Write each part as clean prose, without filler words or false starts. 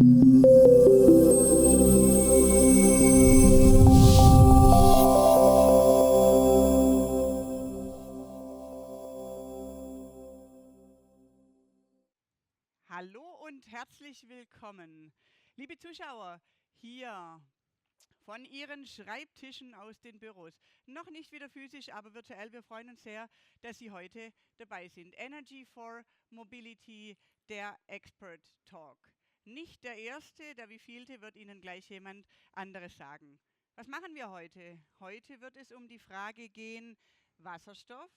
Hallo und herzlich willkommen, liebe Zuschauer, hier von Ihren Schreibtischen aus den Büros. Noch nicht wieder physisch, aber virtuell. Wir freuen uns sehr, dass Sie heute dabei sind. Energy for Mobility, der Expert Talk. Nicht der erste, der wievielte, wird Ihnen gleich jemand anderes sagen. Was machen wir heute? Heute wird es um die Frage gehen, Wasserstoff,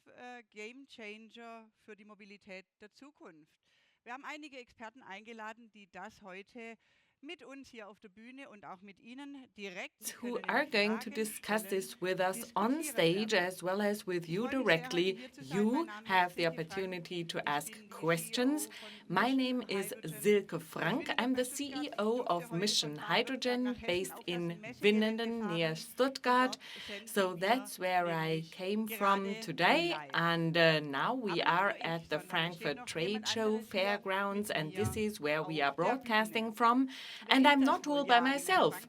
Game Changer für die Mobilität der Zukunft. Wir haben einige Experten eingeladen, die das heute mit uns hier auf der Bühne und auch mit Ihnen direkt who are going to discuss this with us on stage as well as with you directly. You have the opportunity to ask questions. My name is Silke Frank. I'm the CEO of Mission Hydrogen based in Winnenden near Stuttgart. So that's where I came from today. And now we are at the Frankfurt Trade Show Fairgrounds, and this is where we are broadcasting from. And I'm not all by myself.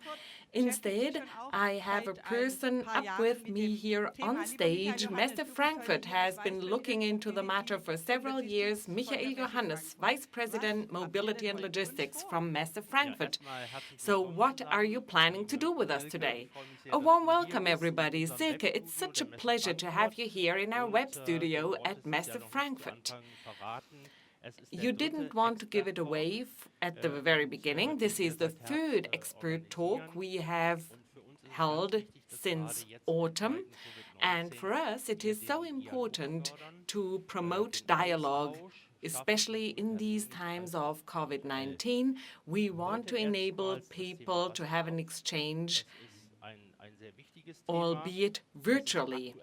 Instead, I have a person up with me here on stage. Messe Frankfurt has been looking into the matter for several years. Michael Johannes, Vice President, Mobility and Logistics from Messe Frankfurt. So what are you planning to do with us today? A warm welcome, everybody. Silke, it's such a pleasure to have you here in our web studio at Messe Frankfurt. You didn't want to give it away at the very beginning. This is the third expert talk we have held since autumn. And for us, it is so important to promote dialogue, especially in these times of COVID-19. We want to enable people to have an exchange, albeit virtually.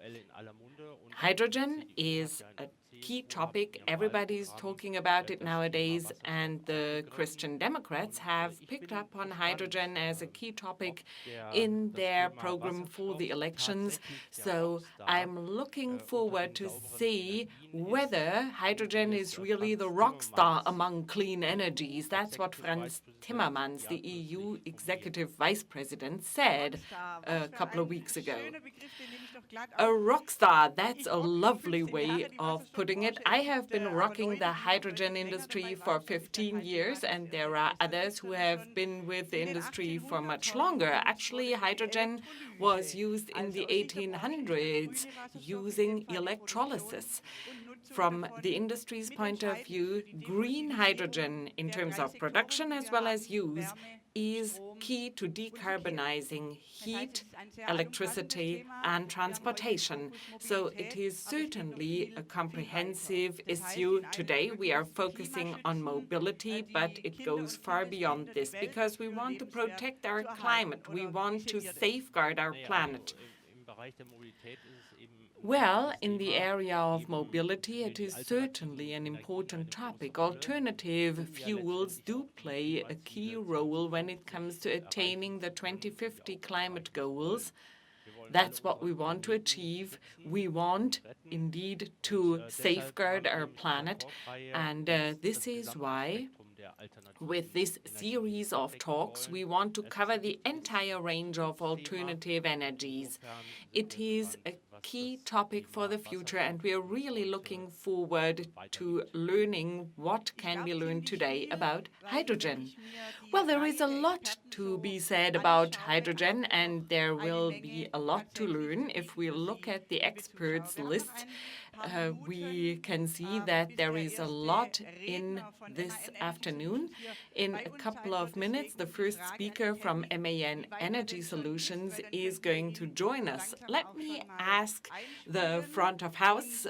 Hydrogen is a key topic. Everybody's talking about it nowadays, and the Christian Democrats have picked up on hydrogen as a key topic in their program for the elections. So I'm looking forward to see whether hydrogen is really the rock star among clean energies. That's what Franz Timmermans, the EU Executive Vice President, said a couple of weeks ago. A rock star, that's a lovely way of putting it. I have been rocking the hydrogen industry for 15 years, and there are others who have been with the industry for much longer. Actually, hydrogen was used in the 1800s using electrolysis. From the industry's point of view, green hydrogen in terms of production as well as use is key to decarbonizing heat, electricity, and transportation. So it is certainly a comprehensive issue. Today we are focusing on mobility, but it goes far beyond this because we want to protect our climate. We want to safeguard our planet. Well, in the area of mobility, it is certainly an important topic. Alternative fuels do play a key role when it comes to attaining the 2050 climate goals. That's what we want to achieve. We want, indeed, to safeguard our planet, and this is why with this series of talks, we want to cover the entire range of alternative energies. It is a key topic for the future, and we are really looking forward to learning what can be learned today about hydrogen. Well, there is a lot to be said about hydrogen, and there will be a lot to learn. If we look at the experts list, we can see that there is a lot in this afternoon. In a couple of minutes, the first speaker from MAN Energy Solutions is going to join us. Let me ask the front of house,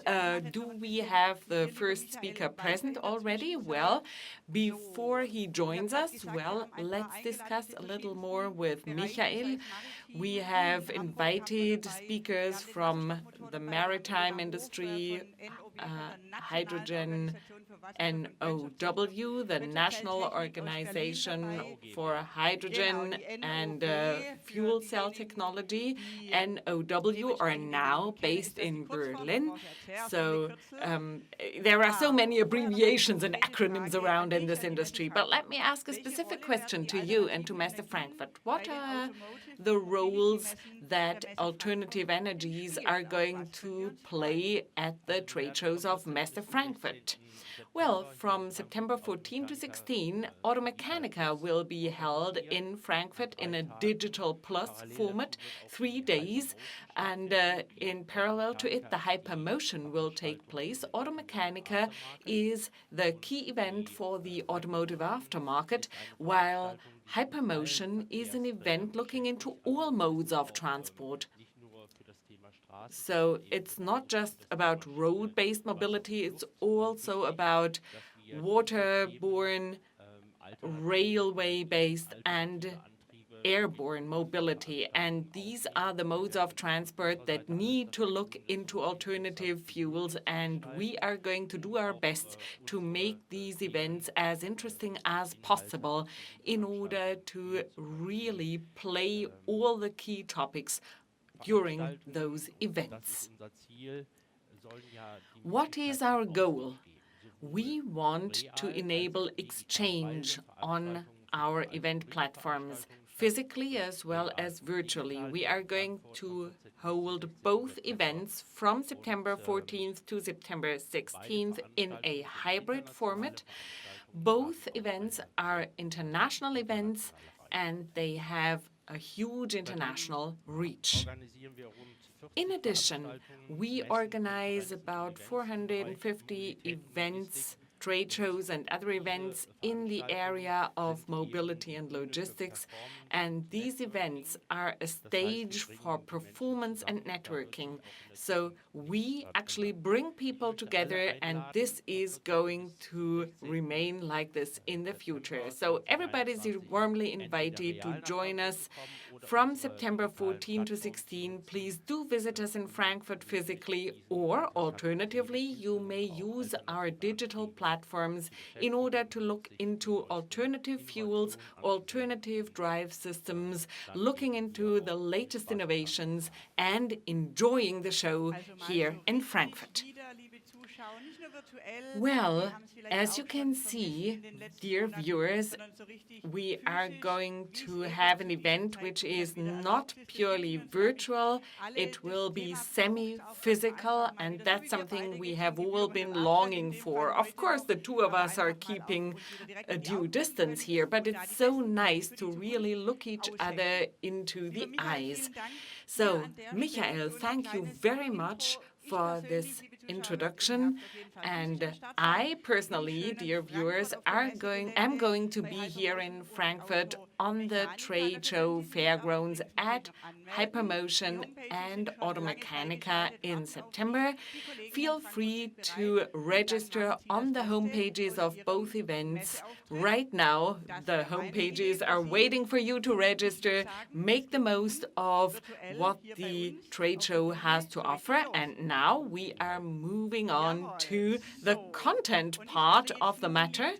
do we have the first speaker present already? Well, before he joins us, well, let's discuss a little more with Michael. We have invited speakers from the maritime industry, hydrogen NOW, the National Organization for Hydrogen and Fuel Cell Technology. NOW are now based in Berlin. So there are so many abbreviations and acronyms around in this industry. But let me ask a specific question to you and to Messe Frankfurt. What are the roles that alternative energies are going to play at the trade shows of Messe Frankfurt? Well, from September 14 to 16, Automechanika will be held in Frankfurt in a digital plus format, 3 days. And in parallel to it, the hypermotion will take place. Automechanika is the key event for the automotive aftermarket, while hypermotion is an event looking into all modes of transport. So it's not just about road-based mobility, it's also about waterborne, railway-based, and airborne mobility. And these are the modes of transport that need to look into alternative fuels, and we are going to do our best to make these events as interesting as possible in order to really play all the key topics during those events. What is our goal? We want to enable exchange on our event platforms, physically as well as virtually. We are going to hold both events from September 14th to September 16th in a hybrid format. Both events are international events, and they have a huge international reach. In addition, we organize about 450 events, trade shows, and other events in the area of mobility and logistics. And these events are a stage for performance and networking. So we actually bring people together, and this is going to remain like this in the future. So everybody is warmly invited to join us from September 14 to 16. Please do visit us in Frankfurt physically, or alternatively, you may use our digital platforms in order to look into alternative fuels, alternative drive systems, looking into the latest innovations, and enjoying the show here in Frankfurt. Well, as you can see, dear viewers, we are going to have an event which is not purely virtual. It will be semi-physical, and that's something we have all been longing for. Of course, the two of us are keeping a due distance here, but it's so nice to really look each other into the eyes. So, Michael, thank you very much for this introduction, and I personally, dear viewers, am going to be here in Frankfurt on the trade show fairgrounds at Hypermotion and Automechanika in September. Feel free to register on the homepages of both events. Right now, the homepages are waiting for you to register. Make the most of what the trade show has to offer. And now we are moving on to the content part of the matter.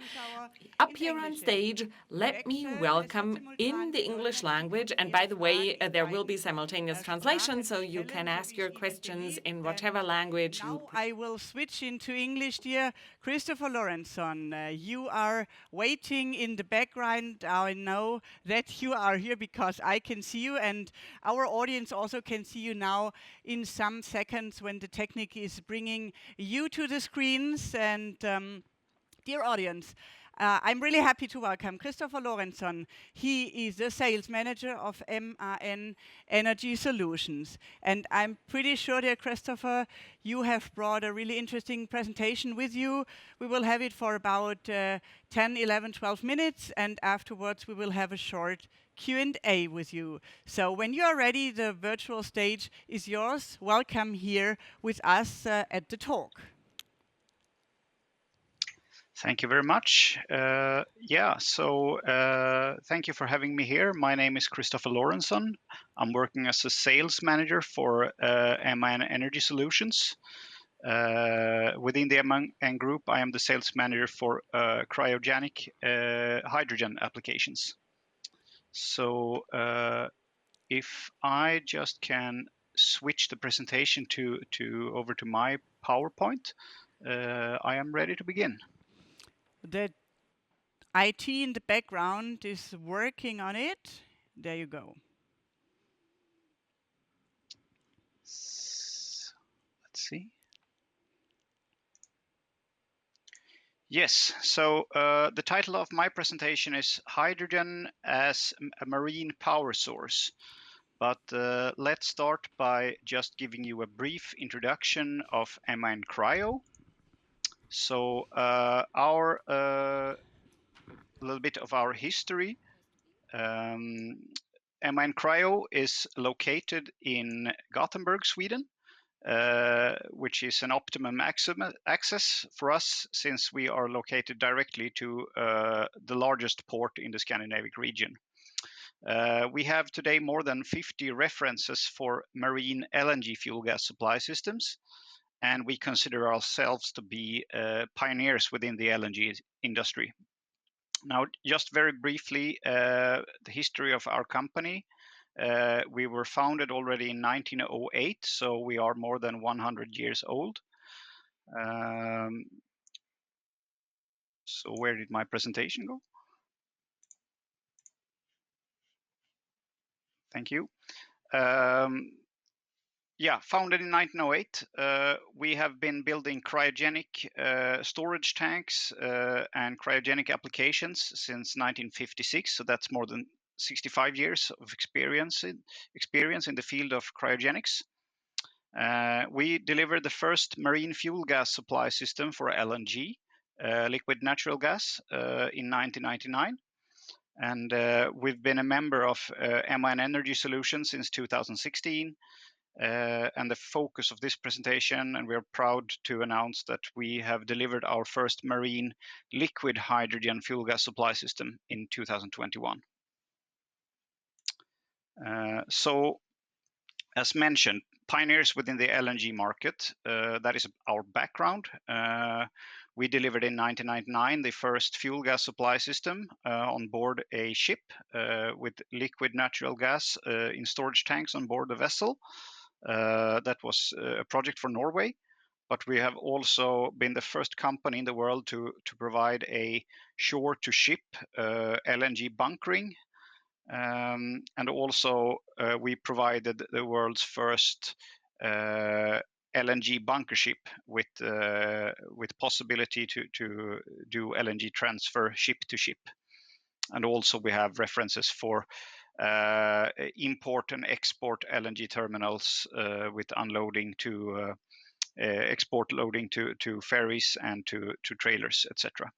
Up here on stage, let me welcome in the English language, and by the way, there will be simultaneous translation, so you can ask your questions in whatever language you prefer. I will switch into English, dear Kristoffer Lorentsson. You are waiting in the background. I know that you are here because I can see you, and our audience also can see you now in some seconds when the technique is bringing you to the screens. And dear audience, I'm really happy to welcome Kristoffer Lorentsson. He is the sales manager of MAN Energy Solutions. And I'm pretty sure, dear Kristoffer, you have brought a really interesting presentation with you. We will have it for about 10, 11, 12 minutes, and afterwards we will have a short Q&A with you. So when you are ready, the virtual stage is yours. Welcome here with us at the talk. Thank you very much. Thank you for having me here. My name is Kristoffer Lorentsson. I'm working as a sales manager for MAN Energy Solutions. Within the MN group, I am the sales manager for cryogenic hydrogen applications. So if I just can switch the presentation over to my PowerPoint, I am ready to begin. The IT in the background is working on it. There you go. Let's see. Yes, so the title of my presentation is Hydrogen as a Marine Power Source. But let's start by just giving you a brief introduction of MAN Cryo. So a little bit of our history. MAN Cryo is located in Gothenburg, Sweden, which is an optimum access for us since we are located directly to the largest port in the Scandinavian region. We have today more than 50 references for marine LNG fuel gas supply systems, and we consider ourselves to be pioneers within the LNG industry. Now, just very briefly, the history of our company. We were founded already in 1908, so we are more than 100 years old. So where did my presentation go? Thank you. Yeah, founded in 1908. We have been building cryogenic storage tanks and cryogenic applications since 1956. So that's more than 65 years of experience in the field of cryogenics. We delivered the first marine fuel gas supply system for LNG, liquid natural gas, in 1999. And we've been a member of MAN Energy Solutions since 2016. And the focus of this presentation, and we are proud to announce that we have delivered our first marine liquid hydrogen fuel gas supply system in 2021. So, as mentioned, pioneers within the LNG market, that is our background. We delivered in 1999 the first fuel gas supply system on board a ship with liquid natural gas in storage tanks on board the vessel. That was a project for Norway, but we have also been the first company in the world to provide a shore-to-ship LNG bunkering, and also we provided the world's first LNG bunker ship with possibility to do LNG transfer ship to ship, and also we have references for import and export LNG terminals with unloading to export loading to ferries and to trailers, etc.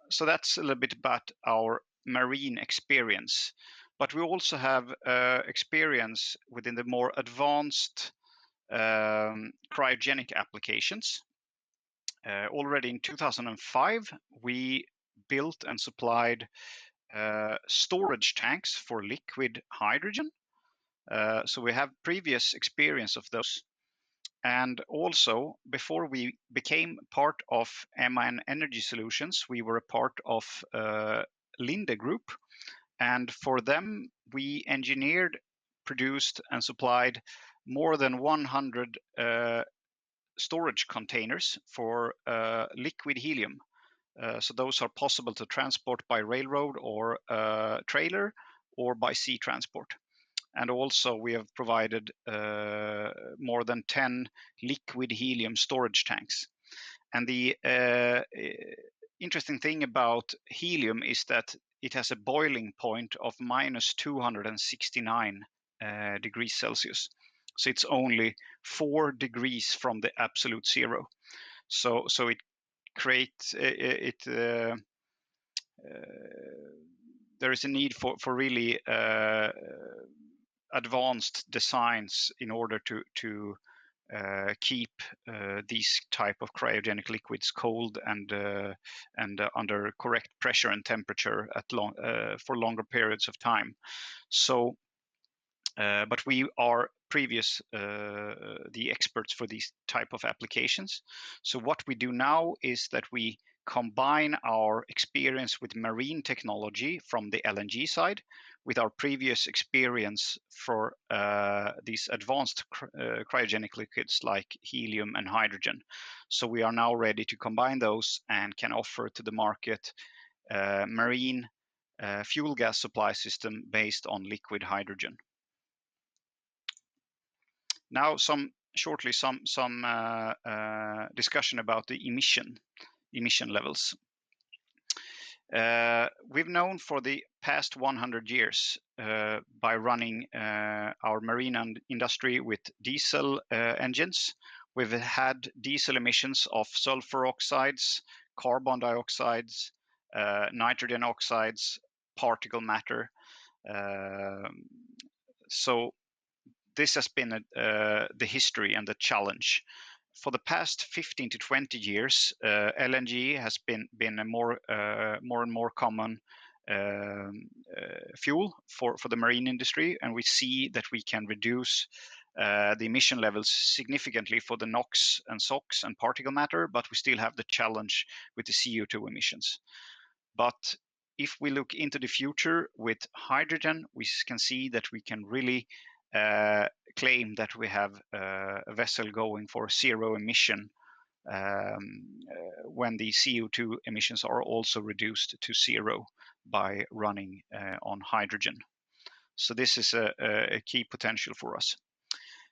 So that's a little bit about our marine experience, but we also have experience within the more advanced cryogenic applications. Already in 2005, we built and supplied storage tanks for liquid hydrogen. So we have previous experience of those. And also, before we became part of MAN Energy Solutions, we were a part of Linde Group. And for them, we engineered, produced, and supplied more than 100 storage containers for liquid helium. So those are possible to transport by railroad or trailer or by sea transport. And also we have provided more than 10 liquid helium storage tanks. And the interesting thing about helium is that it has a boiling point of minus 269 degrees Celsius. So it's only 4 degrees from the absolute zero. So it creates there is a need for really advanced designs in order to keep these type of cryogenic liquids cold and under correct pressure and temperature at for longer periods of time. So but we are the experts for these type of applications. So what we do now is that we combine our experience with marine technology from the LNG side with our previous experience for these advanced cryogenic liquids like helium and hydrogen. So we are now ready to combine those and can offer to the market marine fuel gas supply system based on liquid hydrogen. Now, some discussion about the emission levels. We've known for the past 100 years by running our marine industry with diesel engines. We've had diesel emissions of sulfur oxides, carbon dioxides, nitrogen oxides, particle matter. So this has been the history and the challenge. For the past 15 to 20 years, LNG has been a more and more common fuel for the marine industry, and we see that we can reduce the emission levels significantly for the NOx and SOx and particle matter, but we still have the challenge with the CO2 emissions. But if we look into the future with hydrogen, we can see that we can really claim that we have a vessel going for zero emission when the CO2 emissions are also reduced to zero by running on hydrogen. So this is a key potential for us.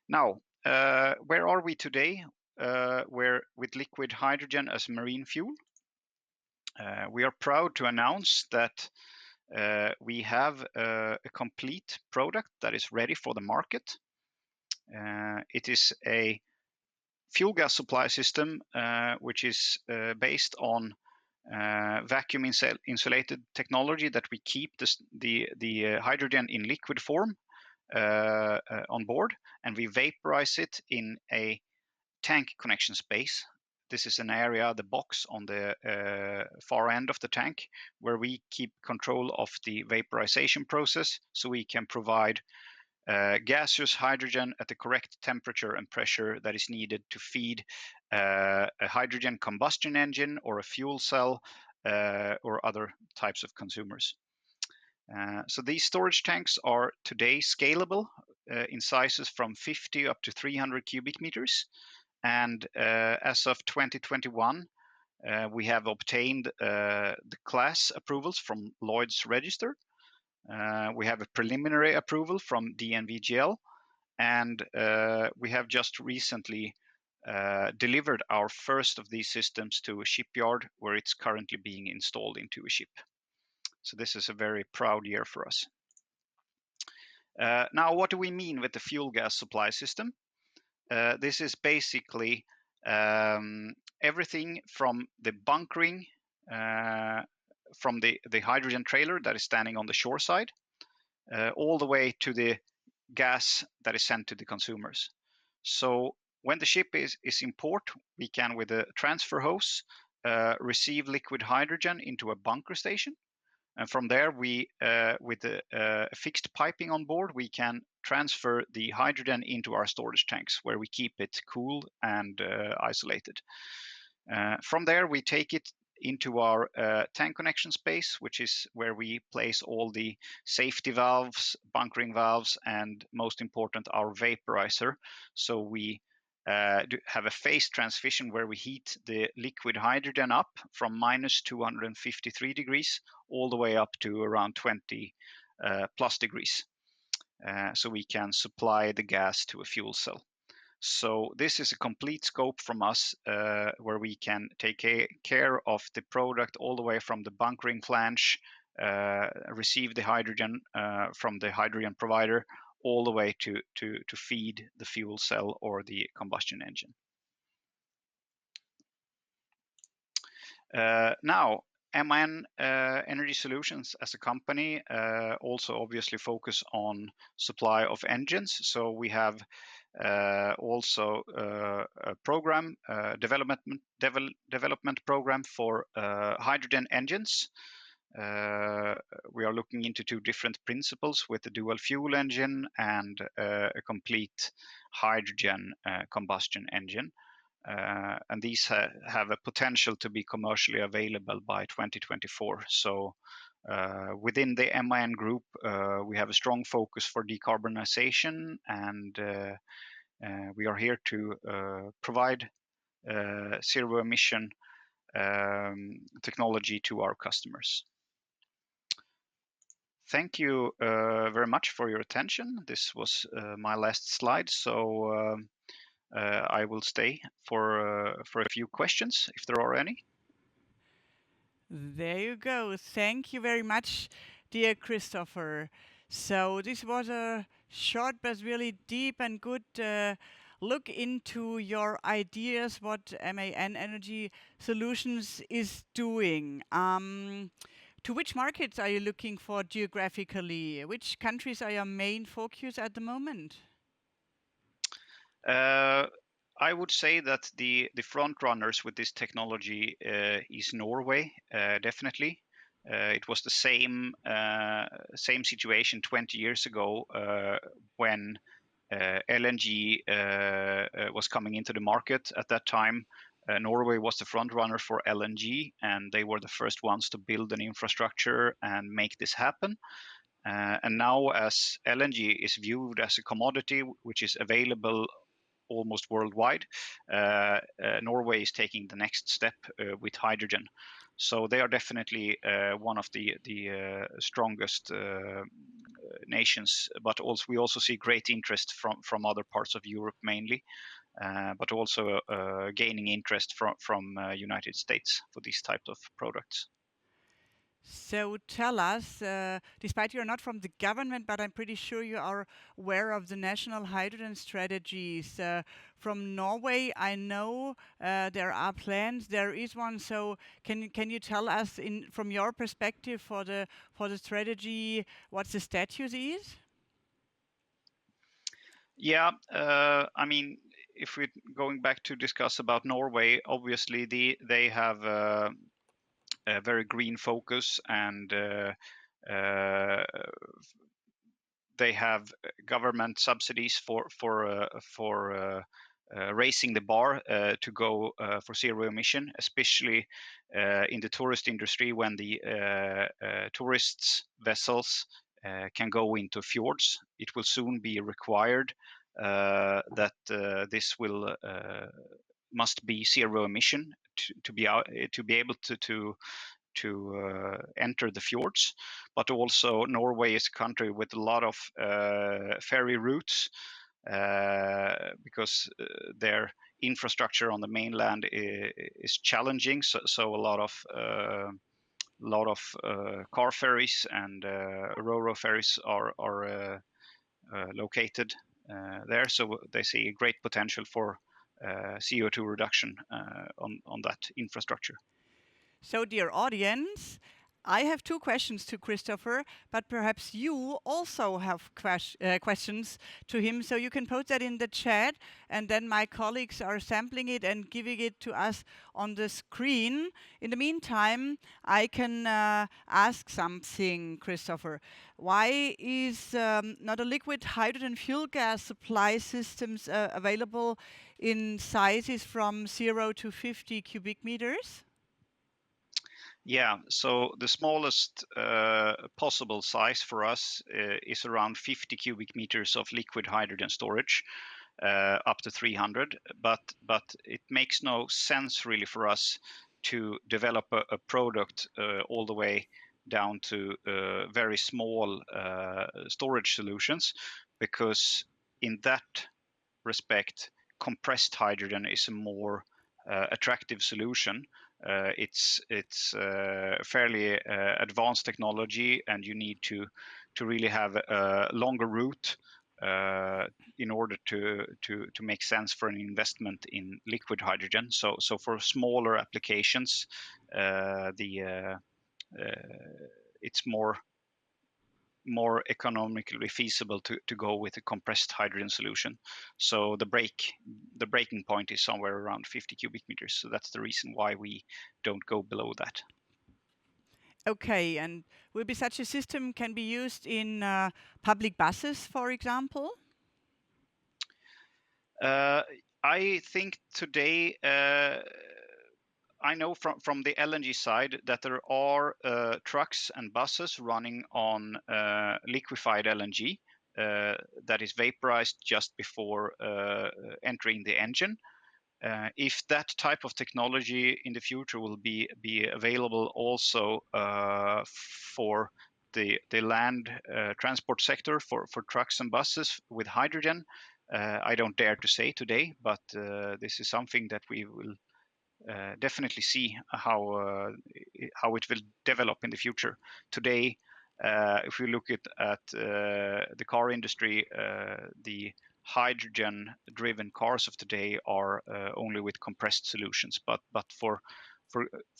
Now, where are we today? We're with liquid hydrogen as marine fuel. We are proud to announce that we have a complete product that is ready for the market. It is a fuel gas supply system which is based on vacuum insulated technology that we keep the hydrogen in liquid form on board, and we vaporize it in a tank connection space. This is an area, the box on the far end of the tank, where we keep control of the vaporization process, so we can provide gaseous hydrogen at the correct temperature and pressure that is needed to feed a hydrogen combustion engine or a fuel cell or other types of consumers. So these storage tanks are today scalable in sizes from 50 up to 300 cubic meters. And as of 2021, we have obtained the class approvals from Lloyd's Register. We have a preliminary approval from DNVGL, and we have just recently delivered our first of these systems to a shipyard where it's currently being installed into a ship. So this is a very proud year for us. Now, what do we mean with the fuel gas supply system? This is basically everything from the bunkering from the hydrogen trailer that is standing on the shore side, all the way to the gas that is sent to the consumers. So when the ship is in port, we can, with a transfer hose, receive liquid hydrogen into a bunker station. And from there, we, with a fixed piping on board, we can transfer the hydrogen into our storage tanks, where we keep it cool and isolated. From there, we take it into our tank connection space, which is where we place all the safety valves, bunkering valves, and most important, our vaporizer. So we have a phase transition where we heat the liquid hydrogen up from minus 253 degrees all the way up to around 20 plus degrees. So we can supply the gas to a fuel cell. So this is a complete scope from us where we can take care of the product all the way from the bunkering flange, receive the hydrogen from the hydrogen provider, all the way to feed the fuel cell or the combustion engine. Now, MAN Energy Solutions as a company also obviously focus on supply of engines. So we have also a program, development program for hydrogen engines. We are looking into two different principles with the dual fuel engine and a complete hydrogen combustion engine. And these have a potential to be commercially available by 2024. So within the MAN group, we have a strong focus for decarbonization, and we are here to provide zero emission technology to our customers. Thank you very much for your attention. This was my last slide, so I will stay for a few questions if there are any. There you go. Thank you very much, dear Kristoffer. So this was a short but really deep and good look into your ideas, what MAN Energy Solutions is doing. To which markets are you looking for geographically? Which countries are your main focus at the moment? I would say that the front runners with this technology is Norway, definitely. It was the same situation 20 years ago when LNG was coming into the market. At that time, Norway was the front runner for LNG, and they were the first ones to build an infrastructure and make this happen. And now, as LNG is viewed as a commodity which is available almost worldwide, Norway is taking the next step with hydrogen. So they are definitely one of the strongest nations, but also we also see great interest from other parts of Europe mainly, but also gaining interest from United States for these types of products. So tell us, despite you're not from the government, but I'm pretty sure you are aware of the national hydrogen strategies. From Norway, I know there are plans. There is one. So can you tell us, from your perspective, for the strategy, what the status is? Yeah, I mean, if we're going back to discuss about Norway, obviously they have a very green focus, and they have government subsidies for raising the bar to go for zero emission, especially in the tourist industry when the tourists vessels can go into fjords. It will soon be required that this will must be zero emission to be able to enter the fjords. But also Norway is a country with a lot of ferry routes because their infrastructure on the mainland is challenging. So a lot of car ferries and ro-ro ferries are located there. So they see a great potential for CO2 reduction on that infrastructure. So, dear audience, I have two questions to Kristoffer, but perhaps you also have questions to him. So you can post that in the chat, and then my colleagues are sampling it and giving it to us on the screen. In the meantime, I can ask something, Kristoffer. Why is not a liquid hydrogen fuel gas supply systems available in sizes from 0 to 50 cubic meters? Yeah, so the smallest possible size for us is around 50 cubic meters of liquid hydrogen storage, up to 300. But it makes no sense really for us to develop a product all the way down to very small storage solutions, because in that respect, compressed hydrogen is a more attractive solution. It's fairly advanced technology, and you need to really have a longer route in order to make sense for an investment in liquid hydrogen. So for smaller applications, it's more economically feasible to go with a compressed hydrogen solution. So the breaking point is somewhere around 50 cubic meters. So that's the reason why we don't go below that. Okay, and will be such a system can be used in public buses, for example? I think today, I know from the LNG side that there are trucks and buses running on liquefied LNG that is vaporized just before entering the engine. If that type of technology in the future will be available also for the land transport sector for trucks and buses with hydrogen, I don't dare to say today, but this is something that we will definitely see how it will develop in the future. Today, if we look at the car industry, the hydrogen-driven cars of today are only with compressed solutions. But for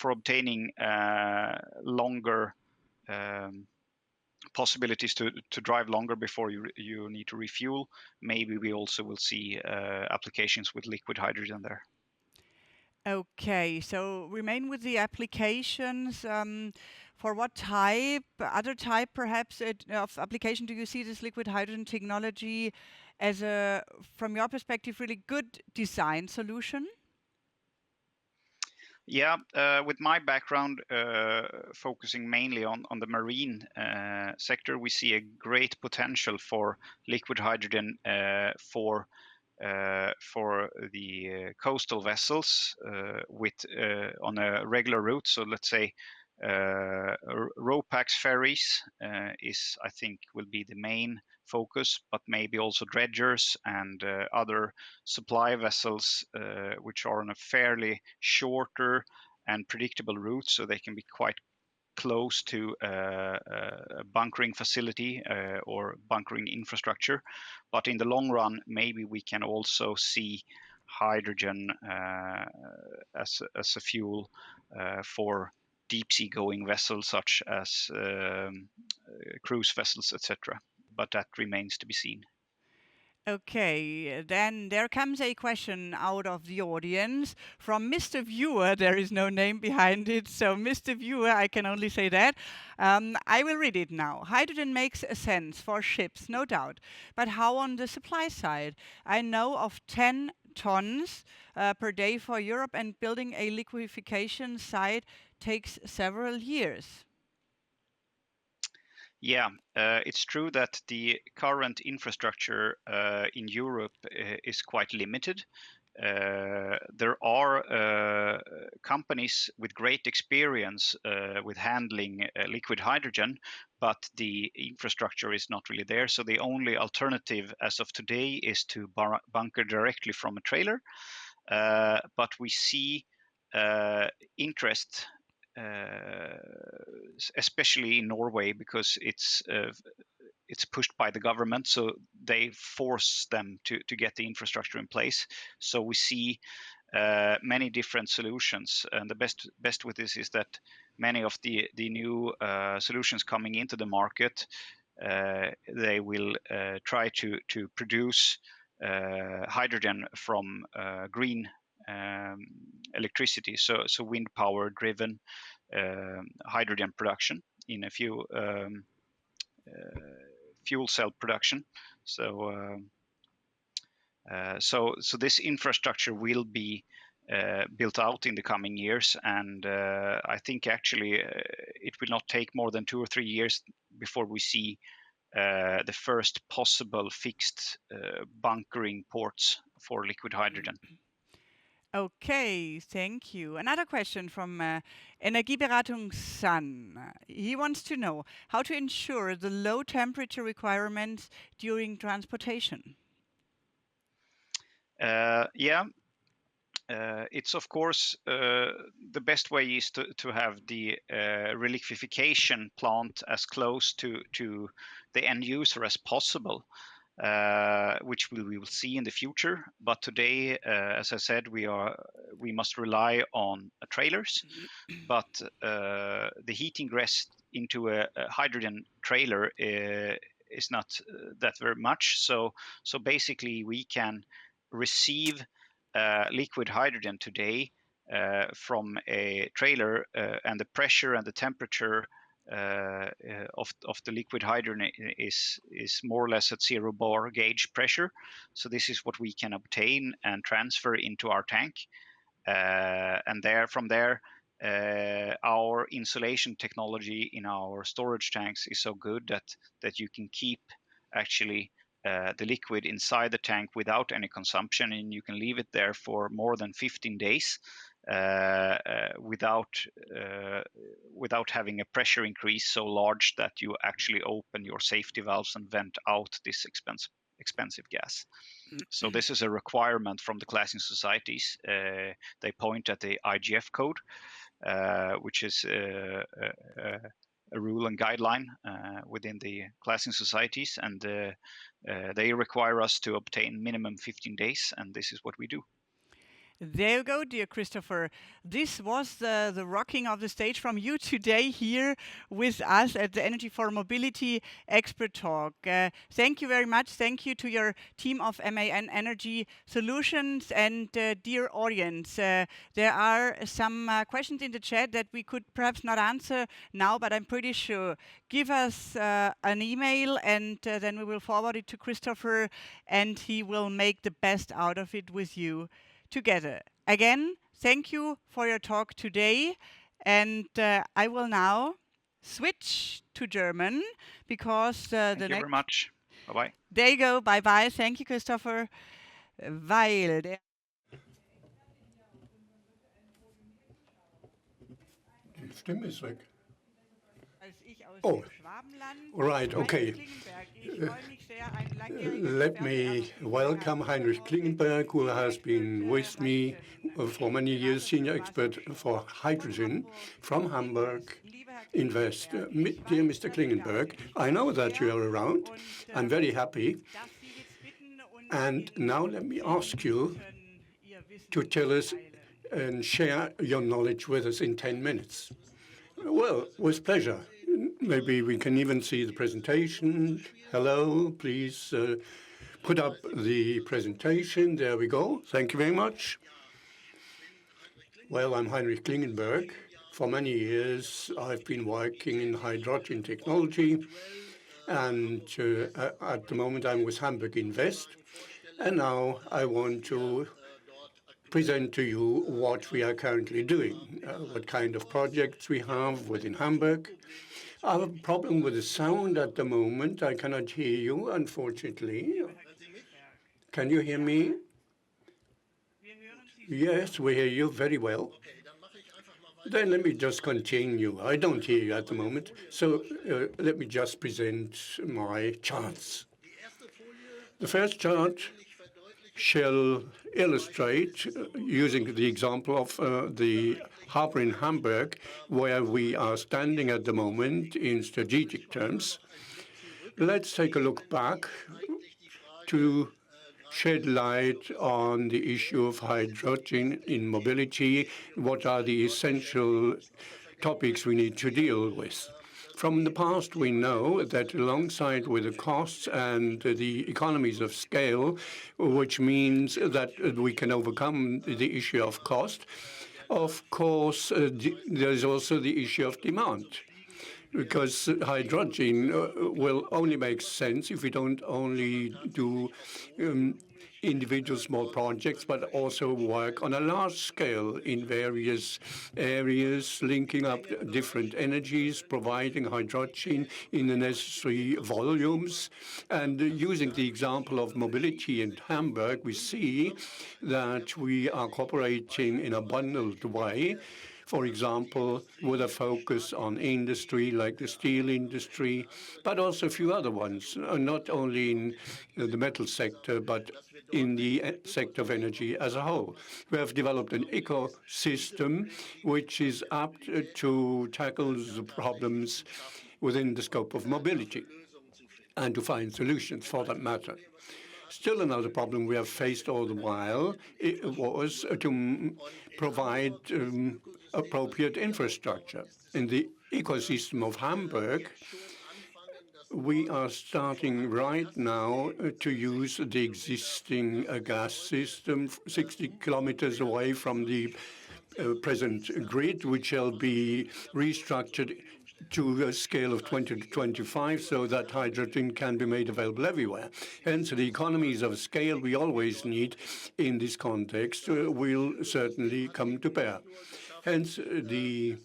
obtaining longer possibilities to drive longer before you need to refuel, maybe we also will see applications with liquid hydrogen there. Okay, so remain with the applications. For what type, other type perhaps of application do you see this liquid hydrogen technology as a, from your perspective, really good design solution? Yeah, with my background focusing mainly on the marine sector, we see a great potential for liquid hydrogen for the coastal vessels on a regular route. So let's say RoPax ferries is, I think, will be the main focus, but maybe also dredgers and other supply vessels which are on a fairly shorter and predictable route, so they can be quite close to a bunkering facility or bunkering infrastructure. But in the long run, maybe we can also see hydrogen as a fuel for deep sea going vessels such as cruise vessels, etc. But that remains to be seen. Okay, then there comes a question out of the audience from Mr. Viewer. There is no name behind it, so Mr. Viewer, I can only say that. I will read it now. Hydrogen makes sense for ships, no doubt. But how on the supply side? I know of 10 tons per day for Europe, and building a liquefaction site takes several years. Yeah, it's true that the current infrastructure in Europe is quite limited. There are companies with great experience with handling liquid hydrogen, but the infrastructure is not really there. So the only alternative as of today is to bunker directly from a trailer. But we see interest, especially in Norway, because it's pushed by the government, so they force them to get the infrastructure in place. So we see many different solutions, and the best with this is that many of the new solutions coming into the market, they will try to produce hydrogen from green electricity, so wind power driven hydrogen production in a few fuel cell production. So this infrastructure will be built out in the coming years, and I think actually it will not take more than 2 or 3 years before we see the first possible fixed bunkering ports for liquid hydrogen. Okay, thank you. Another question from Energieberatung Sun. He wants to know how to ensure the low temperature requirements during transportation. It's of course the best way is to have the reliquefaction plant as close to the end user as possible, which we will see in the future. But today, as I said, we must rely on trailers. But the heat ingress into a hydrogen trailer is not that very much. So basically, we can receive liquid hydrogen today from a trailer, and the pressure and the temperature of the liquid hydrogen is more or less at 0 bar gauge pressure. So this is what we can obtain and transfer into our tank, and from there our insulation technology in our storage tanks is so good that you can keep actually the liquid inside the tank without any consumption, and you can leave it there for more than 15 days without having a pressure increase so large that you actually open your safety valves and vent out this expensive gas. So this is a requirement from the classing societies. They point at the IGF code, which is a rule and guideline within the classing societies, and they require us to obtain minimum 15 days, and this is what we do. There you go, dear Kristoffer. This was the rocking of the stage from you today here with us at the Energy for Mobility Expert Talk. Thank you very much. Thank you to your team of MAN Energy Solutions, and dear audience. There are some questions in the chat that we could perhaps not answer now, but I'm pretty sure. Give us an email, and then we will forward it to Kristoffer, and he will make the best out of it with you together. Again, thank you for your talk today, and I will now switch to German because Thank you very much. Bye-bye. There you go. Bye-bye. Thank you, Kristoffer. Weil der Die Stimme ist weg. Oh, right, okay. Let me welcome Heinrich Klingenberg, who has been with me for many years, senior expert for hydrogen from Hamburg. Invest. Dear Mr. Klingenberg, I know that you are around. I'm very happy. And now let me ask you to tell us and share your knowledge with us in 10 minutes. Well, with pleasure. Maybe we can even see the presentation. Hello, please put up the presentation. There we go. Thank you very much. Well, I'm Heinrich Klingenberg. For many years, I've been working in hydrogen technology. And at the moment, I'm with Hamburg Invest. And now I want to present to you what we are currently doing, what kind of projects we have within Hamburg. I have a problem with the sound at the moment. I cannot hear you, unfortunately. Can you hear me? Yes, we hear you very well. Then let me just continue. I don't hear you at the moment. So let me just present my charts. The first chart shall illustrate, using the example of the harbor in Hamburg, where we are standing at the moment in strategic terms. Let's take a look back to shed light on the issue of hydrogen in mobility. What are the essential topics we need to deal with? From the past, we know that alongside with the costs and the economies of scale, which means that we can overcome the issue of cost, of course, there is also the issue of demand, because hydrogen will only make sense if we don't only do individual small projects, but also work on a large scale in various areas, linking up different energies, providing hydrogen in the necessary volumes. And using the example of mobility in Hamburg, we see that we are cooperating in a bundled way. For example, with a focus on industry like the steel industry, but also a few other ones, not only in the metal sector, but in the sector of energy as a whole. We have developed an ecosystem which is apt to tackle the problems within the scope of mobility and to find solutions for that matter. Still another problem we have faced all the while was to provide appropriate infrastructure. In the ecosystem of Hamburg, we are starting right now to use the existing gas system 60 kilometers away from the present grid, which shall be restructured to a scale of 20 to 25 so that hydrogen can be made available everywhere. Hence, the economies of scale we always need in this context will certainly come to bear. Hence, the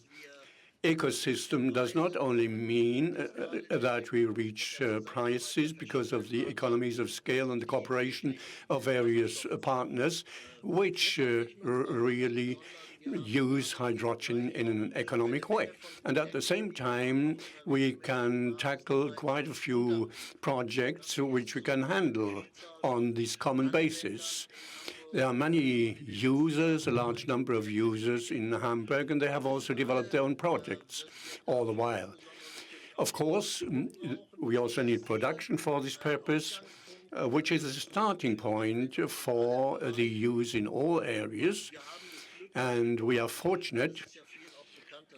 ecosystem does not only mean that we reach prices because of the economies of scale and the cooperation of various partners, which really use hydrogen in an economic way. And at the same time, we can tackle quite a few projects which we can handle on this common basis. There are many users, a large number of users in Hamburg, and they have also developed their own projects all the while. Of course, we also need production for this purpose, which is a starting point for the use in all areas. And we are fortunate,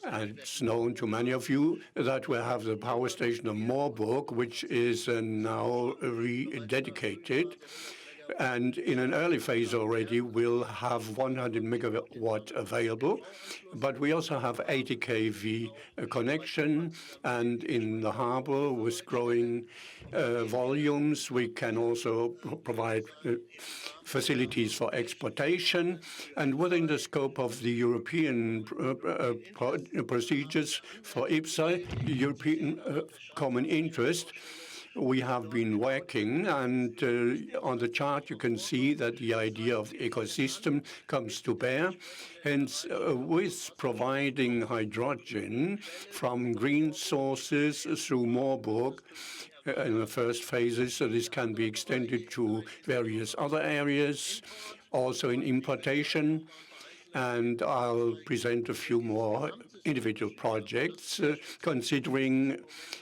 and it's known to many of you, that we have the power station of Moorburg, which is now rededicated. And in an early phase already, we'll have 100 megawatt available. But we also have 80 kV connection. And in the harbor, with growing volumes, we can also provide facilities for exportation. And within the scope of the European procedures for IPSA, European Common Interest, we have been working, and on the chart you can see that the idea of the ecosystem comes to bear. Hence, with providing hydrogen from green sources through Moorburg in the first phases, so this can be extended to various other areas, also in importation. And I'll present a few more individual projects considering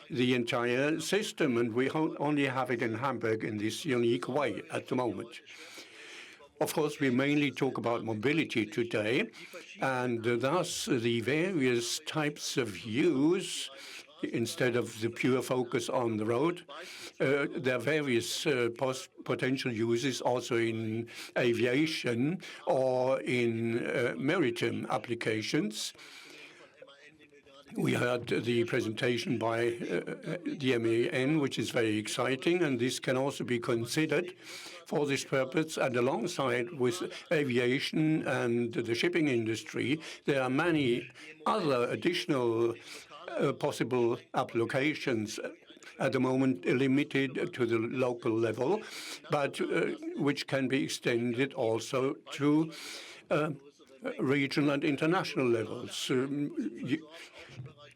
the entire system, and we only have it in Hamburg in this unique way at the moment. Of course, we mainly talk about mobility today, and thus the various types of use, instead of the pure focus on the road, there are various potential uses also in aviation or in maritime applications. We heard the presentation by the MAN, which is very exciting, and this can also be considered for this purpose. And alongside with aviation and the shipping industry, there are many other additional possible applications at the moment limited to the local level, but which can be extended also to regional and international levels,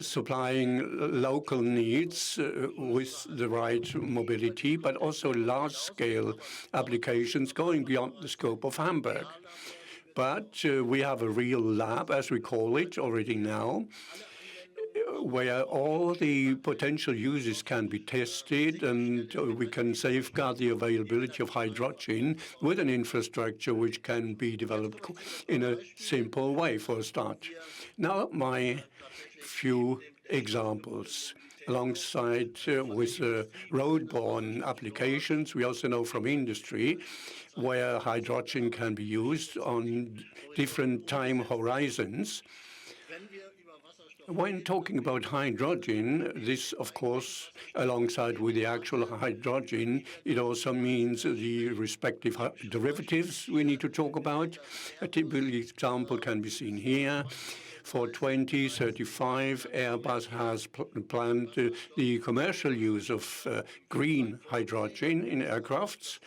supplying local needs with the right mobility, but also large-scale applications going beyond the scope of Hamburg. But we have a real lab, as we call it, already now, where all the potential uses can be tested, and we can safeguard the availability of hydrogen with an infrastructure which can be developed in a simple way for a start. Now, my few examples. Alongside with road-borne applications, we also know from industry where hydrogen can be used on different time horizons. When talking about hydrogen, this, of course, alongside with the actual hydrogen, it also means the respective derivatives we need to talk about. A typical example can be seen here. For 2035, Airbus has planned the commercial use of green hydrogen in aircrafts.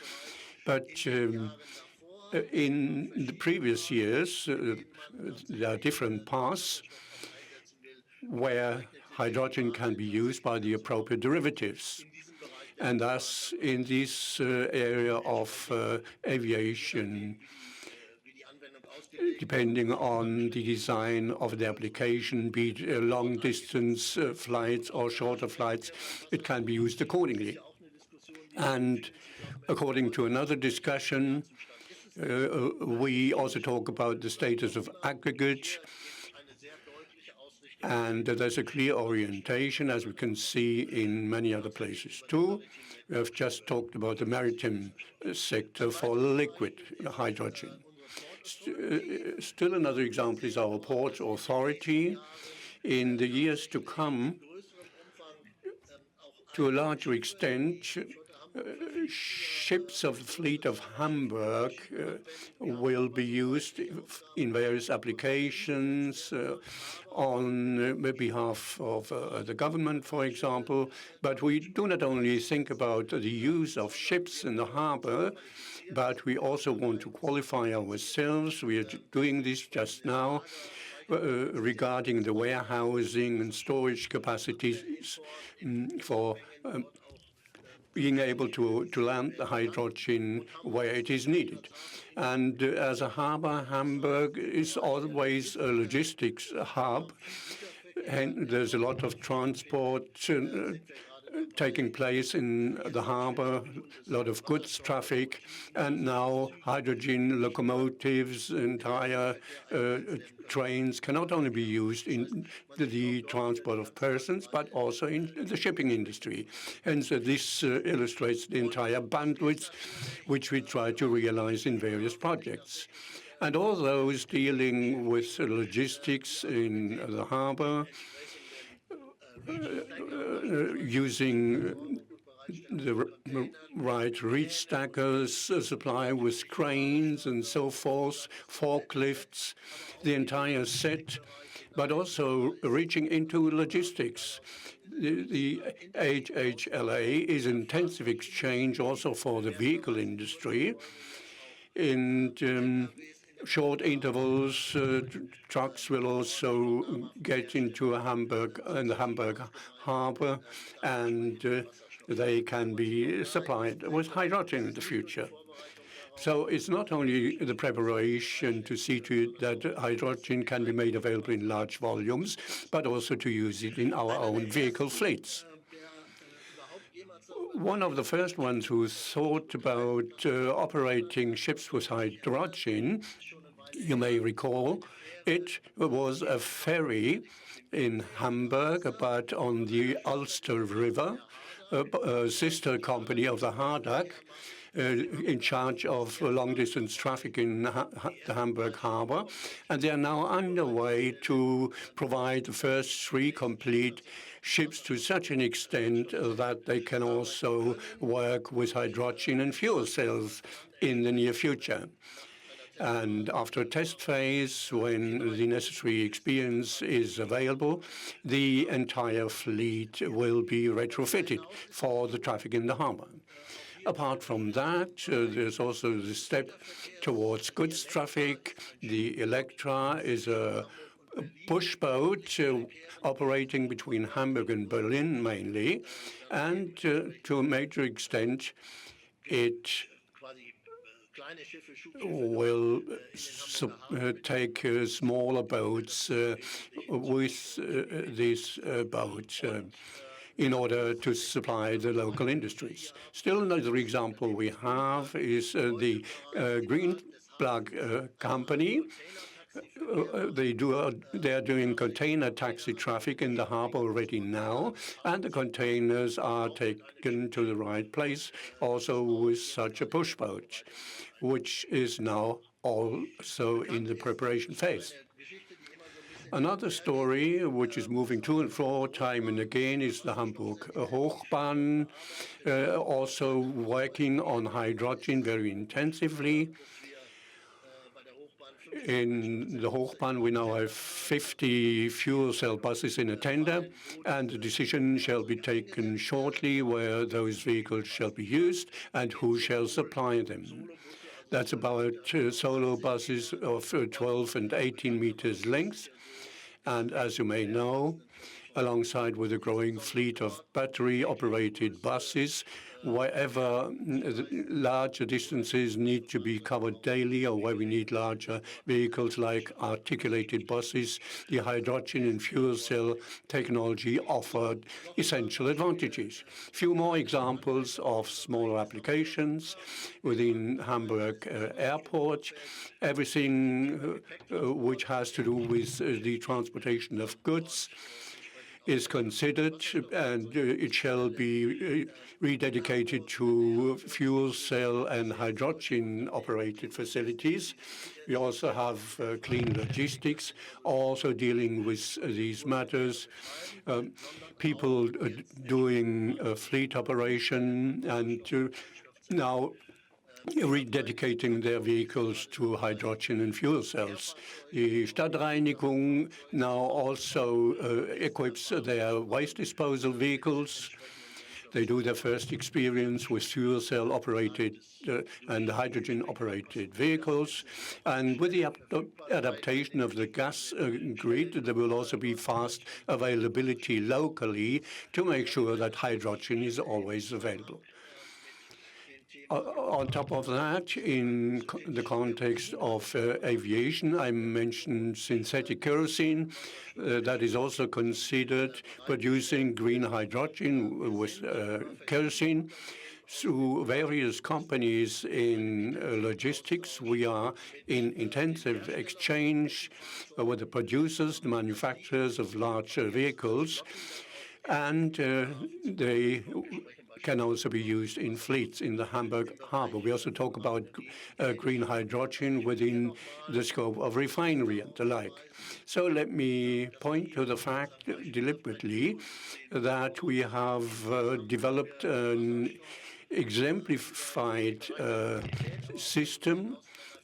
But in the previous years, there are different paths where hydrogen can be used by the appropriate derivatives. And thus, in this area of aviation, depending on the design of the application, be it long-distance flights or shorter flights, it can be used accordingly. And according to another discussion, we also talk about the status of aggregate. And there's a clear orientation, as we can see in many other places too. We have just talked about the maritime sector for liquid hydrogen. Still another example is our port authority. In the years to come, to a larger extent, ships of the fleet of Hamburg will be used in various applications on behalf of the government, for example. But we do not only think about the use of ships in the harbor, but we also want to qualify ourselves. We are doing this just now regarding the warehousing and storage capacities for being able to land the hydrogen where it is needed. And as a harbor, Hamburg is always a logistics hub, and there's a lot of transport taking place in the harbor, a lot of goods traffic, and now hydrogen locomotives, entire trains can not only be used in the transport of persons, but also in the shipping industry. And so this illustrates the entire bandwidth which we try to realize in various projects. And all those dealing with logistics in the harbor, using the right reach stackers, supply with cranes and so forth, forklifts, the entire set, but also reaching into logistics. The HHLA is intensive exchange also for the vehicle industry. In short intervals, trucks will also get into Hamburg and the Hamburg harbor, and they can be supplied with hydrogen in the future. So it's not only the preparation to see to it that hydrogen can be made available in large volumes, but also to use it in our own vehicle fleets. One of the first ones who thought about operating ships with hydrogen, you may recall, it was a ferry in Hamburg, but on the Ulster River, a sister company of the Hardag, in charge of long-distance traffic in the Hamburg harbor. And they are now underway to provide the first 3 complete ships to such an extent that they can also work with hydrogen and fuel cells in the near future. And after a test phase, when the necessary experience is available, the entire fleet will be retrofitted for the traffic in the harbor. Apart from that, there's also the step towards goods traffic. The Electra is a push boat operating between Hamburg and Berlin mainly, and to a major extent, it will take smaller boats with this boat in order to supply the local industries. Still another example we have is the Green Plug company. They are doing container taxi traffic in the harbor already now, and the containers are taken to the right place also with such a push boat, which is now also in the preparation phase. Another story which is moving to and fro time and again is the Hamburg Hochbahn, also working on hydrogen very intensively. In the Hochbahn, we now have 50 fuel cell buses in a tender, and the decision shall be taken shortly where those vehicles shall be used and who shall supply them. That's about solo buses of 12 and 18 meters length. And as you may know, alongside with a growing fleet of battery-operated buses, wherever larger distances need to be covered daily or where we need larger vehicles like articulated buses, the hydrogen and fuel cell technology offered essential advantages. Few more examples of smaller applications within Hamburg Airport. Everything which has to do with the transportation of goods is considered, and it shall be rededicated to fuel cell and hydrogen-operated facilities. We also have clean logistics, also dealing with these matters, people doing fleet operation, and now rededicating their vehicles to hydrogen and fuel cells. The Stadtreinigung now also equips their waste disposal vehicles. They do their first experience with fuel cell operated and hydrogen operated vehicles. And with the adaptation of the gas grid, there will also be fast availability locally to make sure that hydrogen is always available. On top of that, in the context of aviation, I mentioned synthetic kerosene. That is also considered producing green hydrogen with kerosene. Through various companies in logistics, we are in intensive exchange with the producers, the manufacturers of large vehicles, and they can also be used in fleets in the Hamburg harbor. We also talk about green hydrogen within the scope of refinery and the like. So let me point to the fact deliberately that we have developed an exemplified system,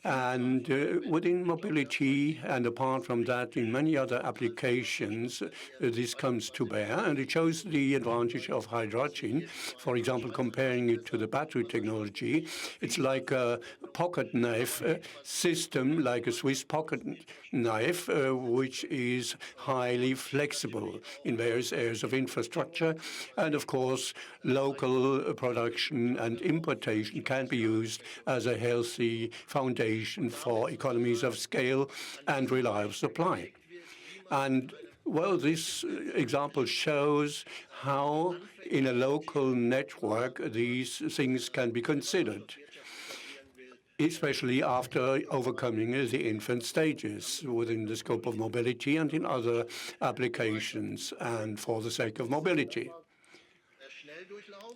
and within mobility, and apart from that, in many other applications, this comes to bear, and it shows the advantage of hydrogen. For example, comparing it to the battery technology, it's like a pocket knife system, like a Swiss pocket knife, which is highly flexible in various areas of infrastructure, and of course, local production and importation can be used as a healthy foundation for economies of scale and reliable supply. And well, this example shows how in a local network these things can be considered, especially after overcoming the infant stages within the scope of mobility and in other applications and for the sake of mobility.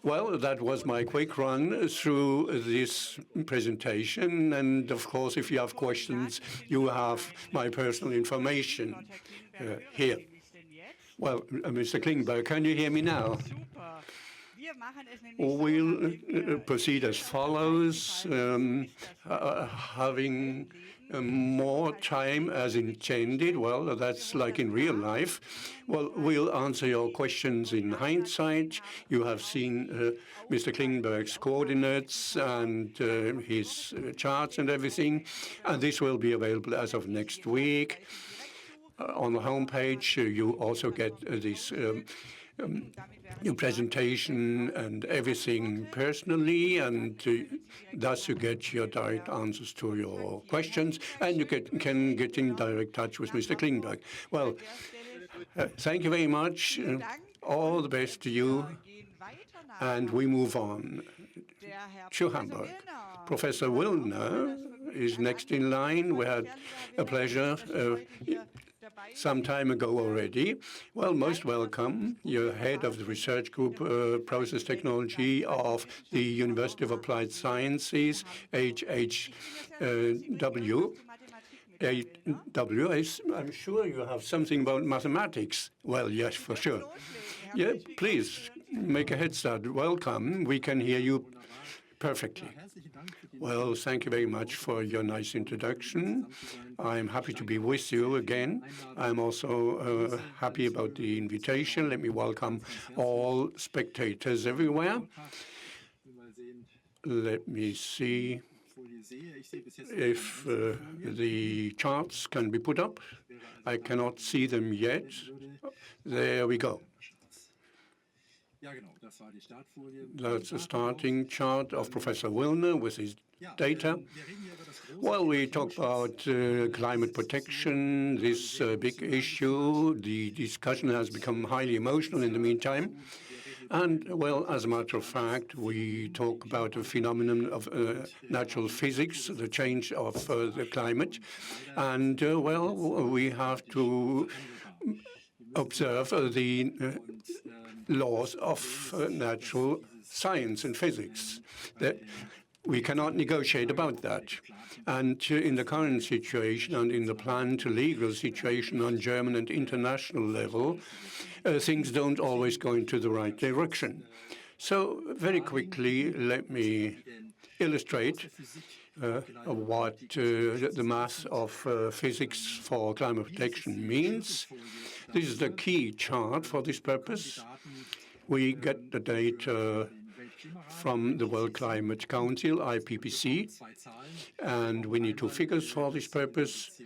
Well, that was my quick run through this presentation. And of course, if you have questions, you have my personal information here. Well, Mr. Klingenberg, can you hear me now? We'll proceed as follows, having more time as intended. Well, that's like in real life. Well, we'll answer your questions in hindsight. You have seen Mr. Klingenberg's coordinates and his charts and everything, and this will be available as of next week. On the homepage, you also get this new presentation and everything personally, and thus you get your direct answers to your questions, and you can get in direct touch with Mr. Klingenberg. Well, thank you very much. All the best to you, and we move on to Hamburg. Professor Willner is next in line. We had a pleasure some time ago already. Well, most welcome. You're head of the research group Process Technology of the University of Applied Sciences, HHW. I'm sure you have something about mathematics. Well, yes, for sure. Yeah, please make a head start. Welcome. We can hear you perfectly. Well, thank you very much for your nice introduction. I'm happy to be with you again. I'm also happy about the invitation. Let me welcome all spectators everywhere. Let me see if the charts can be put up. I cannot see them yet. There we go. That's the starting chart of Professor Willner with his data. Well, we talk about climate protection, this big issue. The discussion has become highly emotional in the meantime. And, well, as a matter of fact, we talk about a phenomenon of natural physics, the change of the climate. And, well, we have to observe the laws of natural science and physics. That we cannot negotiate about that. And in the current situation and in the planned legal situation on German and international level, things don't always go into the right direction. So very quickly, let me illustrate what the math of physics for climate protection means. This is the key chart for this purpose. We get the data from the World Climate Council, IPCC, and we need two figures for this purpose,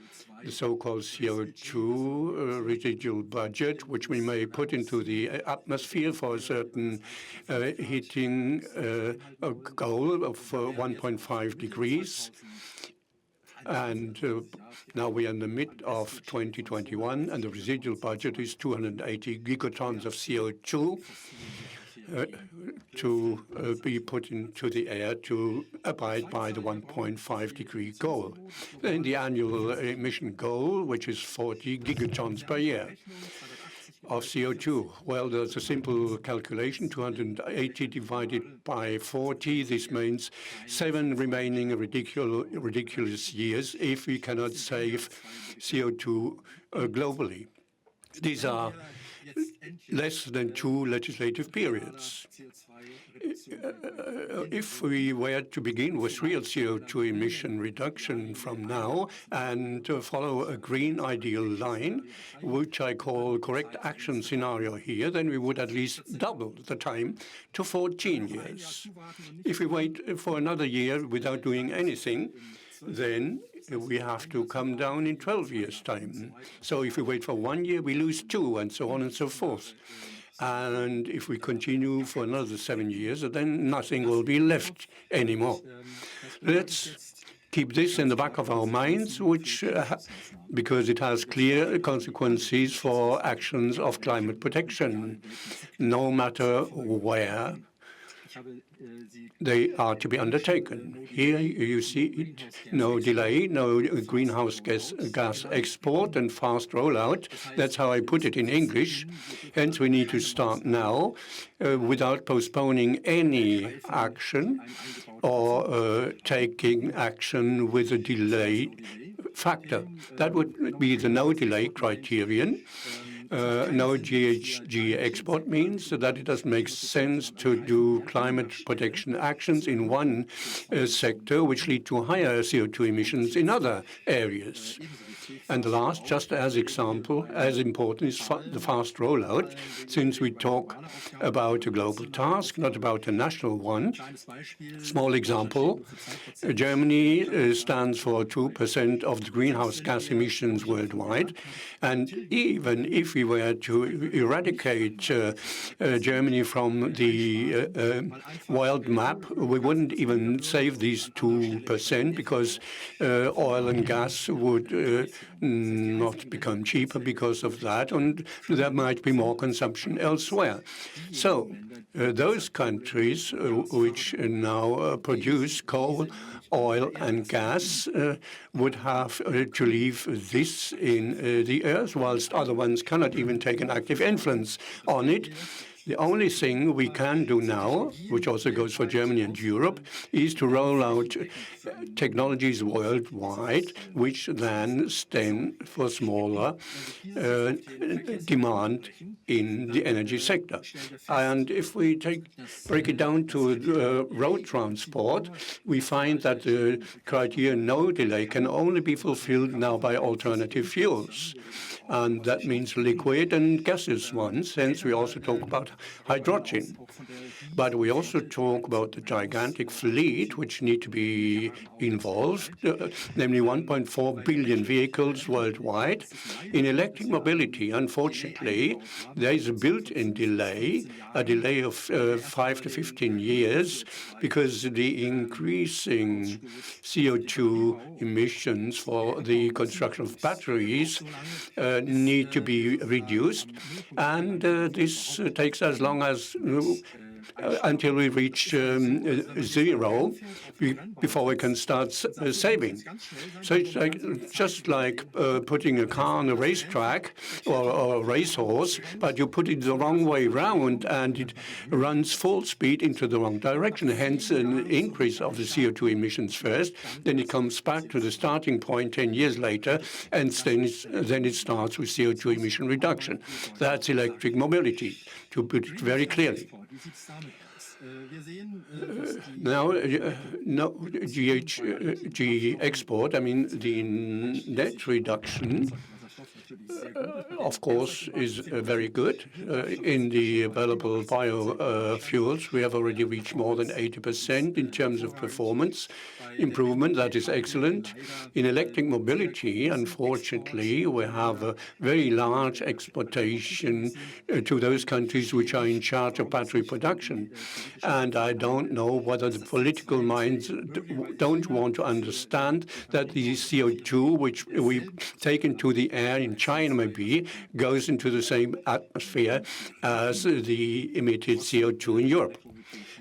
the so-called CO2 residual budget, which we may put into the atmosphere for a certain heating goal of 1.5 degrees. And now we are in the mid of 2021, and the residual budget is 280 gigatons of CO2 to be put into the air to abide by the 1.5 degree goal. Then the annual emission goal, which is 40 gigatons per year of CO2. Well, there's a simple calculation, 280 divided by 40. This means 7 remaining ridiculous years if we cannot save CO2 globally. These are less than 2 legislative periods. If we were to begin with real CO2 emission reduction from now and follow a green ideal line, which I call correct action scenario here, then we would at least double the time to 14 years. If we wait for another year without doing anything, then we have to come down in 12 years' time. So if we wait for 1 year, we lose 2, and so on and so forth. And if we continue for another 7 years, then nothing will be left anymore. Let's keep this in the back of our minds, which, because it has clear consequences for actions of climate protection, no matter where they are to be undertaken. Here you see it, no delay, no greenhouse gas export and fast rollout. That's how I put it in English. Hence, we need to start now without postponing any action or taking action with a delay factor. That would be the no delay criterion. No GHG export means that it doesn't make sense to do climate protection actions in one sector which lead to higher CO2 emissions in other areas. And the last, just as example, as important, is the fast rollout, since we talk about a global task, not about a national one. Small example, Germany stands for 2% of the greenhouse gas emissions worldwide. And even if we were to eradicate Germany from the world map, we wouldn't even save these 2% because oil and gas would not become cheaper because of that, and there might be more consumption elsewhere. So those countries which now produce coal, oil and gas would have to leave this in the earth, whilst other ones cannot even take an active influence on it. The only thing we can do now, which also goes for Germany and Europe, is to roll out technologies worldwide, which then stand for smaller demand in the energy sector. And if we break it down to road transport, we find that the criteria no delay can only be fulfilled now by alternative fuels. And that means liquid and gaseous ones. Hence, we also talk about hydrogen. But we also talk about the gigantic fleet which need to be involved, namely 1.4 billion vehicles worldwide. In electric mobility, unfortunately, there is a built-in delay, a delay of 5 to 15 years, because the increasing CO2 emissions for the construction of batteries need to be reduced. And this takes as long as until we reach zero before we can start saving. So it's just like putting a car on a racetrack or a racehorse, but you put it the wrong way round and it runs full speed into the wrong direction, hence an increase of the CO2 emissions first, then it comes back to the starting point 10 years later, and then it starts with CO2 emission reduction. That's electric mobility, to put it very clearly. Now, GHG export, I mean, the net reduction, of course, is very good. In the available biofuels, we have already reached more than 80% in terms of performance improvement. That is excellent. In electric mobility, unfortunately, we have a very large exportation to those countries which are in charge of battery production. And I don't know whether the political minds don't want to understand that the CO2 which we take into the air in China maybe goes into the same atmosphere as the emitted CO2 in Europe.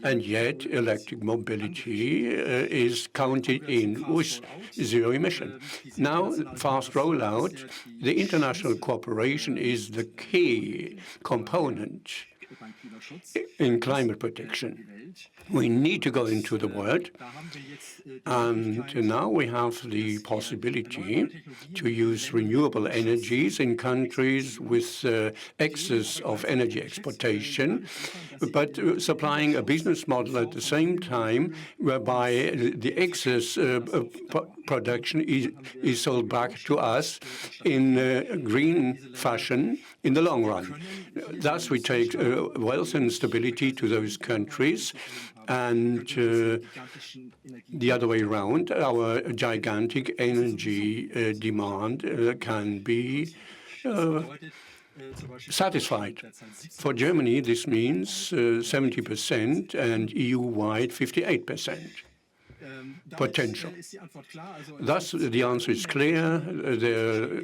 And yet electric mobility is counted in with zero emission. Now, fast rollout, the international cooperation is the key component in climate protection. We need to go into the world, and now we have the possibility to use renewable energies in countries with excess of energy exportation, but supplying a business model at the same time whereby the excess production is sold back to us in green fashion in the long run. Thus, we take wealth and stability to those countries, and the other way around, our gigantic energy demand can be satisfied. For Germany, this means 70% and EU-wide 58%. Potential. Thus, the answer is clear. There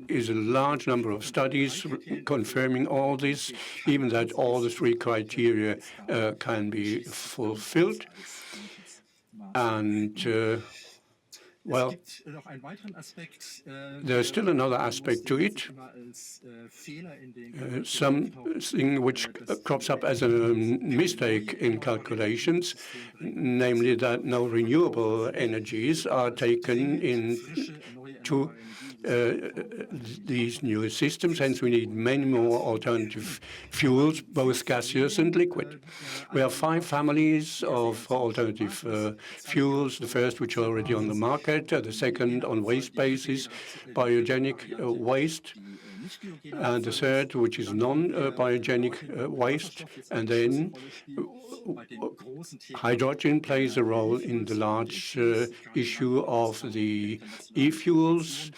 is a large number of studies confirming all this, even that all the three criteria can be fulfilled. And well, there's still another aspect to it, something which crops up as a mistake in calculations, namely that no renewable energies are taken into these new systems. Hence, we need many more alternative fuels, both gaseous and liquid. We have 5 families of alternative fuels. The first, which are already on the market, the second on waste basis, biogenic waste, and the third, which is non-biogenic waste. And then hydrogen plays a role in the large issue of the e-fuels.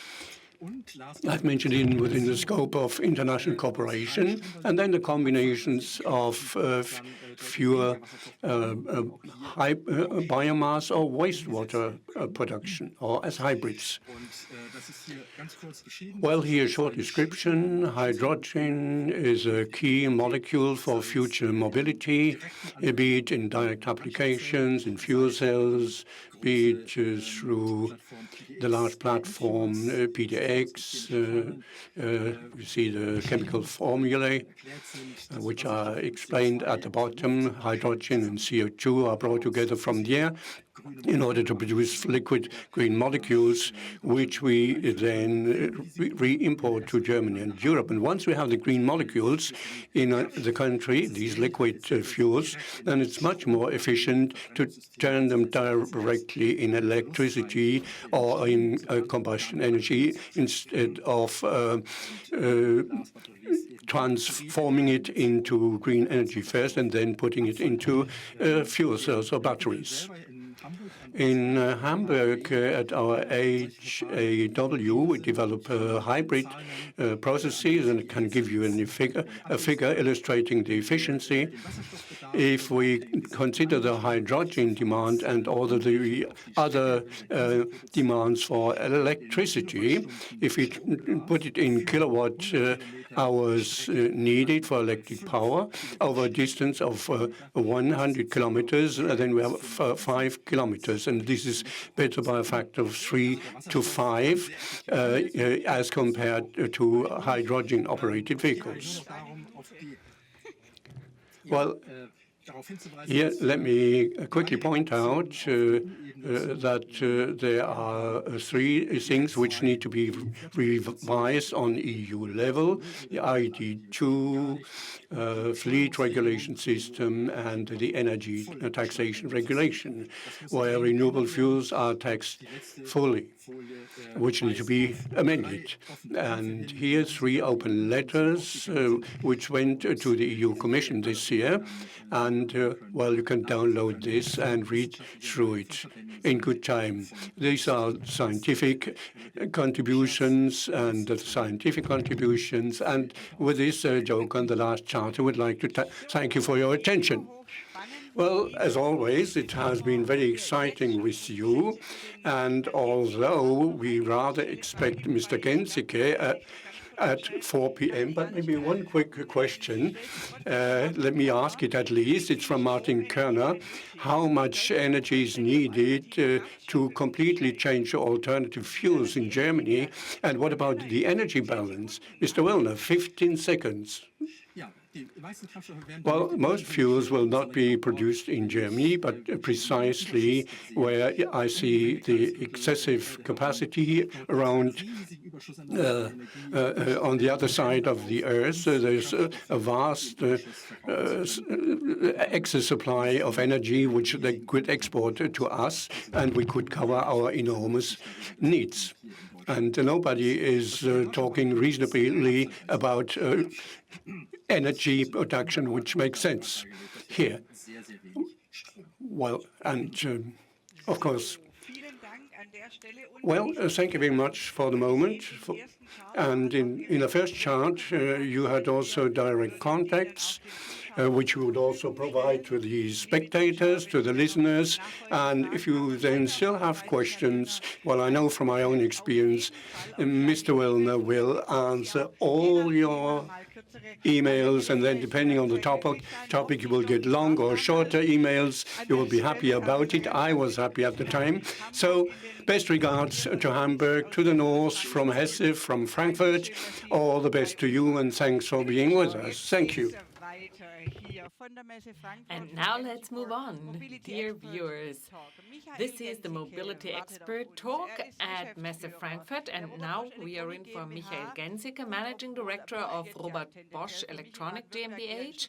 I've mentioned it within the scope of international cooperation, and then the combinations of fewer biomass or wastewater production, or as hybrids. Well, here a short description. Hydrogen is a key molecule for future mobility, be it in direct applications, in fuel cells, be it through the large platform PDX. You see the chemical formulae, which are explained at the bottom. Hydrogen and CO2 are brought together from the air in order to produce liquid green molecules, which we then re-import to Germany and Europe. And once we have the green molecules in the country, these liquid fuels, then it's much more efficient to turn them directly in electricity or in combustion energy instead of transforming it into green energy first and then putting it into fuel cells or batteries. In Hamburg, at our HAW, we develop hybrid processes, and can give you a figure illustrating the efficiency. If we consider the hydrogen demand and all the other demands for electricity, if we put it in kilowatt hours needed for electric power over a distance of 100 kilometers, then we have 5 kilometers. And this is better by a factor of 3 to 5 as compared to hydrogen-operated vehicles. Well, here, let me quickly point out that there are 3 things which need to be revised on EU level: the ID2, fleet regulation system, and the energy taxation regulation, where renewable fuels are taxed fully, which need to be amended. And here, 3 open letters which went to the EU Commission this year. And, well, you can download this and read through it in good time. These are scientific contributions and scientific contributions. And with this joke on the last chart, I would like to thank you for your attention. Well, as always, it has been very exciting with you. And although we rather expect Mr. Gensicke at 4 p.m., but maybe one quick question. Let me ask it at least. It's from Martin Körner. How much energy is needed to completely change alternative fuels in Germany? And what about the energy balance? Mr. Willner, 15 seconds. Well, most fuels will not be produced in Germany, but precisely where I see the excessive capacity around on the other side of the Earth. There's a vast excess supply of energy which they could export to us, and we could cover our enormous needs. And nobody is talking reasonably about energy production, which makes sense here. Well, and of course, well, thank you very much for the moment. And in the first chart, you had also direct contacts, which you would also provide to the spectators, to the listeners. And if you then still have questions, well, I know from my own experience, Mr. Willner will answer all your emails, and then depending on the topic, you will get longer or shorter emails. You will be happy about it. I was happy at the time. So best regards to Hamburg, to the north, from Hesse, from Frankfurt. All the best to you, and thanks for being with us. Thank you. And now let's move on, dear viewers. This is the Mobility Expert Talk at Messe Frankfurt, and now we are in for Michael Gensicke, Managing Director of Robert Bosch Elektronik GmbH.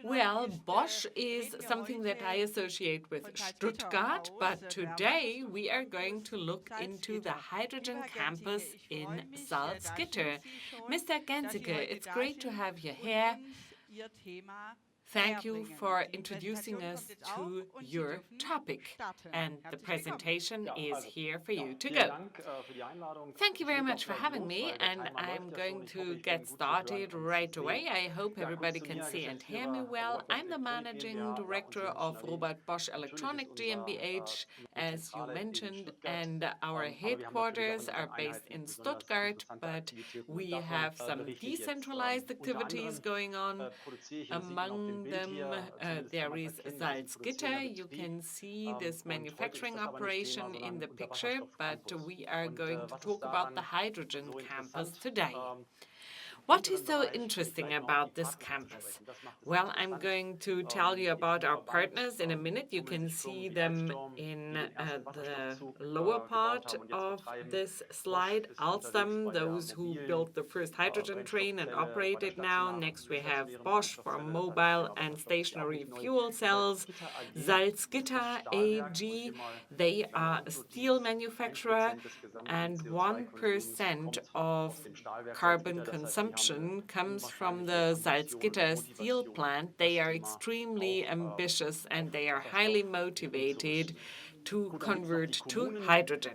Well, Bosch is something that I associate with Stuttgart, but today we are going to look into the hydrogen campus in Salzgitter. Mr. Gensicke, it's great to have you here. Thank you for introducing us to your topic, and the presentation is here for you to go. Thank you very much for having me, and I'm going to get started right away. I hope everybody can see and hear me well. I'm the Managing Director of Robert Bosch Elektronik GmbH, as you mentioned, and our headquarters are based in Stuttgart, but we have some decentralized activities going on. Among them, there is Salzgitter. You can see this manufacturing operation in the picture, but we are going to talk about the hydrogen campus today. What is so interesting about this campus? Well, I'm going to tell you about our partners in a minute. You can see them in the lower part of this slide. Alstom, those who built the first hydrogen train and operate it now. Next we have Bosch for mobile and stationary fuel cells. Salzgitter AG, they are a steel manufacturer, and 1% of carbon consumption comes from the Salzgitter steel plant. They are extremely ambitious and they are highly motivated to convert to hydrogen.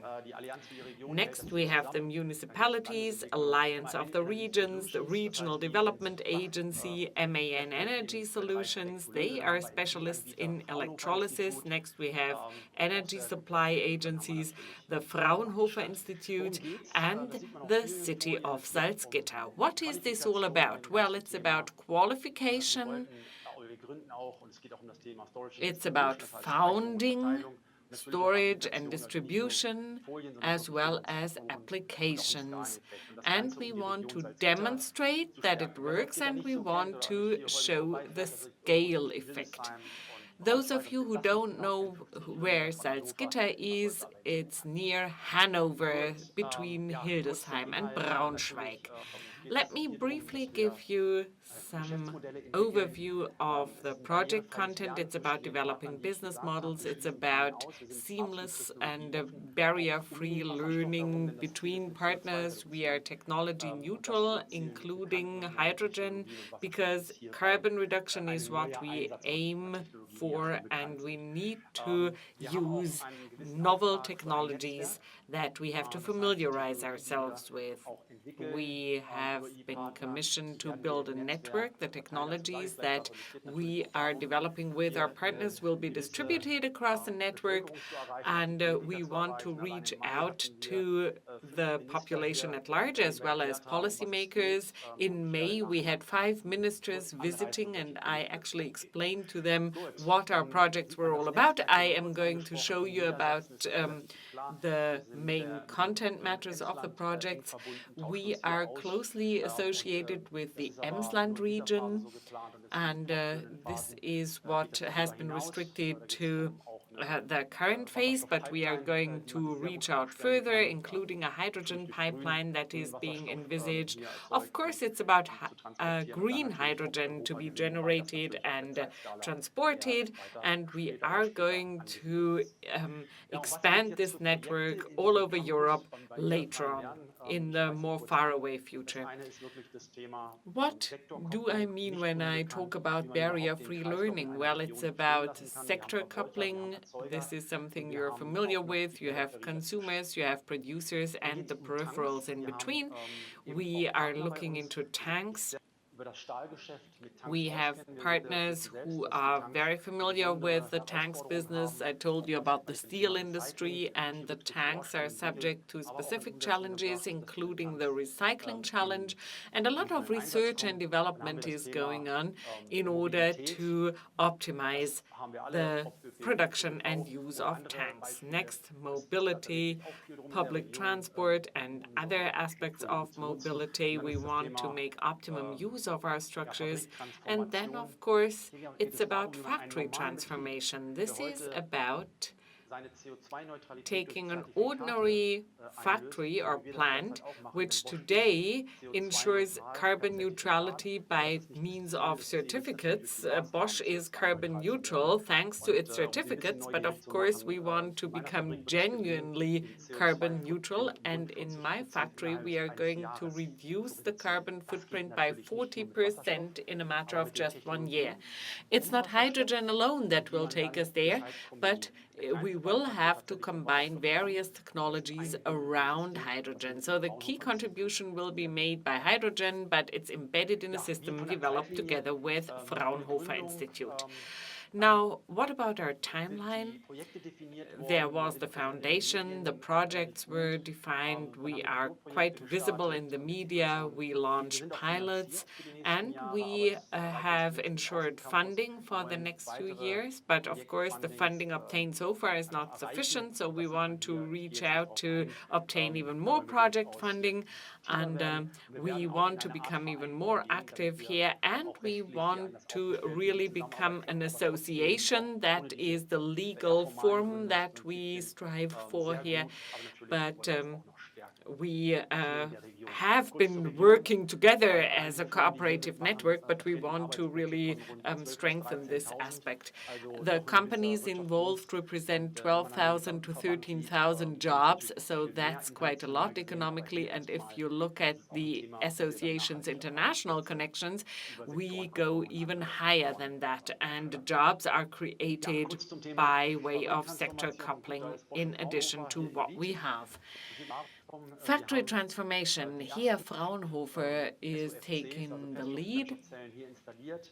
Next, we have the municipalities, Alliance of the Regions, the Regional Development Agency, MAN Energy Solutions. They are specialists in electrolysis. Next, we have energy supply agencies, the Fraunhofer Institute, and the city of Salzgitter. What is this all about? Well, it's about qualification. It's about founding, storage and distribution, as well as applications. And we want to demonstrate that it works, and we want to show the scale effect. Those of you who don't know where Salzgitter is, it's near Hanover, between Hildesheim and Braunschweig. Let me briefly give you some overview of the project content. It's about developing business models. It's about seamless and barrier-free learning between partners. We are technology neutral, including hydrogen, because carbon reduction is what we aim for, and we need to use novel technologies that we have to familiarize ourselves with. We have been commissioned to build a network. The technologies that we are developing with our partners will be distributed across the network, and we want to reach out to the population at large as well as policymakers. In May, we had 5 ministers visiting, and I actually explained to them what our projects were all about. I am going to show you about the main content matters of the projects. We are closely associated with the Emsland region, and this is what has been restricted to the current phase, but we are going to reach out further, including a hydrogen pipeline that is being envisaged. Of course, it's about green hydrogen to be generated and transported, and we are going to expand this network all over Europe later on, in the more faraway future. What do I mean when I talk about barrier-free learning? Well, it's about sector coupling. This is something you're familiar with. You have consumers, you have producers, and the peripherals in between. We are looking into tanks. We have partners who are very familiar with the tanks business. I told you about the steel industry, and the tanks are subject to specific challenges, including the recycling challenge. And a lot of research and development is going on in order to optimize the production and use of tanks. Next, mobility, public transport, and other aspects of mobility. We want to make optimum use of our structures. And then, of course, it's about factory transformation. This is about taking an ordinary factory or plant, which today ensures carbon neutrality by means of certificates. Bosch is carbon neutral thanks to its certificates, but of course we want to become genuinely carbon neutral. And in my factory, we are going to reduce the carbon footprint by 40% in a matter of just 1 year. It's not hydrogen alone that will take us there, but we will have to combine various technologies around hydrogen. So the key contribution will be made by hydrogen, but it's embedded in a system developed together with Fraunhofer Institute. Now, what about our timeline? There was the foundation, the projects were defined, we are quite visible in the media, we launched pilots, and we have ensured funding for the next few years. But of course, the funding obtained so far is not sufficient, so we want to reach out to obtain even more project funding, and we want to become even more active here, and we want to really become an association. That is the legal form that we strive for here. But We have been working together as a cooperative network, but we want to really strengthen this aspect. The companies involved represent 12,000 to 13,000 jobs, so that's quite a lot economically. And if you look at the association's international connections, we go even higher than that. And jobs are created by way of sector coupling in addition to what we have. Factory transformation. Here, Fraunhofer is taking the lead.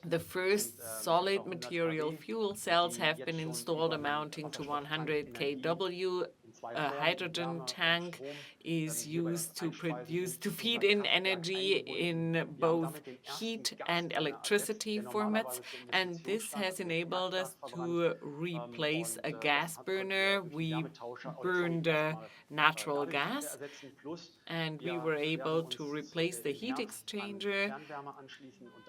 The first solid material fuel cells have been installed amounting to 100 kW. A hydrogen tank is used to feed in energy in both heat and electricity formats, and this has enabled us to replace a gas burner. We burned natural gas, and we were able to replace the heat exchanger.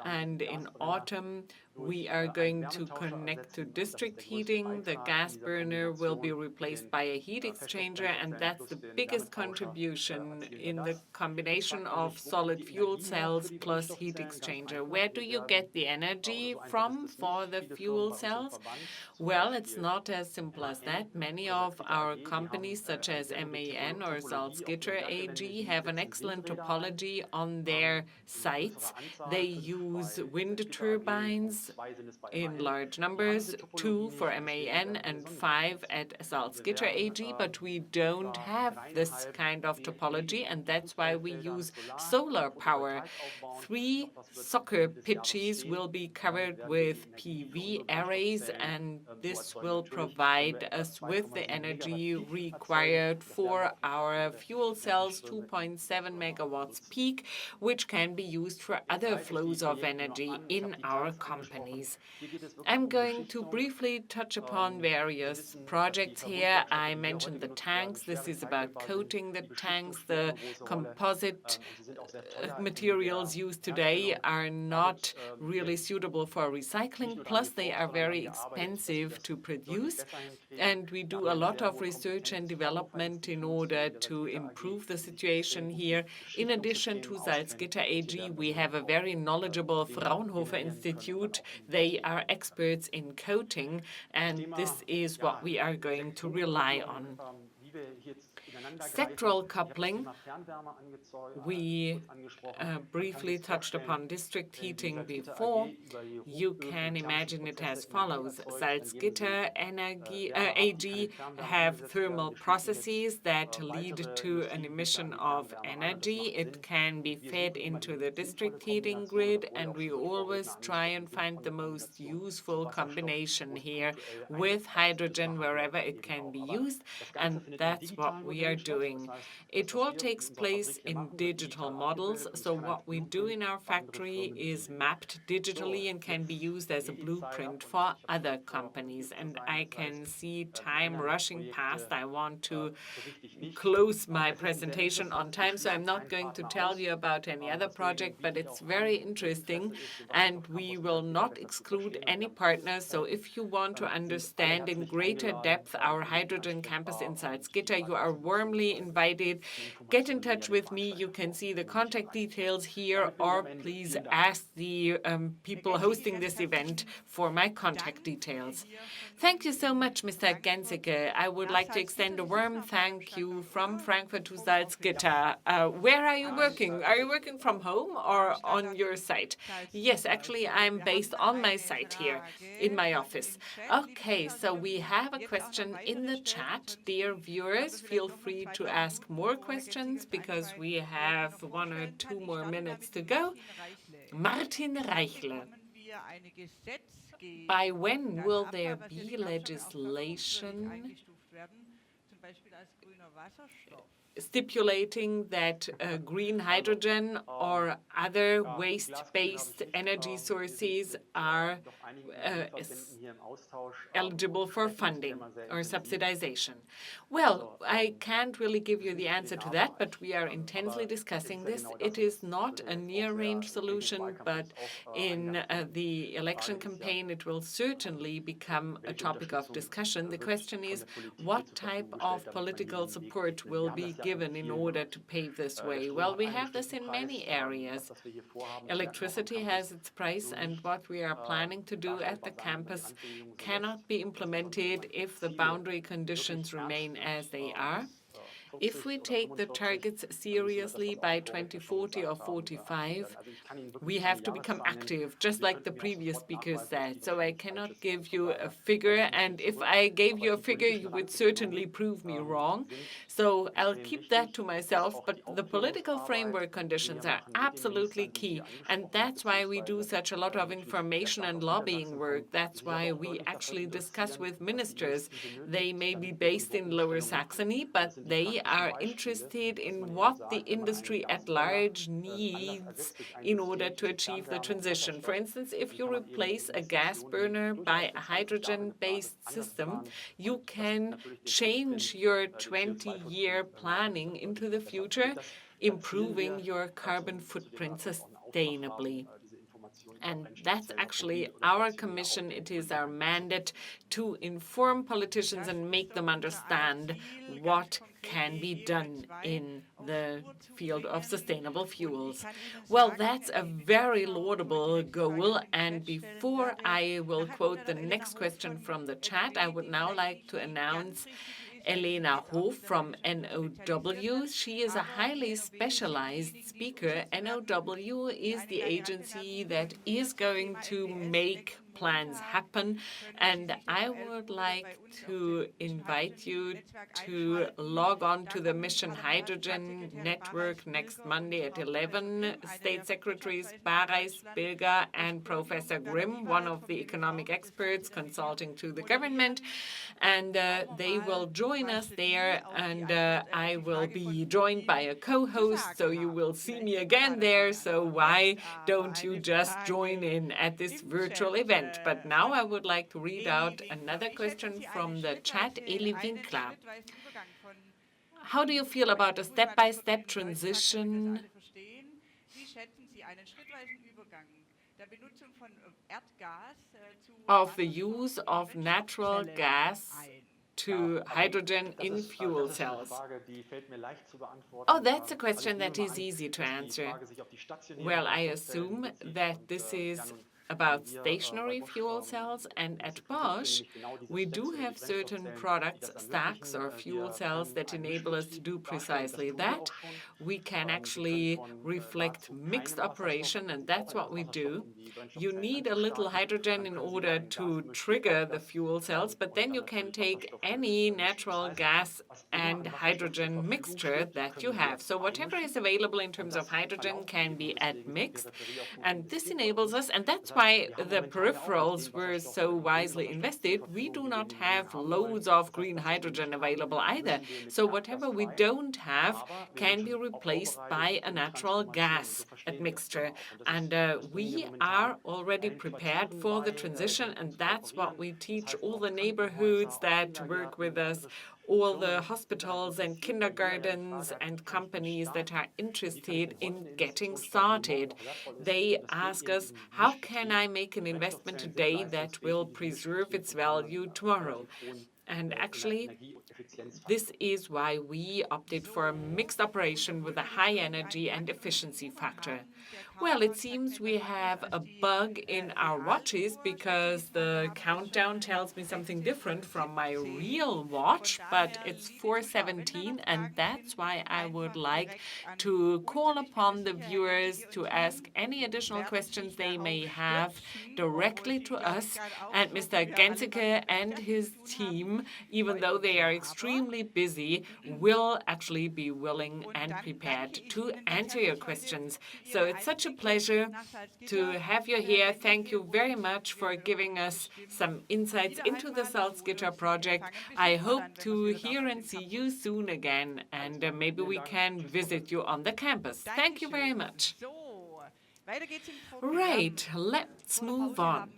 And in autumn, we are going to connect to district heating. The gas burner will be replaced by a heat exchanger, and that's the biggest contribution in the combination of solid fuel cells plus heat exchanger. Where do you get the energy from for the fuel cells? Well, it's not as simple as that. Many of our companies, such as MAN or Salzgitter AG, have an excellent topology on their sites. They use wind turbines in large numbers, 2 for MAN and 5 at Salzgitter AG, but we don't have this kind of topology, and that's why we use solar power. 3 soccer pitches will be covered with PV arrays, and this will provide us with the energy required for our fuel cells, 2.7 megawatts peak, which can be used for other flows of energy in our companies. I'm going to briefly touch upon various projects here. I mentioned the tanks. This is about coating the tanks. The composite materials used today are not really suitable for recycling, plus they are very expensive to produce. And we do a lot of research and development in order to improve the situation here. In addition to Salzgitter AG, we have a very knowledgeable Fraunhofer Institute. They are experts in coating, and this is what we are going to rely on. Sectoral coupling. We briefly touched upon district heating before. You can imagine it as follows. Salzgitter AG have thermal processes that lead to an emission of energy. It can be fed into the district heating grid, and we always try and find the most useful combination here with hydrogen wherever it can be used, and that's what we are doing. It all takes place in digital models, so what we do in our factory is mapped digitally and can be used as a blueprint for other companies. And I can see time rushing past. I want to close my presentation on time, so I'm not going to tell you about any other project, but it's very interesting, and we will not exclude any partners. So if you want to understand in greater depth our hydrogen campus in Salzgitter, you are warmly invited. Get in touch with me. You can see the contact details here, or please ask the people hosting this event for my contact details. Thank you so much, Mr. Gensicke. I would like to extend a warm thank you from Frankfurt to Salzgitter. Where are you working? Are you working from home or on your site? Yes, actually, I'm based on my site here in my office. Okay, so we have a question in the chat. Dear viewers, feel free to ask more questions because we have 1 or 2 more minutes to go. Martin Reichle. By when will there be legislation stipulating that green hydrogen or other waste-based energy sources are eligible for funding or subsidization? Well, I can't really give you the answer to that, but we are intensely discussing this. It is not a near-range solution, but in the election campaign, it will certainly become a topic of discussion. The question is, what type of political support will be given given in order to pave this way? Well, we have this in many areas. Electricity has its price, and what we are planning to do at the campus cannot be implemented if the boundary conditions remain as they are. If we take the targets seriously by 2040 or 45, we have to become active, just like the previous speaker said. So I cannot give you a figure, and if I gave you a figure, you would certainly prove me wrong. So I'll keep that to myself, but the political framework conditions are absolutely key, and that's why we do such a lot of information and lobbying work. That's why we actually discuss with ministers. They may be based in Lower Saxony, but they are interested in what the industry at large needs in order to achieve the transition. For instance, if you replace a gas burner by a hydrogen-based system, you can change your 20-year planning into the future, improving your carbon footprint sustainably. And that's actually our commission. It is our mandate to inform politicians and make them understand what can be done in the field of sustainable fuels. Well, that's a very laudable goal. And before I will quote the next question from the chat, I would now like to announce Elena from NOW. She is a highly specialized speaker. NOW is the agency that is going to make plans happen, and I would like to invite you to log on to the Mission Hydrogen Network next Monday at 11. State Secretaries Bareis, Bilger, and Professor Grimm, one of the economic experts consulting to the government, and they will join us there, and I will be joined by a co-host, so you will see me again there. So why don't you just join in at this virtual event? But now I would like to read out another question from the chat, Eli Winkler. How do you feel about a step-by-step transition of the use of natural gas to hydrogen in fuel cells? Oh, that's a question that is easy to answer. Well, I assume that this is about stationary fuel cells, and at Bosch, we do have certain products, stacks or fuel cells that enable us to do precisely that. We can actually reflect mixed operation, and that's what we do. You need a little hydrogen in order to trigger the fuel cells, but then you can take any natural gas and hydrogen mixture that you have. So whatever is available in terms of hydrogen can be admixed, and this enables us, and that's why the peripherals were so wisely invested. We do not have loads of green hydrogen available either. So whatever we don't have can be replaced by a natural gas admixture. And we are already prepared for the transition, and that's what we teach all the neighborhoods that work with us, all the hospitals and kindergartens and companies that are interested in getting started. They ask us, how can I make an investment today that will preserve its value tomorrow? And actually, this is why we opted for a mixed operation with a high energy and efficiency factor. Well, it seems we have a bug in our watches because the countdown tells me something different from my real watch, but it's 4:17, and that's why I would like to call upon the viewers to ask any additional questions they may have directly to us, and Mr. Gensicke and his team, even though they are extremely busy, will actually be willing and prepared to answer your questions. So it's such a pleasure to have you here. Thank you very much for giving us some insights into the Salzgitter project. I hope to hear and see you soon again, and maybe we can visit you on the campus. Thank you very much. Right, let's move on.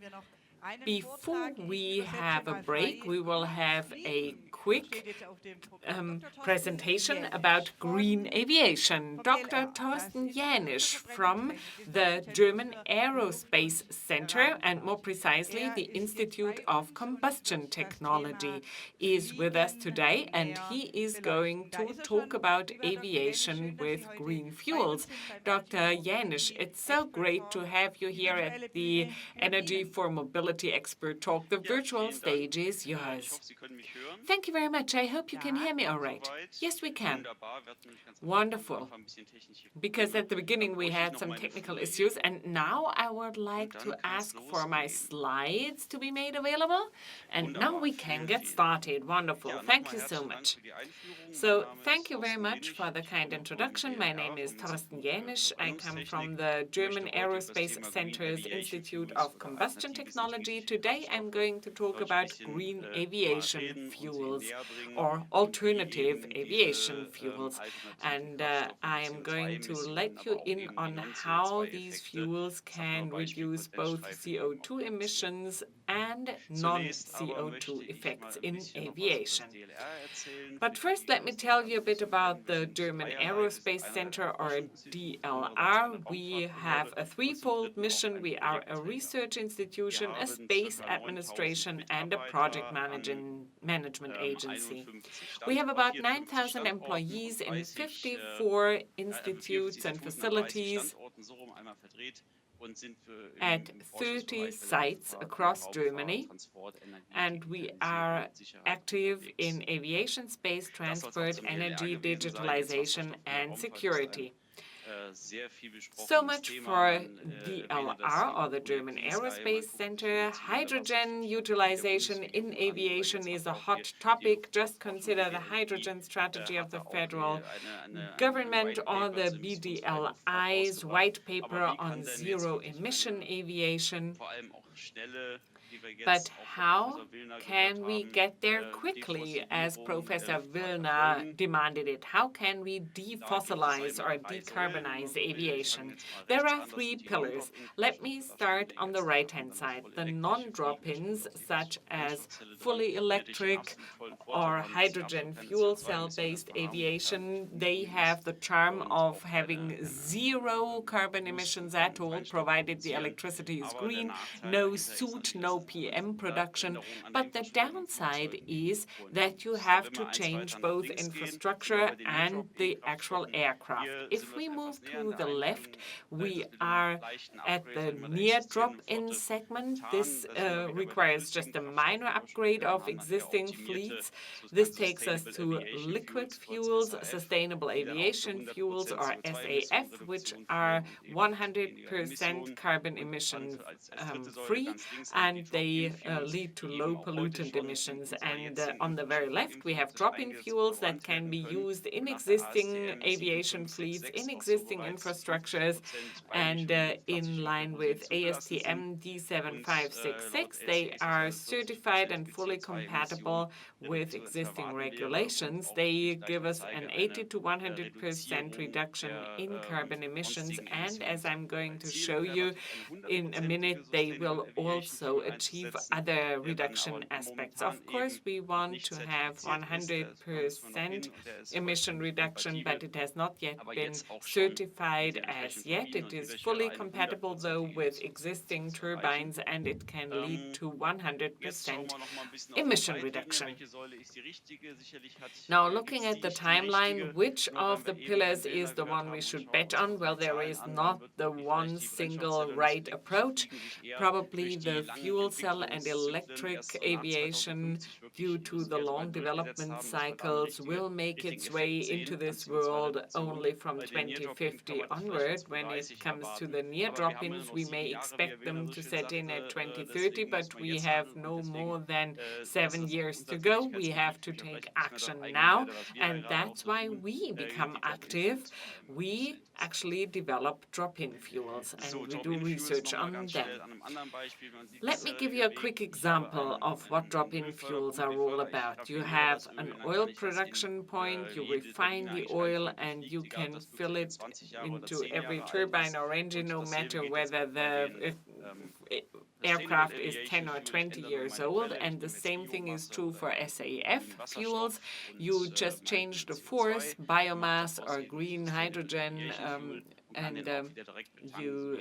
Before we have a break, we will have a quick presentation about green aviation. Dr. Thorsten Jänisch from the German Aerospace Center, and more precisely the Institute of Combustion Technology, is with us today, and he is going to talk about aviation with green fuels. Dr. Jänisch, it's so great to have you here at the Energy for Mobility Expert Talk. The virtual stage is yours. Thank you very much. I hope you can hear me all right. Yes, we can. Wonderful. Because at the beginning we had some technical issues, and now I would like to ask for my slides to be made available. And now we can get started. Wonderful. Thank you so much. So thank you very much for the kind introduction. My name is Thorsten Jänisch. I come from the German Aerospace Center's Institute of Combustion Technology. Today I'm going to talk about green aviation fuels or alternative aviation fuels. And I am going to let you in on how these fuels can reduce both CO2 emissions and non-CO2 effects in aviation. But first, let me tell you a bit about the German Aerospace Center, or DLR. We have a threefold mission. We are a research institution, a space administration, and a project management agency. We have about 9,000 employees in 54 institutes and facilities at 30 sites across Germany, and we are active in aviation, space, transport, energy, digitalization, and security. So much for DLR, or the German Aerospace Center. Hydrogen utilization in aviation is a hot topic. Just consider the hydrogen strategy of the federal government or the BDLI's white paper on zero-emission aviation. But how can we get there quickly, as Professor Willner demanded it? How can we defossilize or decarbonize aviation? There are three pillars. Let me start on the right-hand side. The non-drop-ins, such as fully electric or hydrogen fuel cell-based aviation, they have the charm of having zero carbon emissions at all, provided the electricity is green, no soot, no PM production. But the downside is that you have to change both infrastructure and the actual aircraft. If we move to the left, we are at the near drop-in segment. This requires just a minor upgrade of existing fleets. This takes us to liquid fuels, sustainable aviation fuels, or SAF, which are 100% carbon emission free, and they lead to low pollutant emissions. And on the very left, we have drop-in fuels that can be used in existing aviation fleets, in existing infrastructures, and in line with ASTM D7566, they are certified and fully compatible with existing regulations. They give us an 80 to 100% reduction in carbon emissions, and as I'm going to show you in a minute, they will also achieve other reduction aspects. Of course, we want to have 100% emission reduction, but it has not yet been certified as yet. It is fully compatible, though, with existing turbines, and it can lead to 100% emission reduction. Now, looking at the timeline, which of the pillars is the one we should bet on? Well, there is not the one single right approach. Probably the fuel cell and electric aviation, due to the long development cycles, will make its way into this world only from 2050 onward. When it comes to the near drop-ins, we may expect them to set in at 2030, but we have no more than 7 years to go. We have to take action now, and that's why we become active. We actually develop drop-in fuels, and we do research on them. Let me give you a quick example of what drop-in fuels are all about. You have an oil production point, you refine the oil, and you can fill it into every turbine or engine, no matter whether the aircraft is 10 or 20 years old, and the same thing is true for SAF fuels. You just change the force, biomass or green hydrogen, and you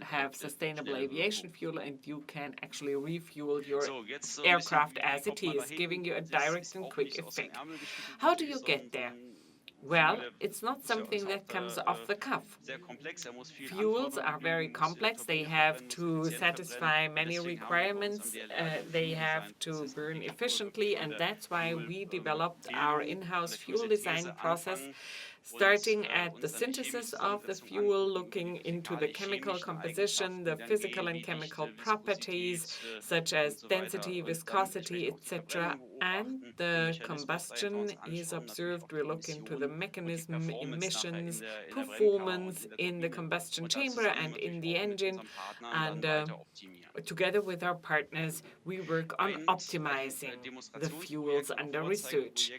have sustainable aviation fuel, and you can actually refuel your aircraft as it is, giving you a direct and quick effect. How do you get there? Well, it's not something that comes off the cuff. Fuels are very complex. They have to satisfy many requirements. They have to burn efficiently, and that's why we developed our in-house fuel design process, starting at the synthesis of the fuel, looking into the chemical composition, the physical and chemical properties, such as density, viscosity, etc. And the combustion is observed. We look into the mechanism, emissions, performance in the combustion chamber and in the engine. And together with our partners, we work on optimizing the fuels under research.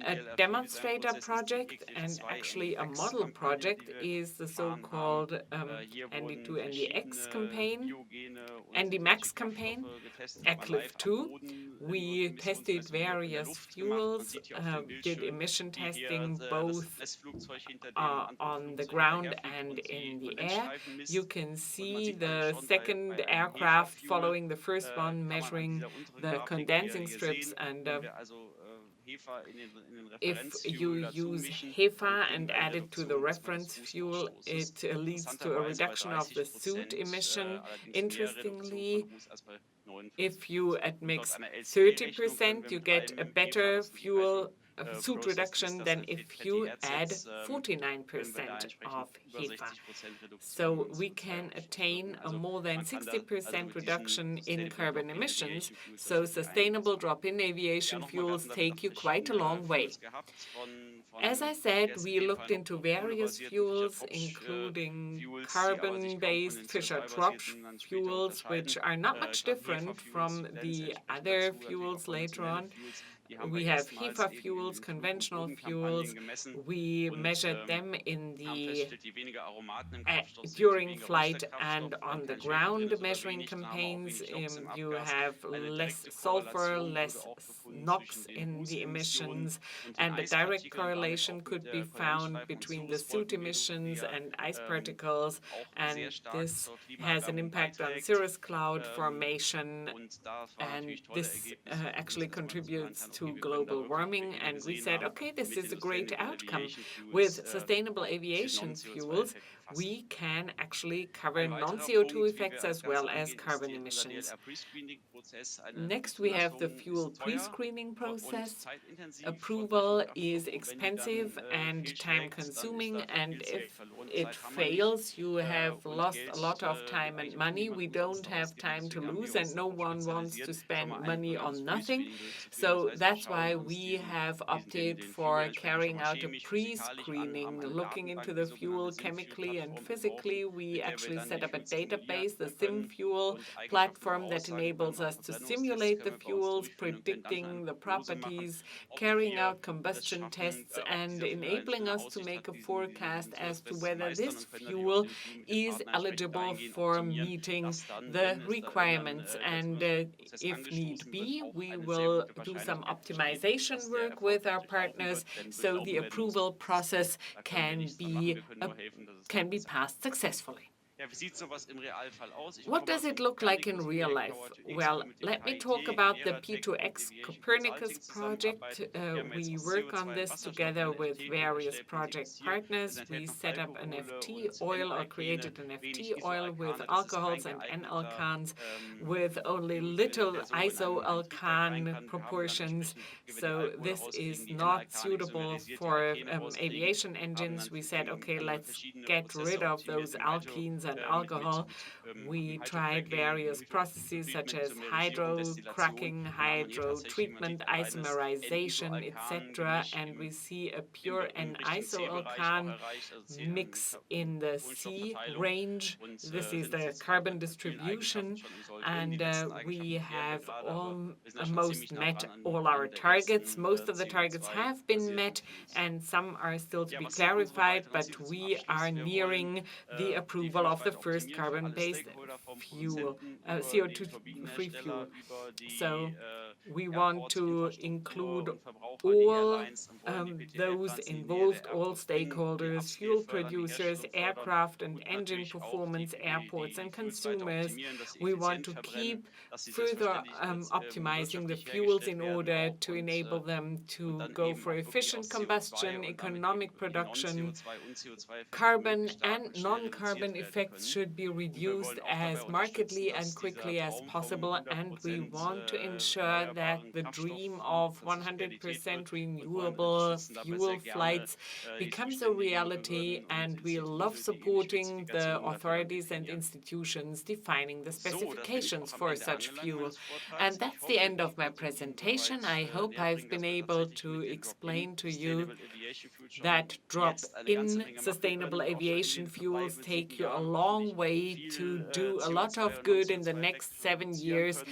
A demonstrator project and actually a model project is the so-called ND2 NDX campaign, NDMAX campaign, ECLIF 2. We tested various fuels, did emission testing both on the ground and in the air. You can see the second aircraft following the first one, measuring the condensing strips, and if you use HEFA and add it to the reference fuel, it leads to a reduction of the soot emission. Interestingly, if you admix 30%, you get a better fuel soot reduction than if you add 49% of HEFA. So we can attain a more than 60% reduction in carbon emissions, so sustainable drop-in aviation fuels take you quite a long way. As I said, we looked into various fuels, including carbon-based Fischer-Tropsch fuels, which are not much different from the other fuels later on. We have HEFA fuels, conventional fuels. We measured them in the during flight and on the ground measuring campaigns. You have less sulfur, less NOx in the emissions, and a direct correlation could be found between the soot emissions and ice particles, and this has an impact on cirrus cloud formation, and this actually contributes to global warming. And we said, okay, this is a great outcome. With sustainable aviation fuels, we can actually cover non-CO2 effects as well as carbon emissions. Next, we have the fuel pre-screening process. Approval is expensive and time-consuming, and if it fails, you have lost a lot of time and money. We don't have time to lose, and no one wants to spend money on nothing. So that's why we have opted for carrying out a pre-screening, looking into the fuel chemically and physically. We actually set up a database, the SimFuel platform, that enables us to simulate the fuels, predicting the properties, carrying out combustion tests, and enabling us to make a forecast as to whether this fuel is eligible for meeting the requirements. And if need be, we will do some optimization work with our partners so the approval process can be passed successfully. What does it look like in real life? Well, let me talk about the P2X Copernicus project. We work on this together with various project partners. We set up an FT oil, or created an FT oil with alcohols and N-alkanes with only little iso-alkane proportions. So this is not suitable for aviation engines. We said, okay, let's get rid of those alkenes and alcohol. We tried various processes such as hydrocracking, hydrotreatment, isomerization, etc., and we see a pure N-isoalkane mix in the C range. This is the carbon distribution, and we have almost met all our targets. Most of the targets have been met, and some are still to be clarified, but we are nearing the approval of of the first carbon-based fuel, CO2-free fuel. So we want to include all those involved, all stakeholders, fuel producers, aircraft and engine performance, airports and consumers. We want to keep further optimizing the fuels in order to enable them to go for efficient combustion, economic production. Carbon and non-carbon effects should be reduced as markedly and quickly as possible, and we want to ensure that the dream of 100% renewable fuel flights becomes a reality, and we love supporting the authorities and institutions defining the specifications for such fuel. And that's the end of my presentation. I hope I've been able to explain to you that drop-in sustainable aviation fuels take you a long way to do a lot of good in the next 7 years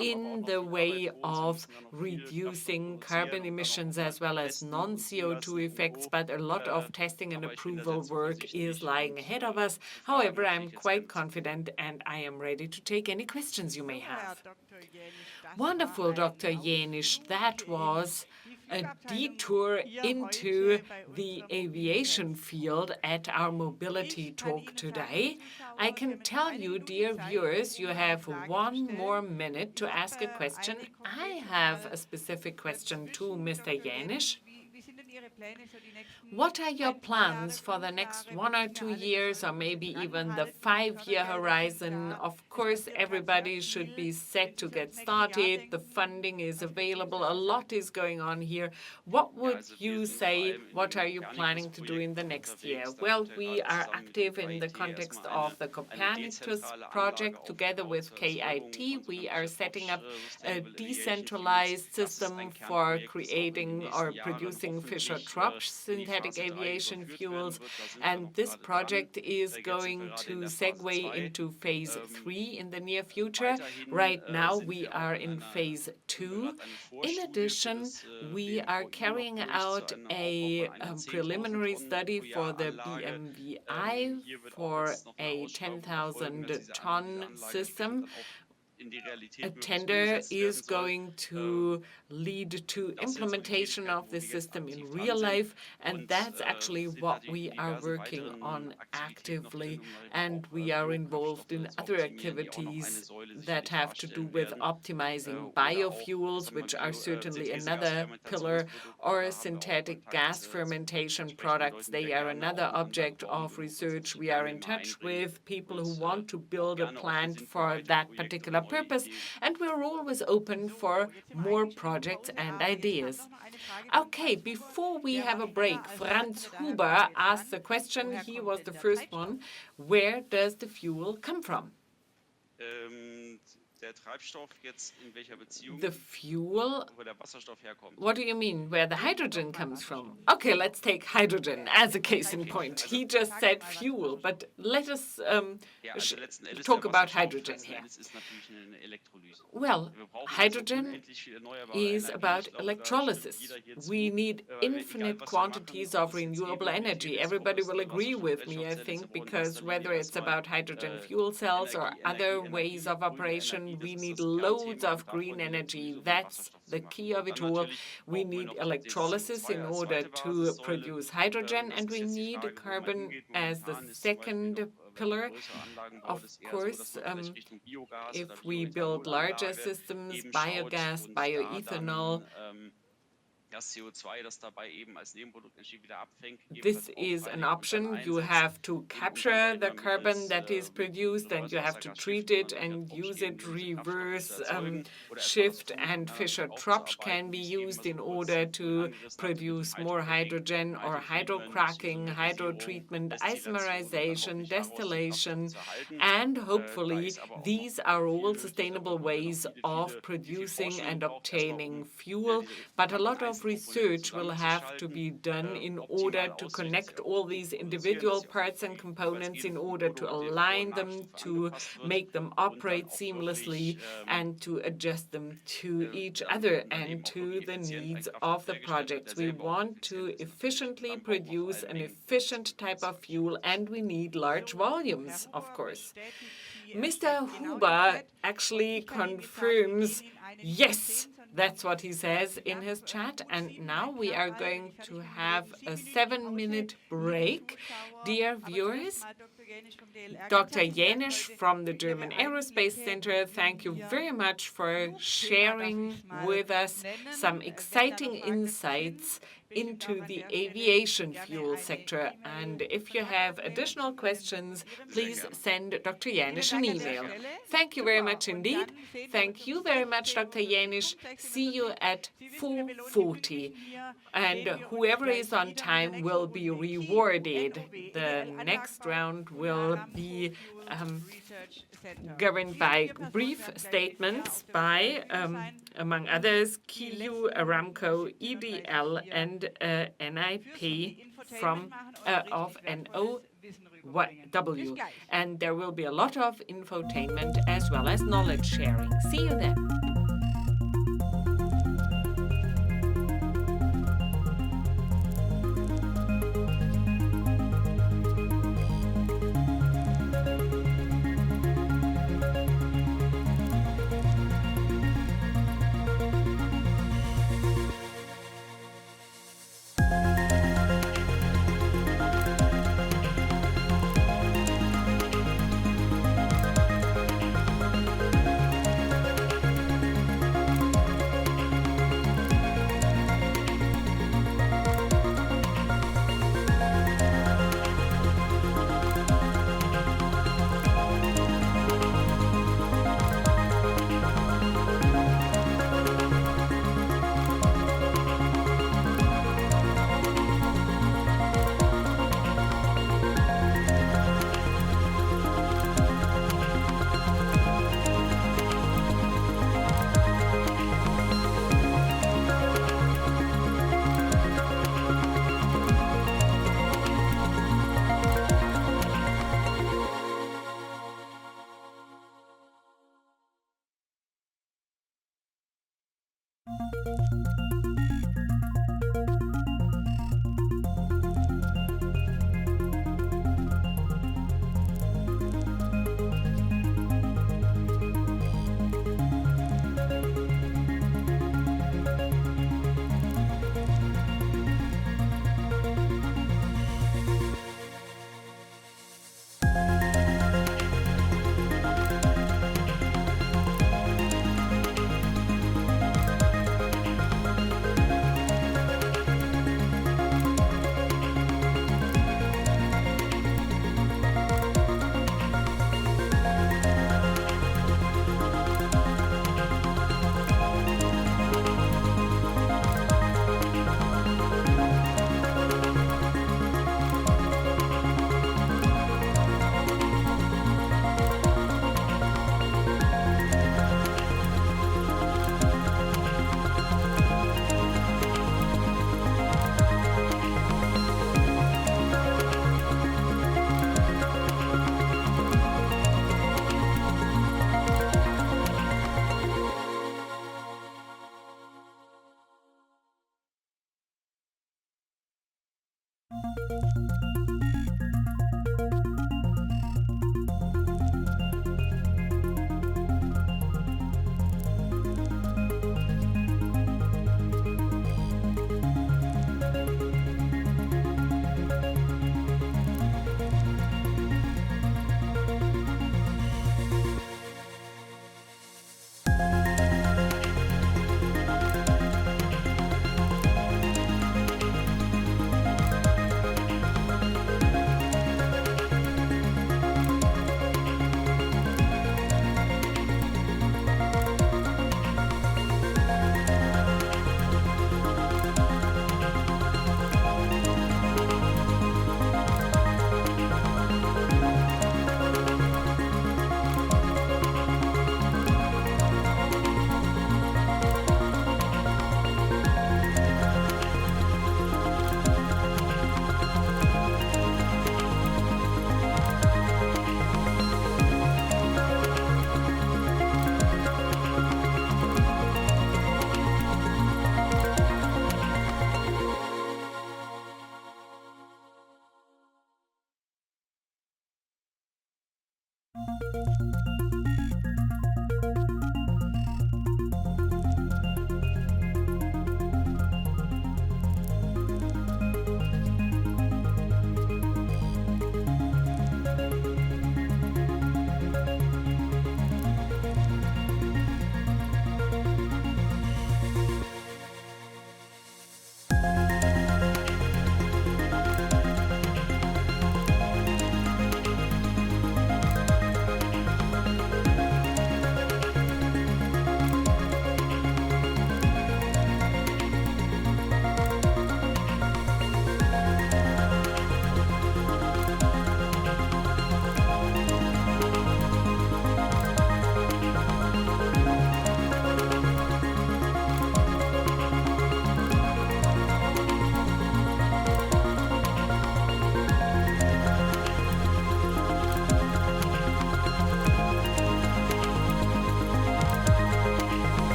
in the way of reducing carbon emissions as well as non-CO2 effects, but a lot of testing and approval work is lying ahead of us. However, I'm quite confident and I am ready to take any questions you may have. Wonderful, Dr. Jänisch. That was a detour into the aviation field at our mobility talk today. I can tell you, dear viewers, you have 1 more minute to ask a question. I have a specific question to Mr. Jänisch. What are your plans for the next 1 or 2 years, or maybe even the 5-year horizon? Of course, everybody should be set to get started. The funding is available. A lot is going on here. What would you say? What are you planning to do in the next year? Well, we are active in the context of the Copernicus project together with KIT. We are setting up a decentralized system for creating or producing Fischer-Tropsch synthetic aviation fuels, and this project is going to segue into phase 3 in the near future. Right now we are in phase 2. In addition, we are carrying out a preliminary study for the BMWi for a 10,000-ton system. A tender is going to lead to implementation of this system in real life, and that's actually what we are working on actively. And we are involved in other activities that have to do with optimizing biofuels, which are certainly another pillar, or synthetic gas fermentation products. They are another object of research. We are in touch with people who want to build a plant for that particular purpose, and we're always open for more projects and ideas. Okay, before we have a break, Franz Huber asked a question. He was the first one. Where does the fuel come from? The fuel, what do you mean, where the hydrogen comes from? Okay, let's take hydrogen as a case in point. He just said fuel, but let us talk about hydrogen here. Well, hydrogen is about electrolysis. We need infinite quantities of renewable energy. Everybody will agree with me, I think, because whether it's about hydrogen fuel cells or other ways of operation, we need loads of green energy. That's the key of it all. We need electrolysis in order to produce hydrogen, and we need carbon as the second pillar. Of course, if we build larger systems, biogas, bioethanol, this is an option. You have to capture the carbon that is produced, and you have to treat it and use it reverse shift, and Fischer-Tropsch can be used in order to produce more hydrogen, or hydrocracking, hydrotreatment, isomerization, distillation, and hopefully these are all sustainable ways of producing and obtaining fuel. But a lot of of research will have to be done in order to connect all these individual parts and components, in order to align them, to make them operate seamlessly, and to adjust them to each other and to the needs of the projects. We want to efficiently produce an efficient type of fuel, and we need large volumes, of course. Mr. Huber actually confirms, yes, that's what he says in his chat. And now we are going to have a 7-minute break. Dear viewers, Dr. Jänisch from the German Aerospace Center, thank you very much for sharing with us some exciting insights into the aviation fuel sector. And if you have additional questions, please send Dr. Jänisch an email. Thank you very much indeed. Thank you very much, Dr. Jänisch. See you at 4:40. And whoever is on time will be rewarded. The next round will be governed by brief statements by, among others, KEYOU, Aramco, EDL, and NIP of NOW. And there will be a lot of infotainment as well as knowledge sharing. See you then.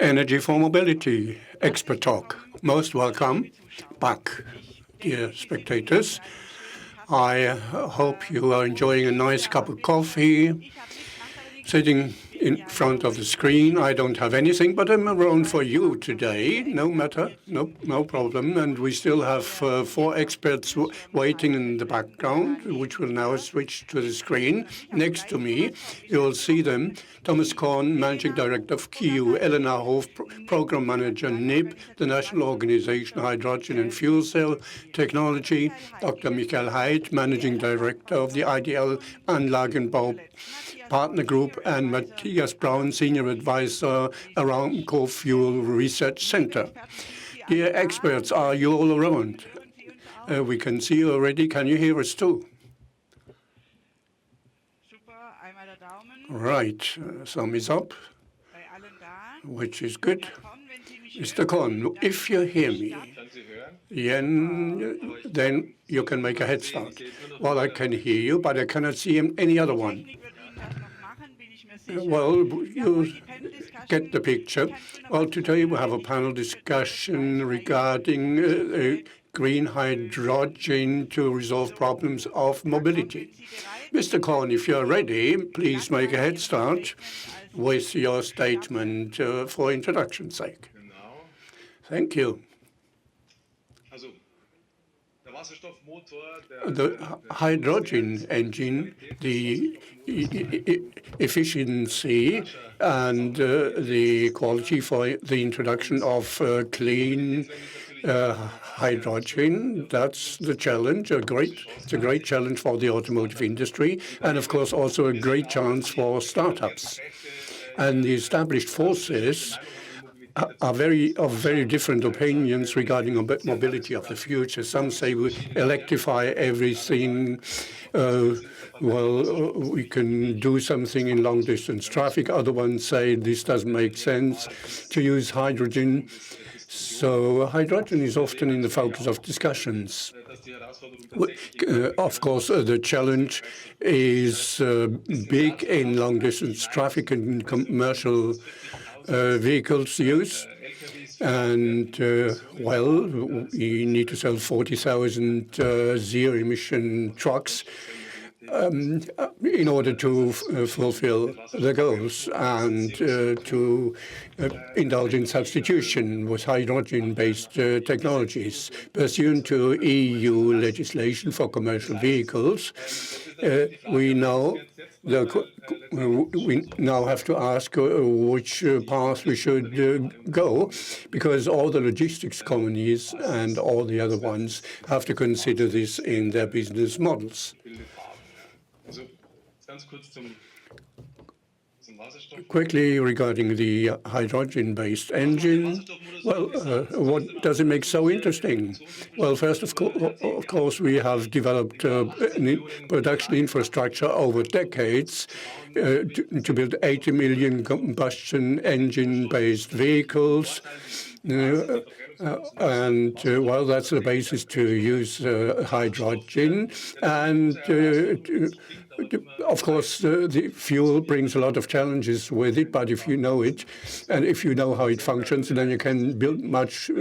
Energy for Mobility Expert Talk. Most welcome back, dear spectators. I hope you are enjoying a nice cup of coffee, sitting in front of the screen. I don't have anything, but I'm around for you today. No matter, no problem. And we still have 4 experts waiting in the background, which will now switch to the screen. Next to me, you'll see them. Thomas Korn, Managing Director of KEYOU, Elena Hof, Program Manager, NIB, the National Organization Hydrogen and Fuel Cell Technology, Dr. Michael Heid, Managing Director of the IDL Anlagenbau Partner Group, and Matthias Braun, Senior Advisor around Co-Fuel Research Center. Dear experts, are you all around? We can see you already. Can you hear us too? Right, thumb is up. which is good. Mr. Korn, if you hear me, then you can make a head start. Well, I can hear you, but I cannot see any other one. Well, you get the picture. Well, today we have a panel discussion regarding green hydrogen to resolve problems of mobility. Mr. Korn, if you're ready, please make a head start with your statement for introduction's sake. Thank you. The hydrogen engine, the efficiency and the quality for the introduction of clean hydrogen, that's the challenge. It's a great challenge for the automotive industry, and of course also a great chance for startups. And the established forces are of very different opinions regarding mobility of the future. Some say we electrify everything. Well, we can do something in long-distance traffic. Other ones say this doesn't make sense to use hydrogen. So hydrogen is often in the focus of discussions. Of course, the challenge is big in long-distance traffic and commercial vehicles use. And, well, we need to sell 40,000 zero-emission trucks in order to fulfill the goals and to indulge in substitution with hydrogen-based technologies. Pursuant to EU legislation for commercial vehicles, we now have to ask which path we should go, because all the logistics companies and all the other ones have to consider this in their business models. Quickly regarding the hydrogen-based engine, well, what does it make so interesting? Well, first, of course, we have developed production infrastructure over decades to build 80 million combustion engine-based vehicles. And, well, that's the basis to use hydrogen. And of course, the fuel brings a lot of challenges with it, but if you know it, and if you know how it functions, then you can build much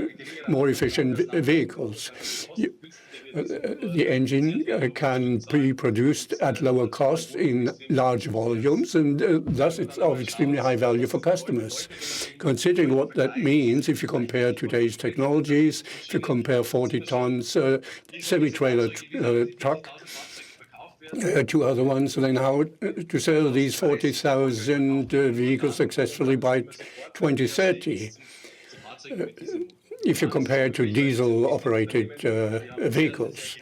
more efficient vehicles. The engine can be produced at lower cost in large volumes, and thus it's of extremely high value for customers. Considering what that means, if you compare today's technologies, if you compare 40 tons semi-trailer truck to other ones, then how to sell these 40,000 vehicles successfully by 2030. If you compare it to diesel-operated vehicles.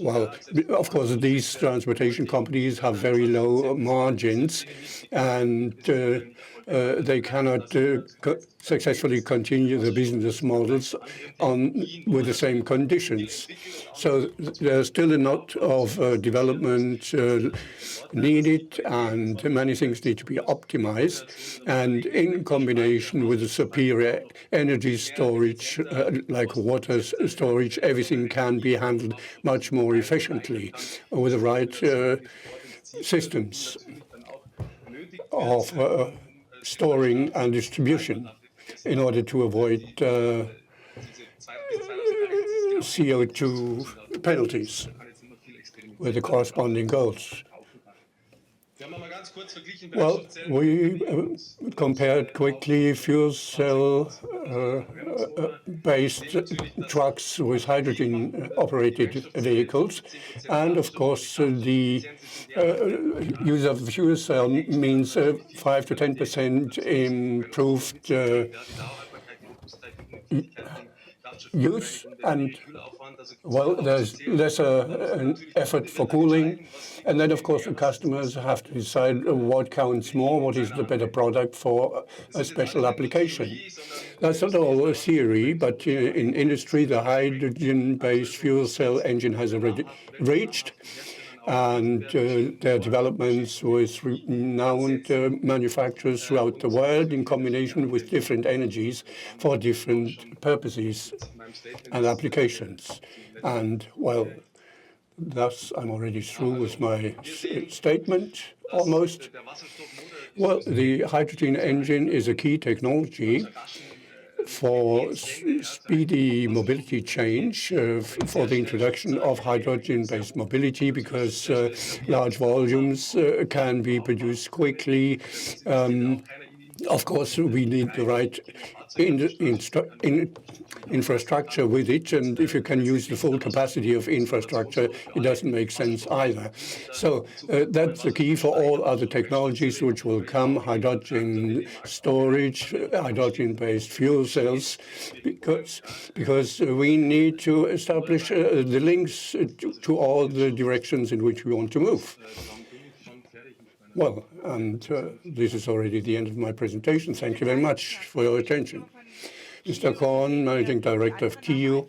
Well, of course, these transportation companies have very low margins, and they cannot successfully continue the business models with the same conditions. So there's still a lot of development needed, and many things need to be optimized. And in combination with the superior energy storage, like water storage, everything can be handled much more efficiently with the right systems of storing and distribution in order to avoid CO2 penalties with the corresponding goals. Well, we compared quickly fuel cell-based trucks with hydrogen-operated vehicles, and of course the use of the fuel cell means 5 to 10% improved use, and well, there's lesser an effort for cooling, and then of course the customers have to decide what counts more, what is the better product for a special application. That's not all a theory, but in industry the hydrogen-based fuel cell engine has already reached and their developments with renowned manufacturers throughout the world in combination with different energies for different purposes and applications. And, well, thus I'm already through with my statement, almost. Well, the hydrogen engine is a key technology for speedy mobility change, for the introduction of hydrogen-based mobility, because large volumes can be produced quickly. Of course, we need the right infrastructure with it, and if you can use the full capacity of infrastructure, it doesn't make sense either. So that's the key for all other technologies which will come: hydrogen storage, hydrogen-based fuel cells, because we need to establish the links to all the directions in which we want to move. Well, and this is already the end of my presentation. Thank you very much for your attention. Mr. Korn, Managing Director of KEYOU,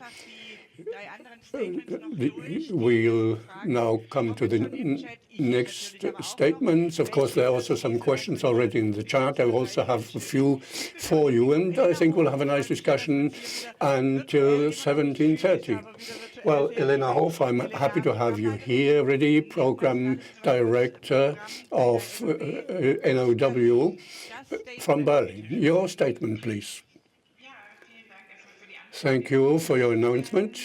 we'll now come to the next statements. Of course, there are also some questions already in the chat. I also have a few for you, and I think we'll have a nice discussion until 17:30. Well, Elena Hof, I'm happy to have you here already, Program Director of NOW from Berlin. Your statement, please. Thank you for your announcement.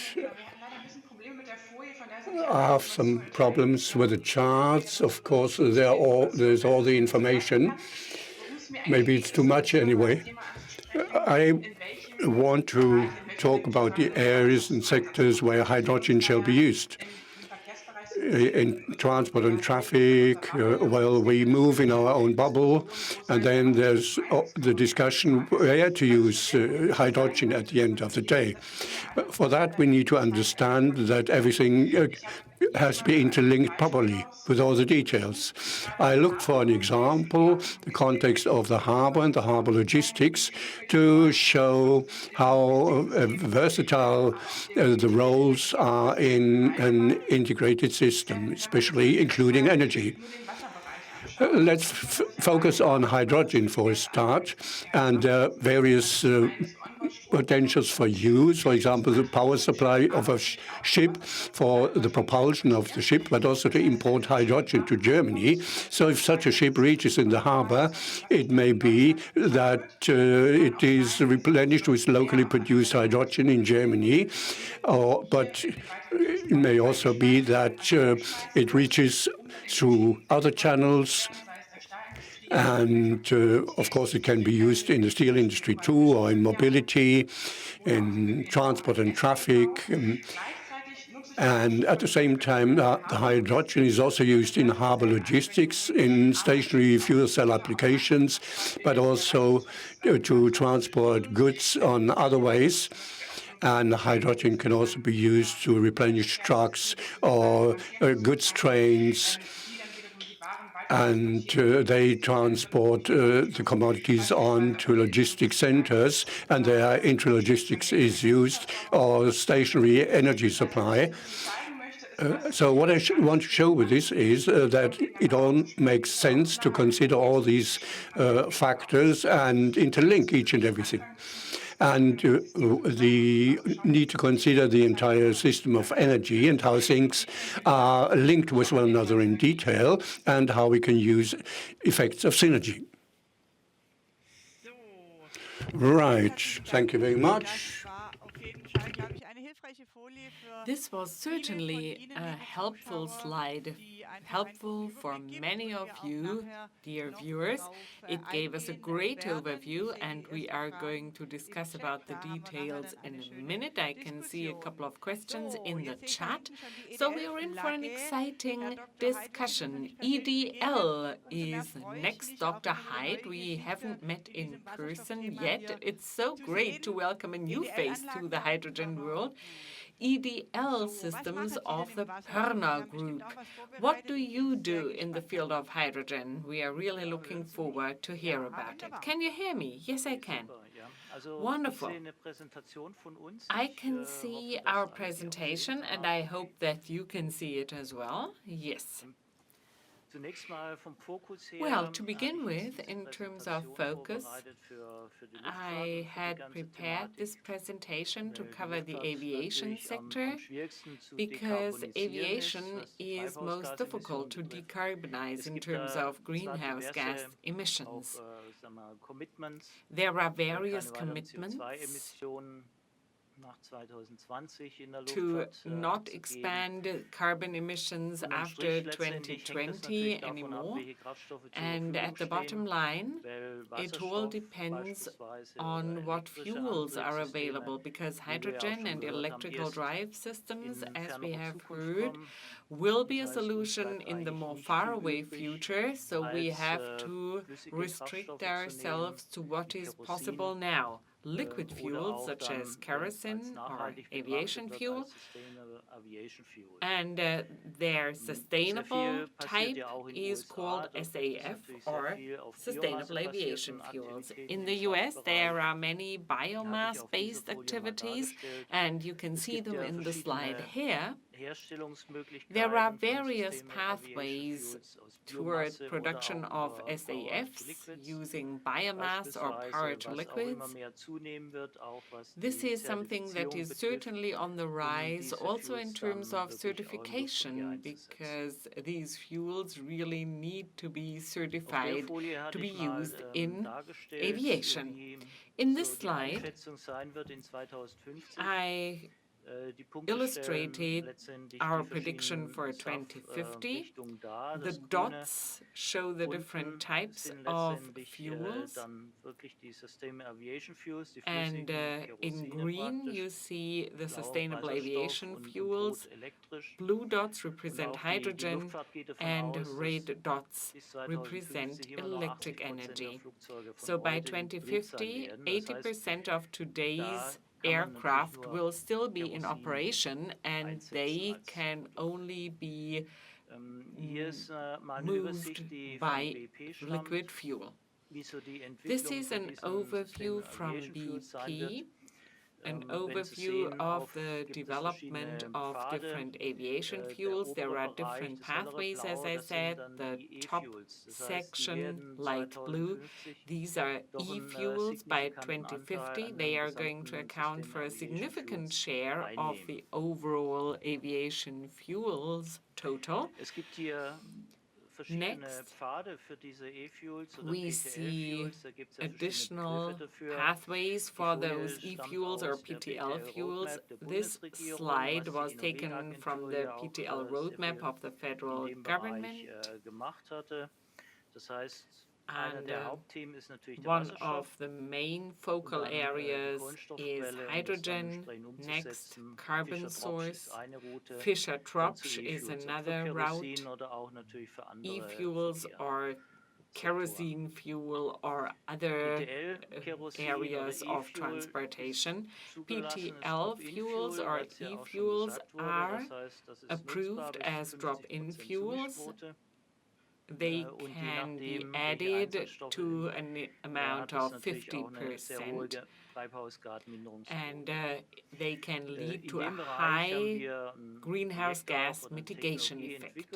I have some problems with the charts. Of course, there's all the information. Maybe it's too much anyway. I want to talk about the areas and sectors where hydrogen shall be used. In transport and traffic, well, we move in our own bubble, and then there's the discussion where to use hydrogen at the end of the day. For that, we need to understand that everything has to be interlinked properly with all the details. I looked for an example, the context of the harbor and the harbor logistics, to show how versatile the roles are in an integrated system, especially including energy. Let's focus on hydrogen for a start, and various potentials for use. For example, the power supply of a ship for the propulsion of the ship, but also to import hydrogen to Germany. So if such a ship reaches in the harbor, it may be that it is replenished with locally produced hydrogen in Germany, but it may also be that it reaches through other channels. And, of course, it can be used in the steel industry too, or in mobility, in transport and traffic. And at the same time, the hydrogen is also used in harbor logistics, in stationary fuel cell applications, but also to transport goods on other ways. And hydrogen can also be used to replenish trucks or goods trains. And they transport the commodities on to logistics centers, and their intralogistics is used, or stationary energy supply. So what I want to show with this is that it all makes sense to consider all these factors and interlink each and everything. And the need to consider the entire system of energy and how things are linked with one another in detail, and how we can use effects of synergy. Right. Thank you very much. This was certainly a helpful slide, helpful for many of you, dear viewers. It gave us a great overview, and we are going to discuss about the details in a minute. I can see a couple of questions in the chat. So we are in for an exciting discussion. EDL is next, Dr. Hyde. We haven't met in person yet. It's so great to welcome a new face to the hydrogen world. EDL systems of the Pörner group. What do you do in the field of hydrogen? We are really looking forward to hear about it. Can you hear me? Yes, I can. Wonderful. I can see our presentation, and I hope that you can see it as well. Yes. Well, to begin with, in terms of focus, I had prepared this presentation to cover the aviation sector because aviation is most difficult to decarbonize in terms of greenhouse gas emissions. There are various commitments to not expand carbon emissions after 2020 anymore. And at the bottom line, it all depends on what fuels are available, because hydrogen and electrical drive systems, as we have heard, will be a solution in the more faraway future. So we have to restrict ourselves to what is possible now. Liquid fuels such as kerosene or aviation fuel, and their sustainable type is called SAF, or sustainable aviation fuels. In the US, there are many biomass-based activities, and you can see them in the slide here. There are various pathways towards production of SAFs using biomass or power to liquids. This is something that is certainly on the rise, also in terms of certification, because these fuels really need to be certified to be used in aviation. In this slide, I illustrated our prediction for 2050. The dots show the different types of fuels, and in green you see the sustainable aviation fuels, blue dots represent hydrogen, and red dots represent electric energy. So by 2050, 80% of today's aircraft will still be in operation, and they can only be moved by liquid fuel. This is an overview from BP, an overview of the development of different aviation fuels. There are different pathways, as I said. The top section, light blue, these are e-fuels. By 2050, they are going to account for a significant share of the overall aviation fuels total. Next, we see additional pathways for those e-fuels or PTL fuels. This slide was taken from the PTL roadmap of the federal government. And one of the main focal areas is hydrogen, next carbon source. Fischer-Tropsch is another route. E-fuels or kerosene fuel or other areas of transportation. PTL fuels or e-fuels are approved as drop-in fuels. They can be added to an amount of 50%, and they can lead to a high greenhouse gas mitigation effect.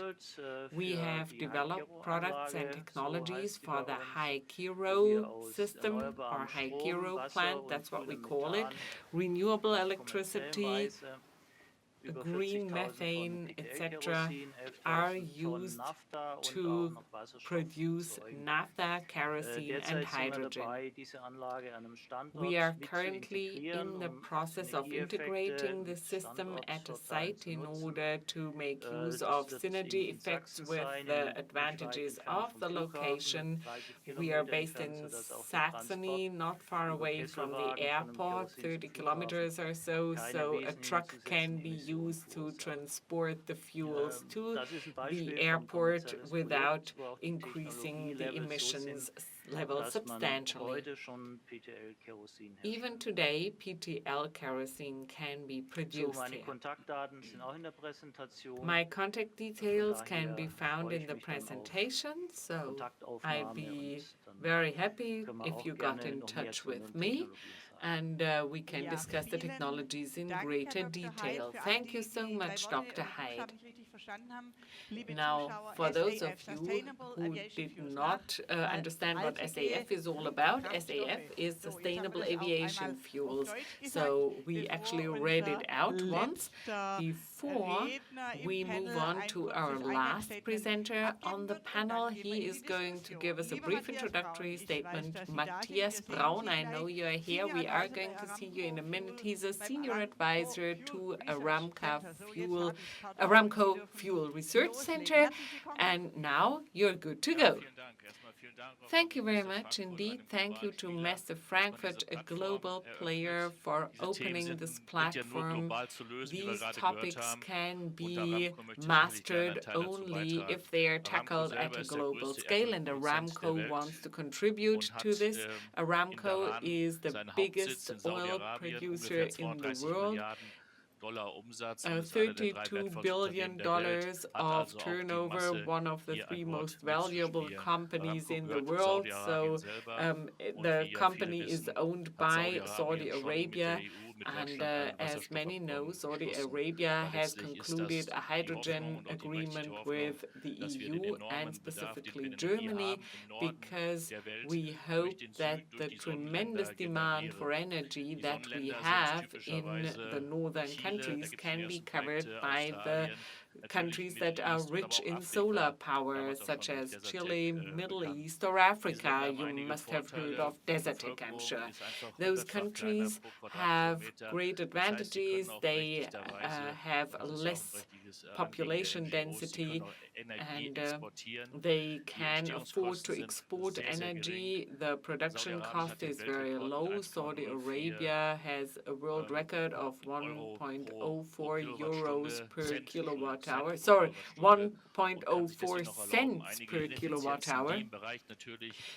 We have developed products and technologies for the HyKEYOU system, or HyKEYOU plant, that's what we call it. Renewable electricity, green methane, etc., are used to produce naphtha, kerosene, and hydrogen. We are currently in the process of integrating the system at a site in order to make use of synergy effects with the advantages of the location. We are based in Saxony, not far away from the airport, 30 kilometers or so, so a truck can be used used to transport the fuels to the airport without increasing the emissions level substantially. Even today, PTL kerosene can be produced here. My contact details can be found in the presentation, so I'd be very happy if you got in touch with me, and we can discuss the technologies in greater detail. Thank you so much, Dr. Heid. Now, for those of you who did not understand what SAF is all about, SAF is Sustainable Aviation Fuels. So we actually read it out once before we move on to our last presenter on the panel. He is going to give us a brief introductory statement. Matthias Braun, I know you are here. We are going to see you in a minute. He's a senior advisor to Aramco Fuel Research Center. And now you're good to go. Thank you very much indeed. Thank you to Messe Frankfurt, a global player, for opening this platform. These topics can be mastered only if they are tackled at a global scale, and Aramco wants to contribute to this. Aramco is the biggest oil producer in the world. $32 billion of turnover, one of the three most valuable companies in the world. So the company is owned by Saudi Arabia. And as many know, Saudi Arabia has concluded a hydrogen agreement with the EU and specifically Germany, because we hope that the tremendous demand for energy that we have in the northern countries can be covered by the countries that are rich in solar power, such as Chile, Middle East, or Africa. You must have heard of Desertec, I'm sure. Those countries have great advantages. They have less population density, and they can afford to export energy. The production cost is very low. Saudi Arabia has a world record of 1.04 euros per kilowatt hour. Sorry, 1.04 cents per kilowatt hour.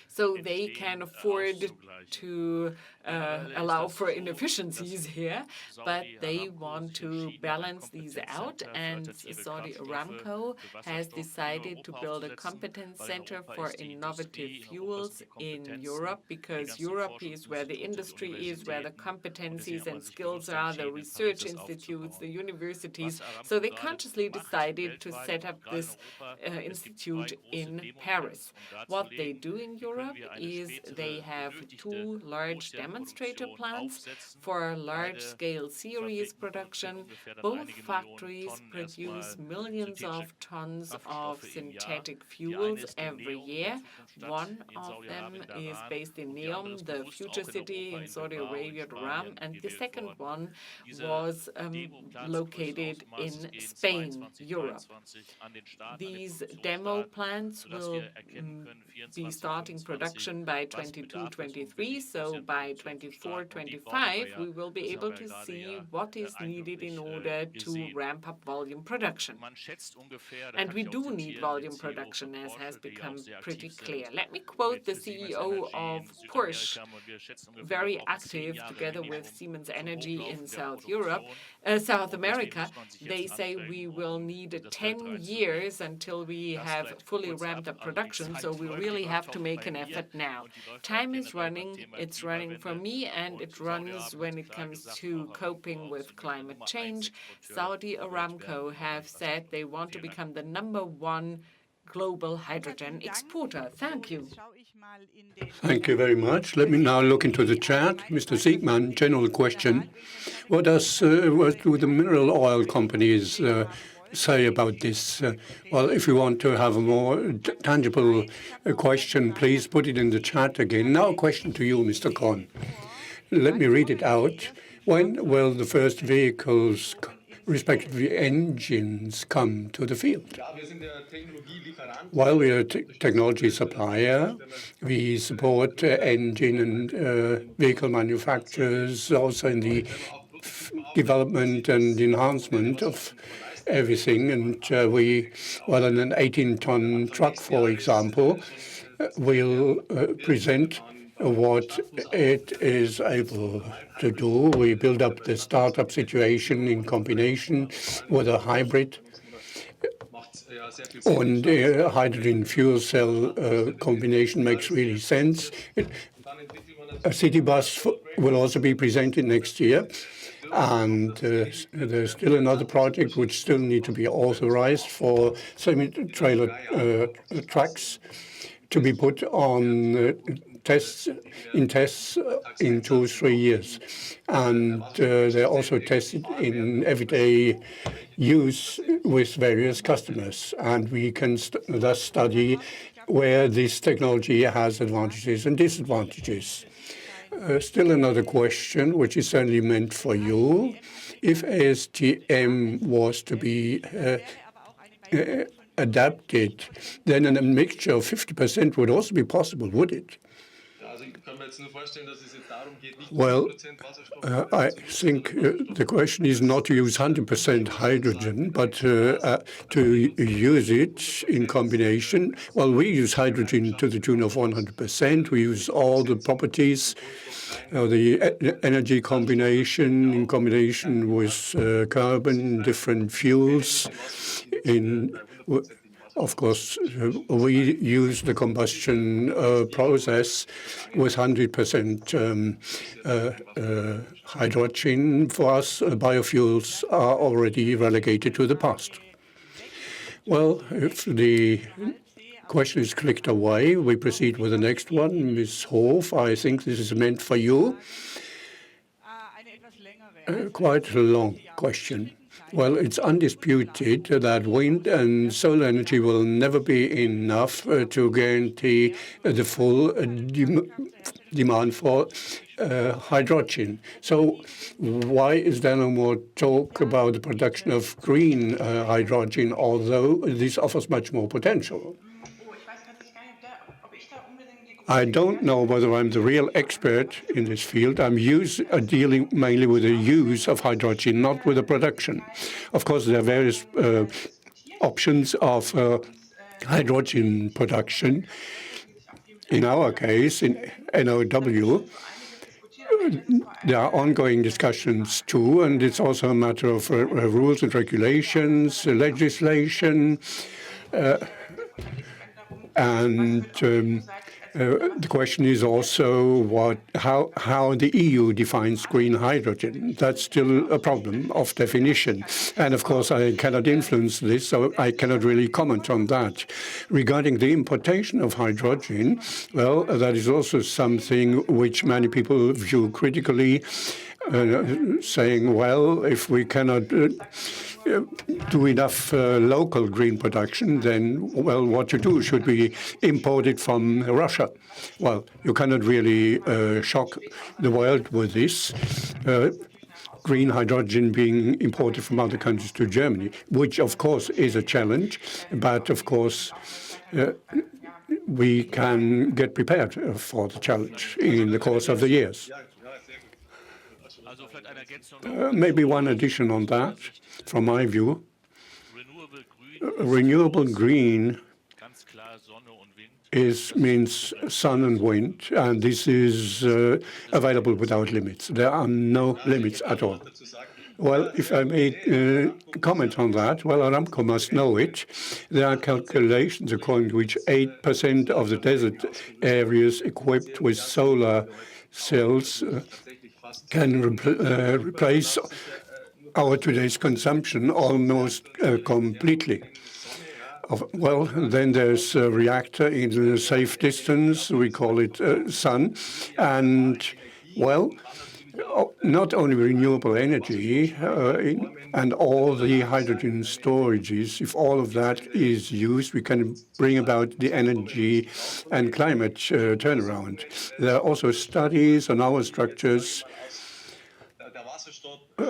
So they can afford to allow for inefficiencies here, but they want to balance these out, and Saudi Aramco has decided to build a competence center for innovative fuels in Europe, because Europe is where the industry is, where the competencies and skills are, the research institutes, the universities. So they consciously decided to set up this institute in Paris. What they do in Europe is they have two large demonstrator plants for large-scale series production. Both factories produce millions of tons of synthetic fuels every year. One of them is based in Neom, the future city in Saudi Arabia, Ram, and the second one was located in Spain, Europe. These demo plants will be starting production by 22-23, so by 24-25 we will be able to see what is needed in order to ramp up volume production. And we do need volume production, as has become pretty clear. Let me quote the CEO of Porsche, very active together with Siemens Energy in South America. They say we will need 10 years until we have fully ramped up production, so we really have to make an effort now. Time is running, it's running for me, and it runs when it comes to coping with climate change. Saudi Aramco have said they want to become the #1 global hydrogen exporter. Thank you. Thank you very much. Let me now look into the chat. Mr. Siegmann, general question. What do the mineral oil companies say about this? Well, if you want to have a more tangible question, please put it in the chat again. Now a question to you, Mr. Korn. Let me read it out. When will the first vehicles, respectively engines, come to the field? While we are a technology supplier, we support engine and vehicle manufacturers, also in the development and enhancement of everything. And well, in an 18-ton truck, for example, will present what it is able to do. We build up the startup situation in combination with a hybrid and hydrogen fuel cell combination makes really sense. A city bus will also be presented next year. And there's still another project which still need to be authorized for semi-trailer trucks to be put on tests in 2-3 years. And they're also tested in everyday use with various customers. And we can thus study where this technology has advantages and disadvantages. Still another question, which is certainly meant for you. If ASTM was to be adapted, then a mixture of 50% would also be possible, would it? Well, I think the question is not to use 100% hydrogen, but to use it in combination. Well, we use hydrogen to the tune of 100%. We use all the properties, the energy combination in combination with carbon, different fuels. Of course, we use the combustion process with 100% hydrogen. For us, biofuels are already relegated to the past. Well, if the question is clicked away, we proceed with the next one. Ms. Hof, I think this is meant for you. Quite a long question. Well, it's undisputed that wind and solar energy will never be enough to guarantee the full demand for hydrogen. So why is there no more talk about the production of green hydrogen, although this offers much more potential? I don't know whether I'm the real expert in this field. I'm dealing mainly with the use of hydrogen, not with the production. Of course, there are various options of hydrogen production. In our case, in NOW, there are ongoing discussions too, and it's also a matter of rules and regulations, legislation, and the question is also how the EU defines green hydrogen. That's still a problem of definition. And of course, I cannot influence this, so I cannot really comment on that. Regarding the importation of hydrogen, well, that is also something which many people view critically, saying, well, if we cannot do enough local green production, then, well, what to do? Should we import it from Russia? Well, you cannot really shock the world with this. Green hydrogen being imported from other countries to Germany, which, of course, is a challenge. But, of course, we can get prepared for the challenge in the course of the years. Maybe one addition on that, from my view. Renewable green means sun and wind, and this is available without limits. There are no limits at all. Well, if I may comment on that, well, Aramco must know it. There are calculations according to which 8% of the desert areas equipped with solar cells can replace our today's consumption almost completely. Well, then there's a reactor in a safe distance. We call it sun. And, well, not only renewable energy and all the hydrogen storages, if all of that is used, we can bring about the energy and climate turnaround. There are also studies on our structures,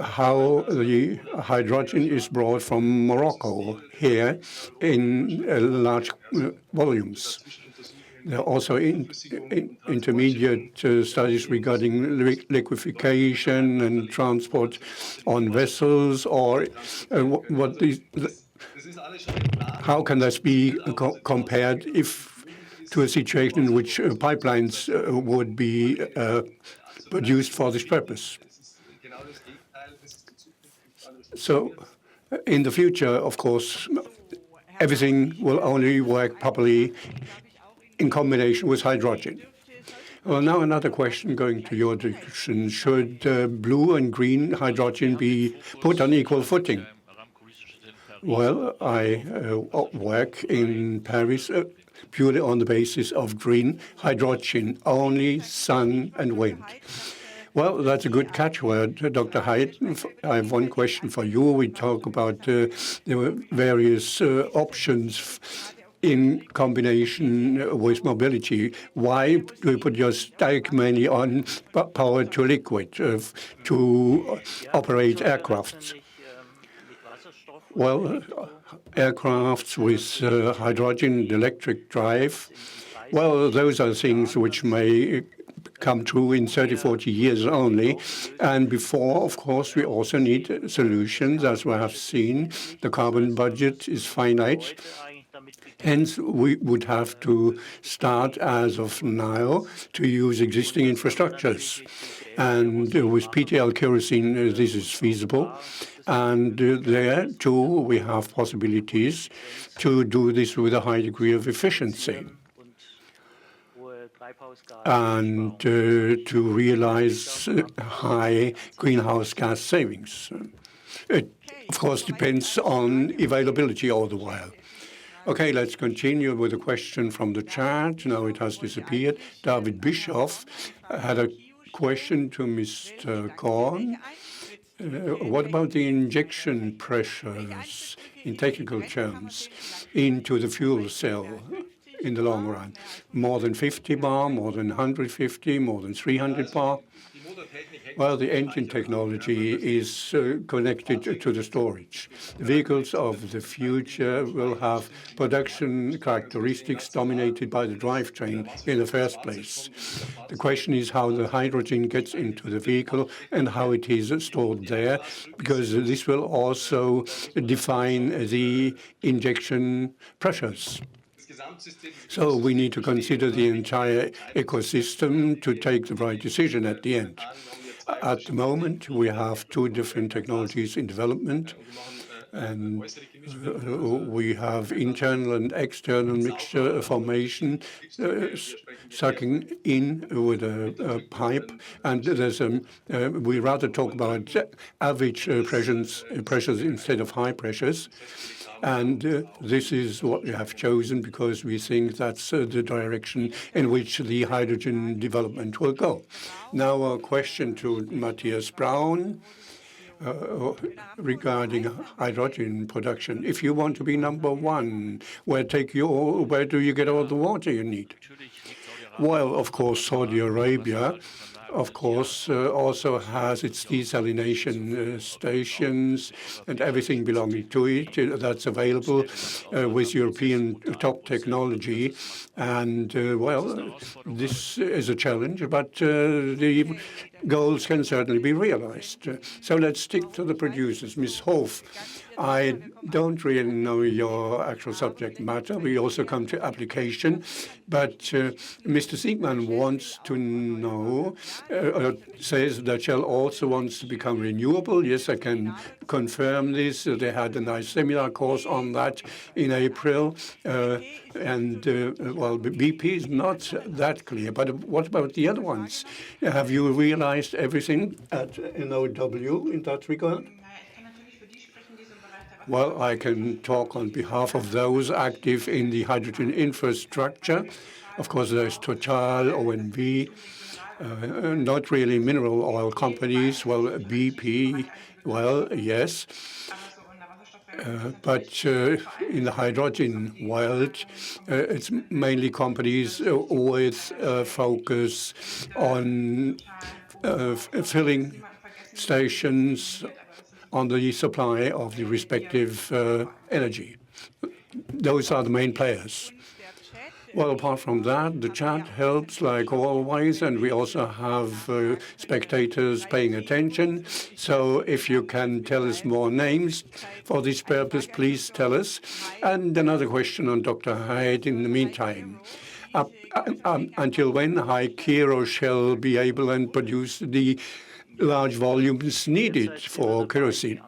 how the hydrogen is brought from Morocco here in large volumes. There are also intermediate studies regarding liquefaction and transport on vessels, or how can this be compared to a situation in which pipelines would be produced for this purpose? So in the future, of course, everything will only work properly in combination with hydrogen. Well, now another question going to your direction. Should blue and green hydrogen be put on equal footing? Well, I work in Paris purely on the basis of green hydrogen, only sun and wind. Well, that's a good catchword, Dr. Haidt. I have one question for you. We talk about the various options in combination with mobility. Why do you put your stake mainly on power to liquid to operate aircrafts? Well, aircrafts with hydrogen electric drive, well, those are things which may come true in 30, 40 years only. And before, of course, we also need solutions. As we have seen, the carbon budget is finite. Hence, we would have to start as of now to use existing infrastructures. And with PTL kerosene, this is feasible. And there, too, we have possibilities to do this with a high degree of efficiency and to realize high greenhouse gas savings. It, of course, depends on availability all the while. Okay, let's continue with a question from the chat. Now it has disappeared. David Bischoff had a question to Mr. Korn. What about the injection pressures, in technical terms, into the fuel cell in the long run? More than 50 bar, more than 150, more than 300 bar? Well, the engine technology is connected to the storage. The vehicles of the future will have production characteristics dominated by the drivetrain in the first place. The question is how the hydrogen gets into the vehicle and how it is stored there, because this will also define the injection pressures. So we need to consider the entire ecosystem to take the right decision at the end. At the moment, we have two different technologies in development, and we have internal and external mixture formation, sucking in with a pipe, and there's we rather talk about average pressures instead of high pressures. And this is what we have chosen because we think that's the direction in which the hydrogen development will go. Now a question to Matthias Braun regarding hydrogen production. If you want to be number one, where do you get all the water you need? Well, of course, Saudi Arabia, of course, also has its desalination stations and everything belonging to it that's available with European top technology. And, well, this is a challenge, but the goals can certainly be realized. So let's stick to the producers. Ms. Hof, I don't really know your actual subject matter. We also come to application. But Mr. Siegmann wants to know, says that Shell also wants to become renewable. Yes, I can confirm this. They had a nice seminar course on that in April. Well, BP is not that clear. But what about the other ones? Have you realized everything at NOW in that regard? Well, I can talk on behalf of those active in the hydrogen infrastructure. Of course, there's Total, OMV, not really mineral oil companies. Well, BP, well, yes. But in the hydrogen world, it's mainly companies with focus on filling stations on the supply of the respective energy. Those are the main players. Well, apart from that, the chat helps like always, and we also have spectators paying attention. So if you can tell us more names for this purpose, please tell us. And another question on Dr. Hyde in the meantime. Until when KEYOU shall be able and produce the large volumes needed for kerosene?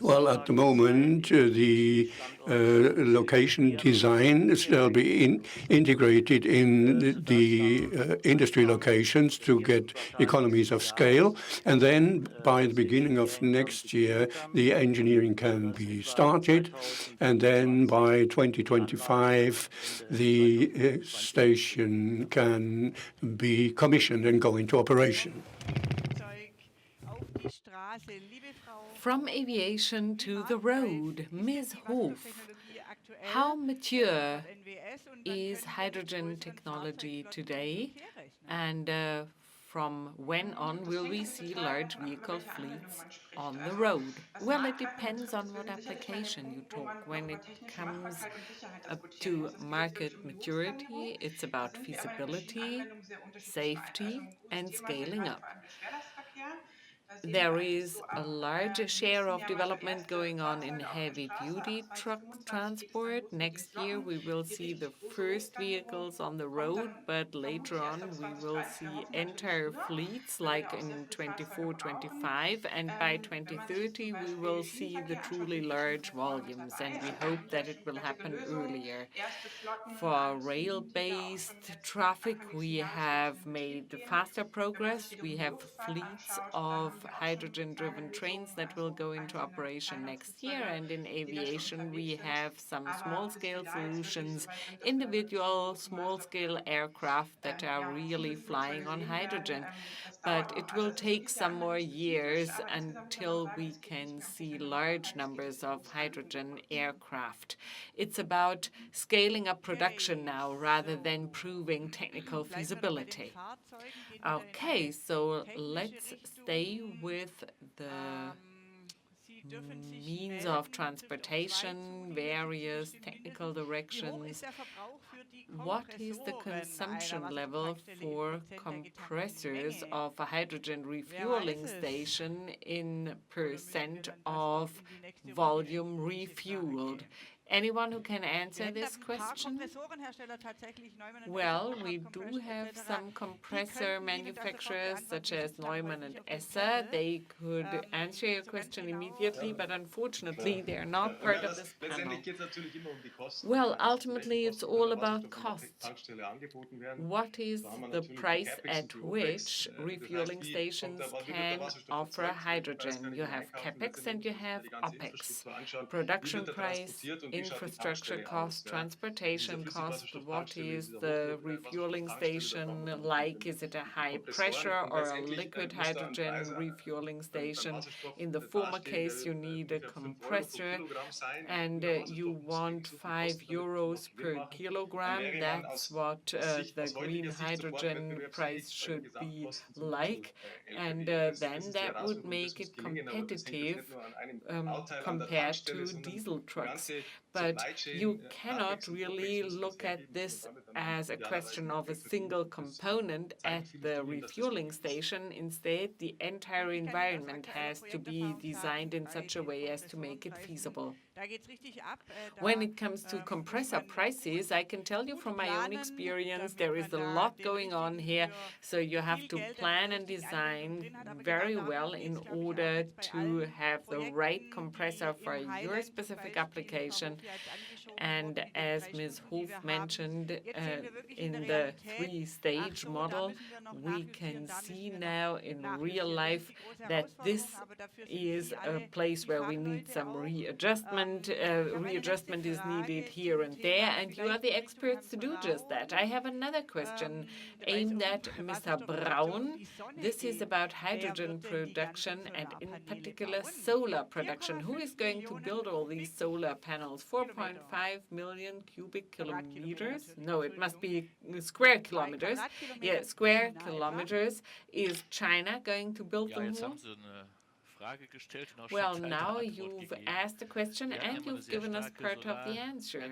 Well, at the moment, the location design shall be integrated in the industry locations to get economies of scale. And then by the beginning of next year, the engineering can be started. And then by 2025, the station can be commissioned and go into operation. From aviation to the road, Ms. Hof, how mature is hydrogen technology today, and from when on will we see large vehicle fleets on the road? Well, it depends on what application you talk. When it comes up to market maturity, it's about feasibility, safety, and scaling up. There is a large share of development going on in heavy-duty truck transport. Next year, we will see the first vehicles on the road, but later on, we will see entire fleets, like in 24, 25, and by 2030, we will see the truly large volumes, and we hope that it will happen earlier. For rail-based traffic, we have made faster progress. We have fleets of hydrogen-driven trains that will go into operation next year, and in aviation, we have some small-scale solutions, individual small-scale aircraft that are really flying on hydrogen. But it will take some more years until we can see large numbers of hydrogen aircraft. It's about scaling up production now rather than proving technical feasibility. Okay, so let's stay with the means of transportation, various technical directions. What is the consumption level for compressors of a hydrogen refueling station in percent of volume refueled? Anyone who can answer this question? Well, we do have some compressor manufacturers such as Neumann and Esser. They could answer your question immediately, but unfortunately, they are not part of this panel. Well, ultimately, it's all about cost. What is the price at which refueling stations can offer hydrogen? You have CapEx and you have OpEx. Production price, infrastructure cost, transportation cost. What is the refueling station like? Is it a high pressure or a liquid hydrogen refueling station? In the former case, you need a compressor and you want 5 euros per kilogram. That's what the green hydrogen price should be like. And then that would make it competitive compared to diesel trucks. But you cannot really look at this as a question of a single component at the refueling station. Instead, the entire environment has to be designed in such a way as to make it feasible. When it comes to compressor prices, I can tell you from my own experience, there is a lot going on here. So you have to plan and design very well in order to have the right compressor for your specific application. And as Ms. Hof mentioned, in the three-stage model, we can see now in real life that this is a place where we need some readjustment. Readjustment is needed here and there, and you are the experts to do just that. I have another question aimed at Mr. Braun. This is about hydrogen production and in particular solar production. Who is going to build all these solar panels? 4.5 million cubic kilometers? No, it must be square kilometers. Yeah, square kilometers. Is China going to build them all? Well, now you've asked a question and you've given us part of the answer.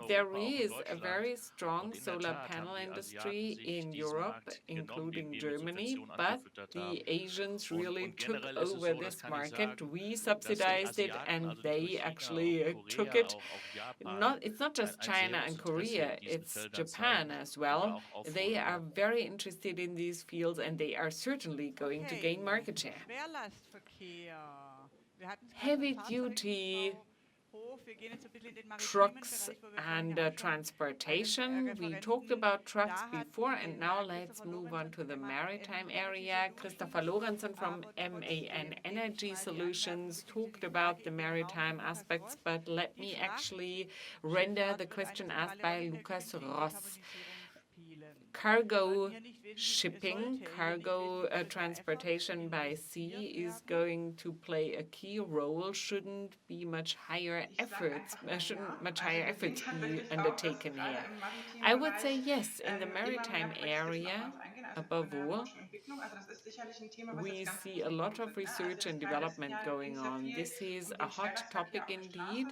There is a very strong solar panel industry in Europe, including Germany, but the Asians really took over this market. We subsidized it, and they actually took it. It's not just China and Korea, it's Japan as well. They are very interested in these fields, and they are certainly going to gain market share. Heavy-duty trucks and transportation. We talked about trucks before, and now let's move on to the maritime area. Kristoffer Lorentsson from MAN Energy Solutions talked about the maritime aspects, but let me actually render the question asked by Lukas Ross. Cargo shipping, cargo transportation by sea is going to play a key role. Shouldn't much higher efforts be undertaken here? I would say yes. In the maritime area, above all, we see a lot of research and development going on. This is a hot topic indeed.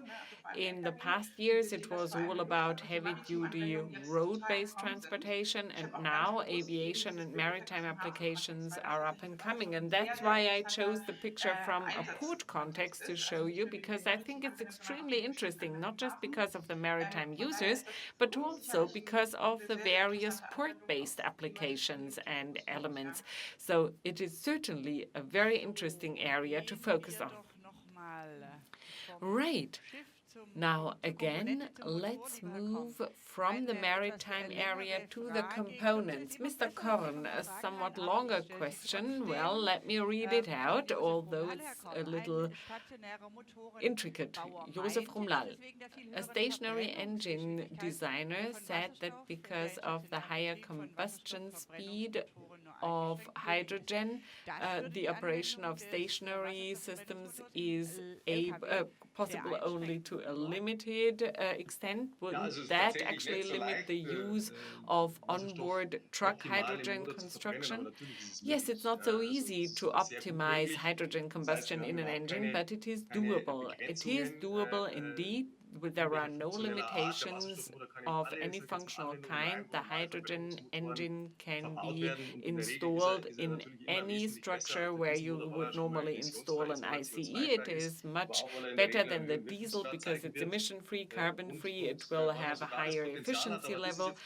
In the past years, it was all about heavy-duty road-based transportation, and now aviation and maritime applications are up and coming. And that's why I chose the picture from a port context to show you, because I think it's extremely interesting, not just because of the maritime users, but also because of the various port-based applications and elements. So it is certainly a very interesting area to focus on. Right. Now, again, let's move from the maritime area to the components. Mr. Korn, a somewhat longer question. Well, let me read it out, although it's a little intricate. Josef Rumlal, a stationary engine designer, said that because of the higher combustion speed of hydrogen, the operation of stationary systems is possible only to a limited extent. Wouldn't that actually limit the use of onboard truck hydrogen construction? Yes, it's not so easy to optimize hydrogen combustion in an engine, but it is doable. It is doable indeed. There are no limitations of any functional kind. The hydrogen engine can be installed in any structure where you would normally install an ICE. It is much better than the diesel because it's emission-free, carbon-free. It will have a higher efficiency level,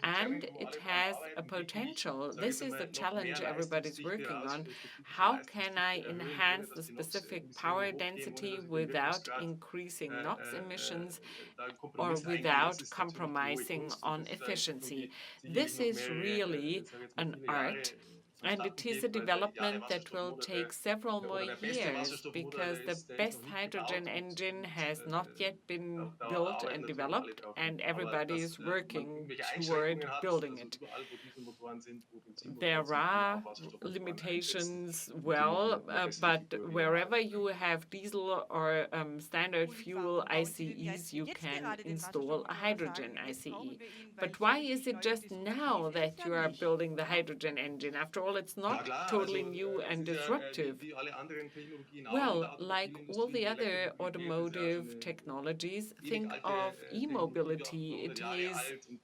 and it has a potential. This is the challenge everybody's working on. How can I enhance the specific power density without increasing NOx emissions or without compromising on efficiency? This is really an art, and it is a development that will take several more years because the best hydrogen engine has not yet been built and developed, and everybody is working toward building it. There are limitations, but wherever you have diesel or standard fuel ICEs, you can install a hydrogen ICE. But why is it just now that you are building the hydrogen engine? After all, it's not totally new and disruptive. Well, like all the other automotive technologies, think of e-mobility. It is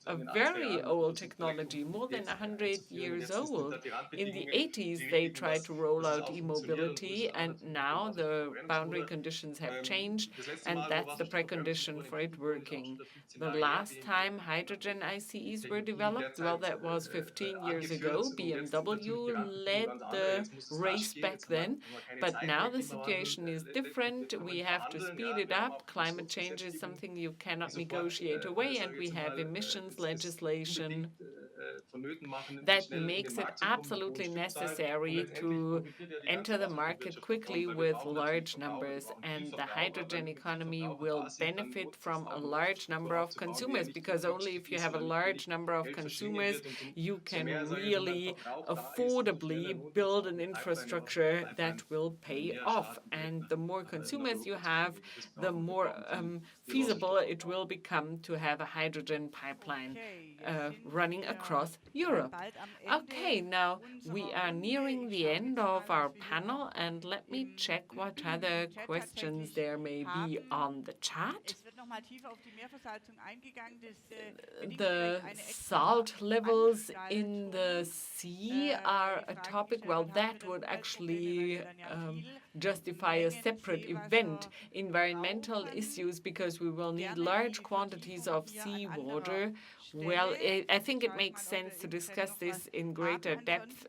a very old technology, more than 100 years old. In the 80s, they tried to roll out e-mobility, and now the boundary conditions have changed, and that's the precondition for it working. The last time hydrogen ICEs were developed, well, that was 15 years ago. BMW led the race back then, but now the situation is different. We have to speed it up. Climate change is something you cannot negotiate away, and we have emissions legislation that makes it absolutely necessary to enter the market quickly with large numbers, and the hydrogen economy will benefit from a large number of consumers, because only if you have a large number of consumers you can really affordably build an infrastructure that will pay off. And the more consumers you have, the more feasible it will become to have a hydrogen pipeline running across across Europe. Okay, now we are nearing the end of our panel, and let me check what other questions there may be on the chat. The salt levels in the sea are a topic. Well, that would actually justify a separate event. Environmental issues, because we will need large quantities of seawater. Well, I think it makes sense to discuss this in greater depth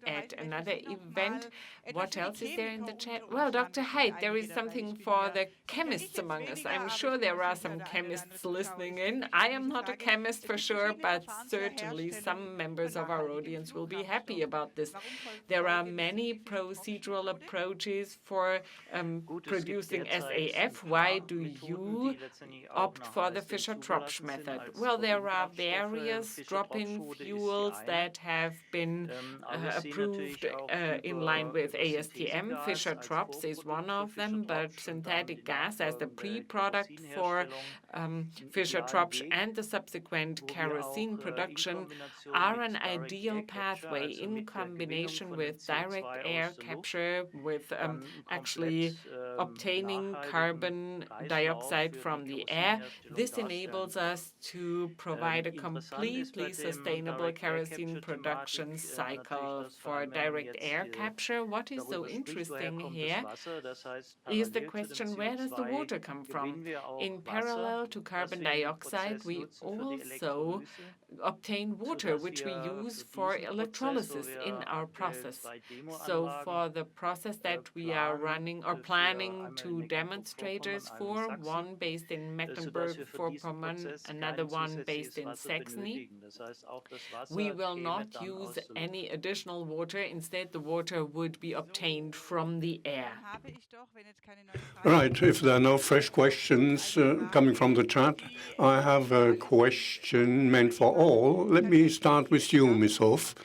at another event. What else is there in the chat? Well, Dr. Haidt, there is something for the chemists among us. I'm sure there are some chemists listening in. I am not a chemist for sure, but certainly some members of our audience will be happy about this. There are many procedural approaches for producing SAF. Why do you opt for the Fischer-Tropsch method? Well, there are various drop-in fuels that have been approved in line with ASTM. Fischer-Tropsch is one of them, but synthetic gas as the pre-product for Fischer-Tropsch and the subsequent kerosene production are an ideal pathway in combination with direct air capture, with actually obtaining carbon dioxide from the air. This enables us to provide a completely sustainable kerosene production cycle for direct air capture. What is so interesting here is the question, where does the water come from? In parallel to carbon dioxide, we also obtain water, which we use for electrolysis in our process. So for the process that we are running or planning to demonstrators for, one based in Mecklenburg-Vorpommern, another one based in Saxony, we will not use any additional water. Instead, the water would be obtained from the air. Right. If there are no fresh questions coming from the chat, I have a question meant for all. Let me start with you, Ms. Hof.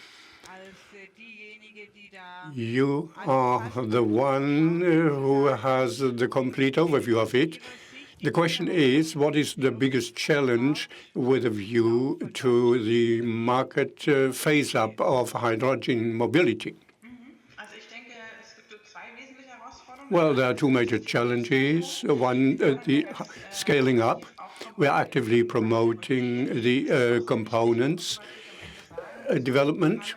You are the one who has the complete overview of it. The question is, what is the biggest challenge with a view to the market phase-up of hydrogen mobility? Well, there are two major challenges. One, the scaling up. We're actively promoting the components development.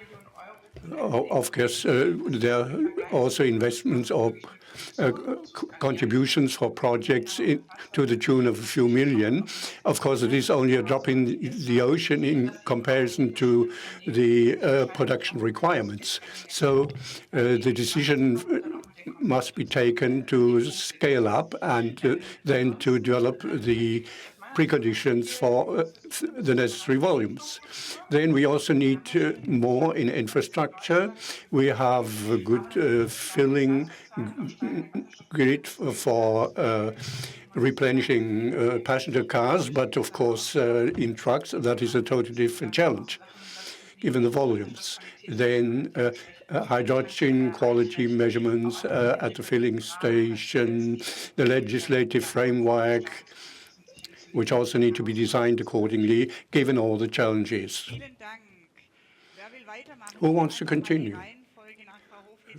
Of course, there are also investments or contributions for projects to the tune of a few million. Of course, it is only a drop in the ocean in comparison to the production requirements. So the decision must be taken to scale up and then to develop the preconditions for the necessary volumes. Then we also need more in infrastructure. We have a good filling grid for replenishing passenger cars, but of course in trucks that is a totally different challenge, given the volumes. Then hydrogen quality measurements at the filling station, the legislative framework, which also need to be designed accordingly, given all the challenges. Who wants to continue?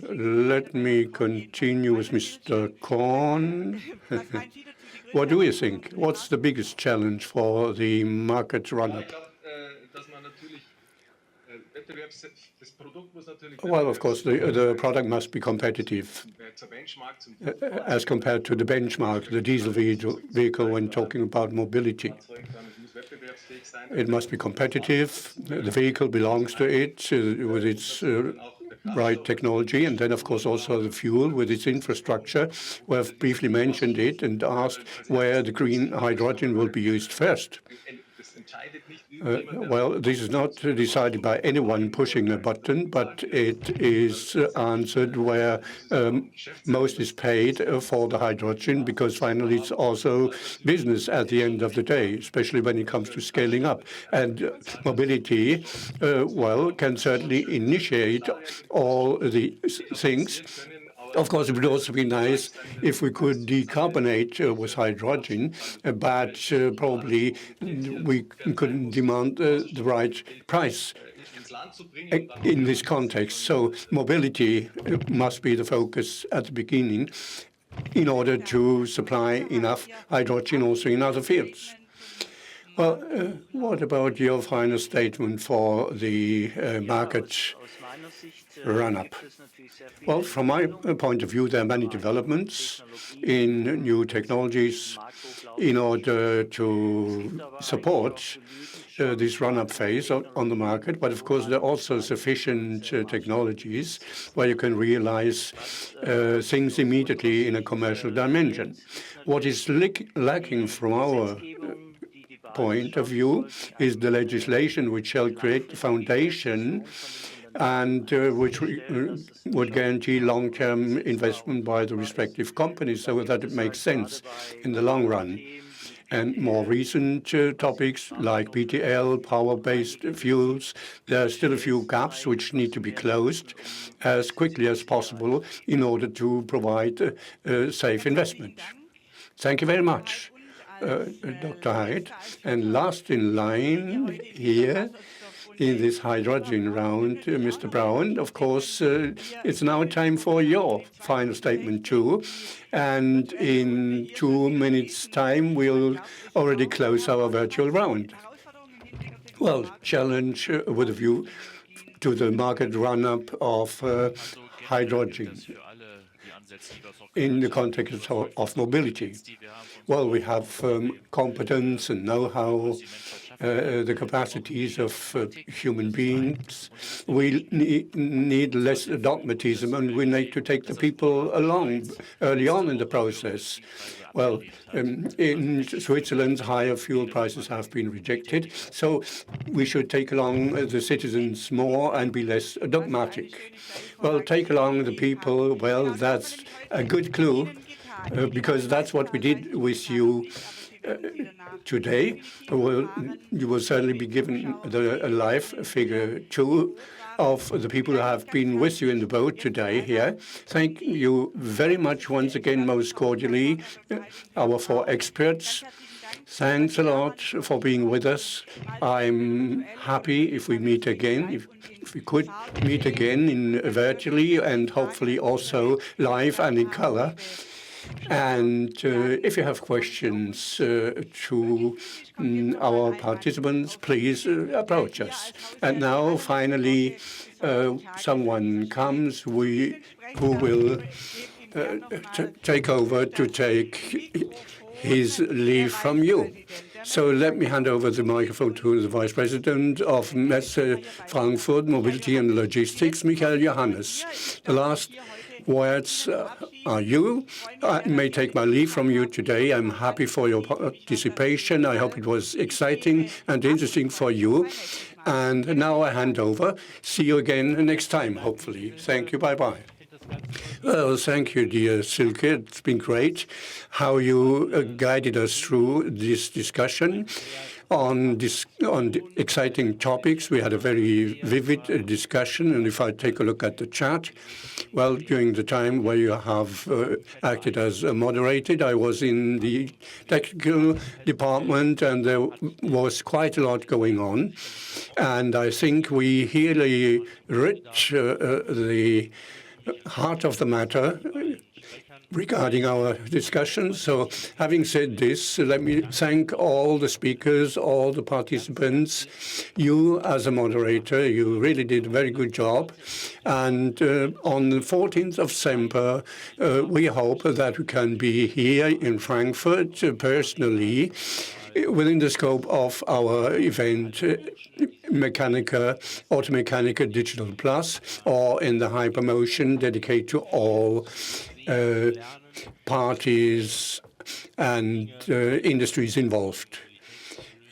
Let me continue with Mr. Korn. What do you think? What's the biggest challenge for the market run-up? Well, of course, the product must be competitive as compared to the benchmark, the diesel vehicle, when talking about mobility. It must be competitive. The vehicle belongs to it with its right technology, and then, of course, also the fuel with its infrastructure. We have briefly mentioned it and asked where the green hydrogen will be used first. Well, this is not decided by anyone pushing a button, but it is answered where most is paid for the hydrogen, because finally it's also business at the end of the day, especially when it comes to scaling up. And mobility, well, can certainly initiate all the things Of course, it would also be nice if we could decarbonate with hydrogen, but probably we couldn't demand the right price in this context. So mobility must be the focus at the beginning in order to supply enough hydrogen also in other fields. Well, what about your final statement for the market run-up? Well, from my point of view, there are many developments in new technologies in order to support this run-up phase on the market. But of course, there are also sufficient technologies where you can realize things immediately in a commercial dimension. What is lacking from our point of view is the legislation which shall create the foundation and which would guarantee long-term investment by the respective companies so that it makes sense in the long run. And more recent topics like PTL, power-based fuels, there are still a few gaps which need to be closed as quickly as possible in order to provide safe investment. Thank you very much, Dr. Haidt. And last in line here in this hydrogen round, Mr. Braun, of course, it's now time for your final statement too. And in 2 minutes' time, we'll already close our virtual round. Well, challenge with a view to the market run-up of hydrogen in the context of mobility. Well, we have competence and know-how, the capacities of human beings. We need less dogmatism, and we need to take the people along early on in the process. Well, in Switzerland, higher fuel prices have been rejected, so we should take along the citizens more and be less dogmatic. Well, take along the people, well, that's a good clue, because that's what we did with you today. Well, you will certainly be given a live figure too of the people who have been with you in the boat today here. Thank you very much once again, most cordially, our 4 experts. Thanks a lot for being with us. I'm happy if we meet again, if we could meet again virtually and hopefully also live and in color. And if you have questions to our participants, please approach us. And now, finally, someone comes who will take over to take his leave from you. So let me hand over the microphone to the Vice President of Messe Frankfurt, Mobility and Logistics, Michael Johannes. The last words are you. I may take my leave from you today. I'm happy for your participation. I hope it was exciting and interesting for you. And now I hand over. See you again next time, hopefully. Thank you. Bye-bye. Well, thank you, dear Silke. It's been great how you guided us through this discussion on exciting topics. We had a very vivid discussion, and if I take a look at the chat, well, during the time where you have acted as a moderator, I was in the technical department, and there was quite a lot going on. And I think we really reached the heart of the matter regarding our discussion. So having said this, let me thank all the speakers, all the participants. You as a moderator, you really did a very good job. And on the 14th of December, we hope that we can be here in Frankfurt personally within the scope of our event, Automechanika Digital Plus, or in the hypermotion dedicated to all parties and industries involved.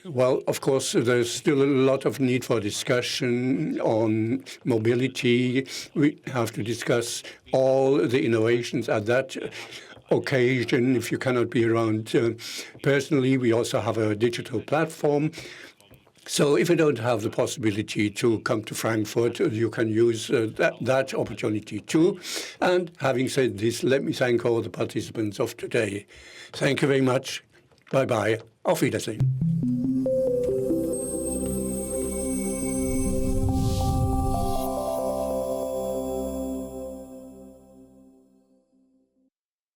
Well, of course, there's still a lot of need for discussion on mobility. We have to discuss all the innovations at that occasion. If you cannot be around personally, we also have a digital platform. So if you don't have the possibility to come to Frankfurt, you can use that opportunity too. And having said this, let me thank all the participants of today. Thank you very much. Bye-bye. Auf Wiedersehen.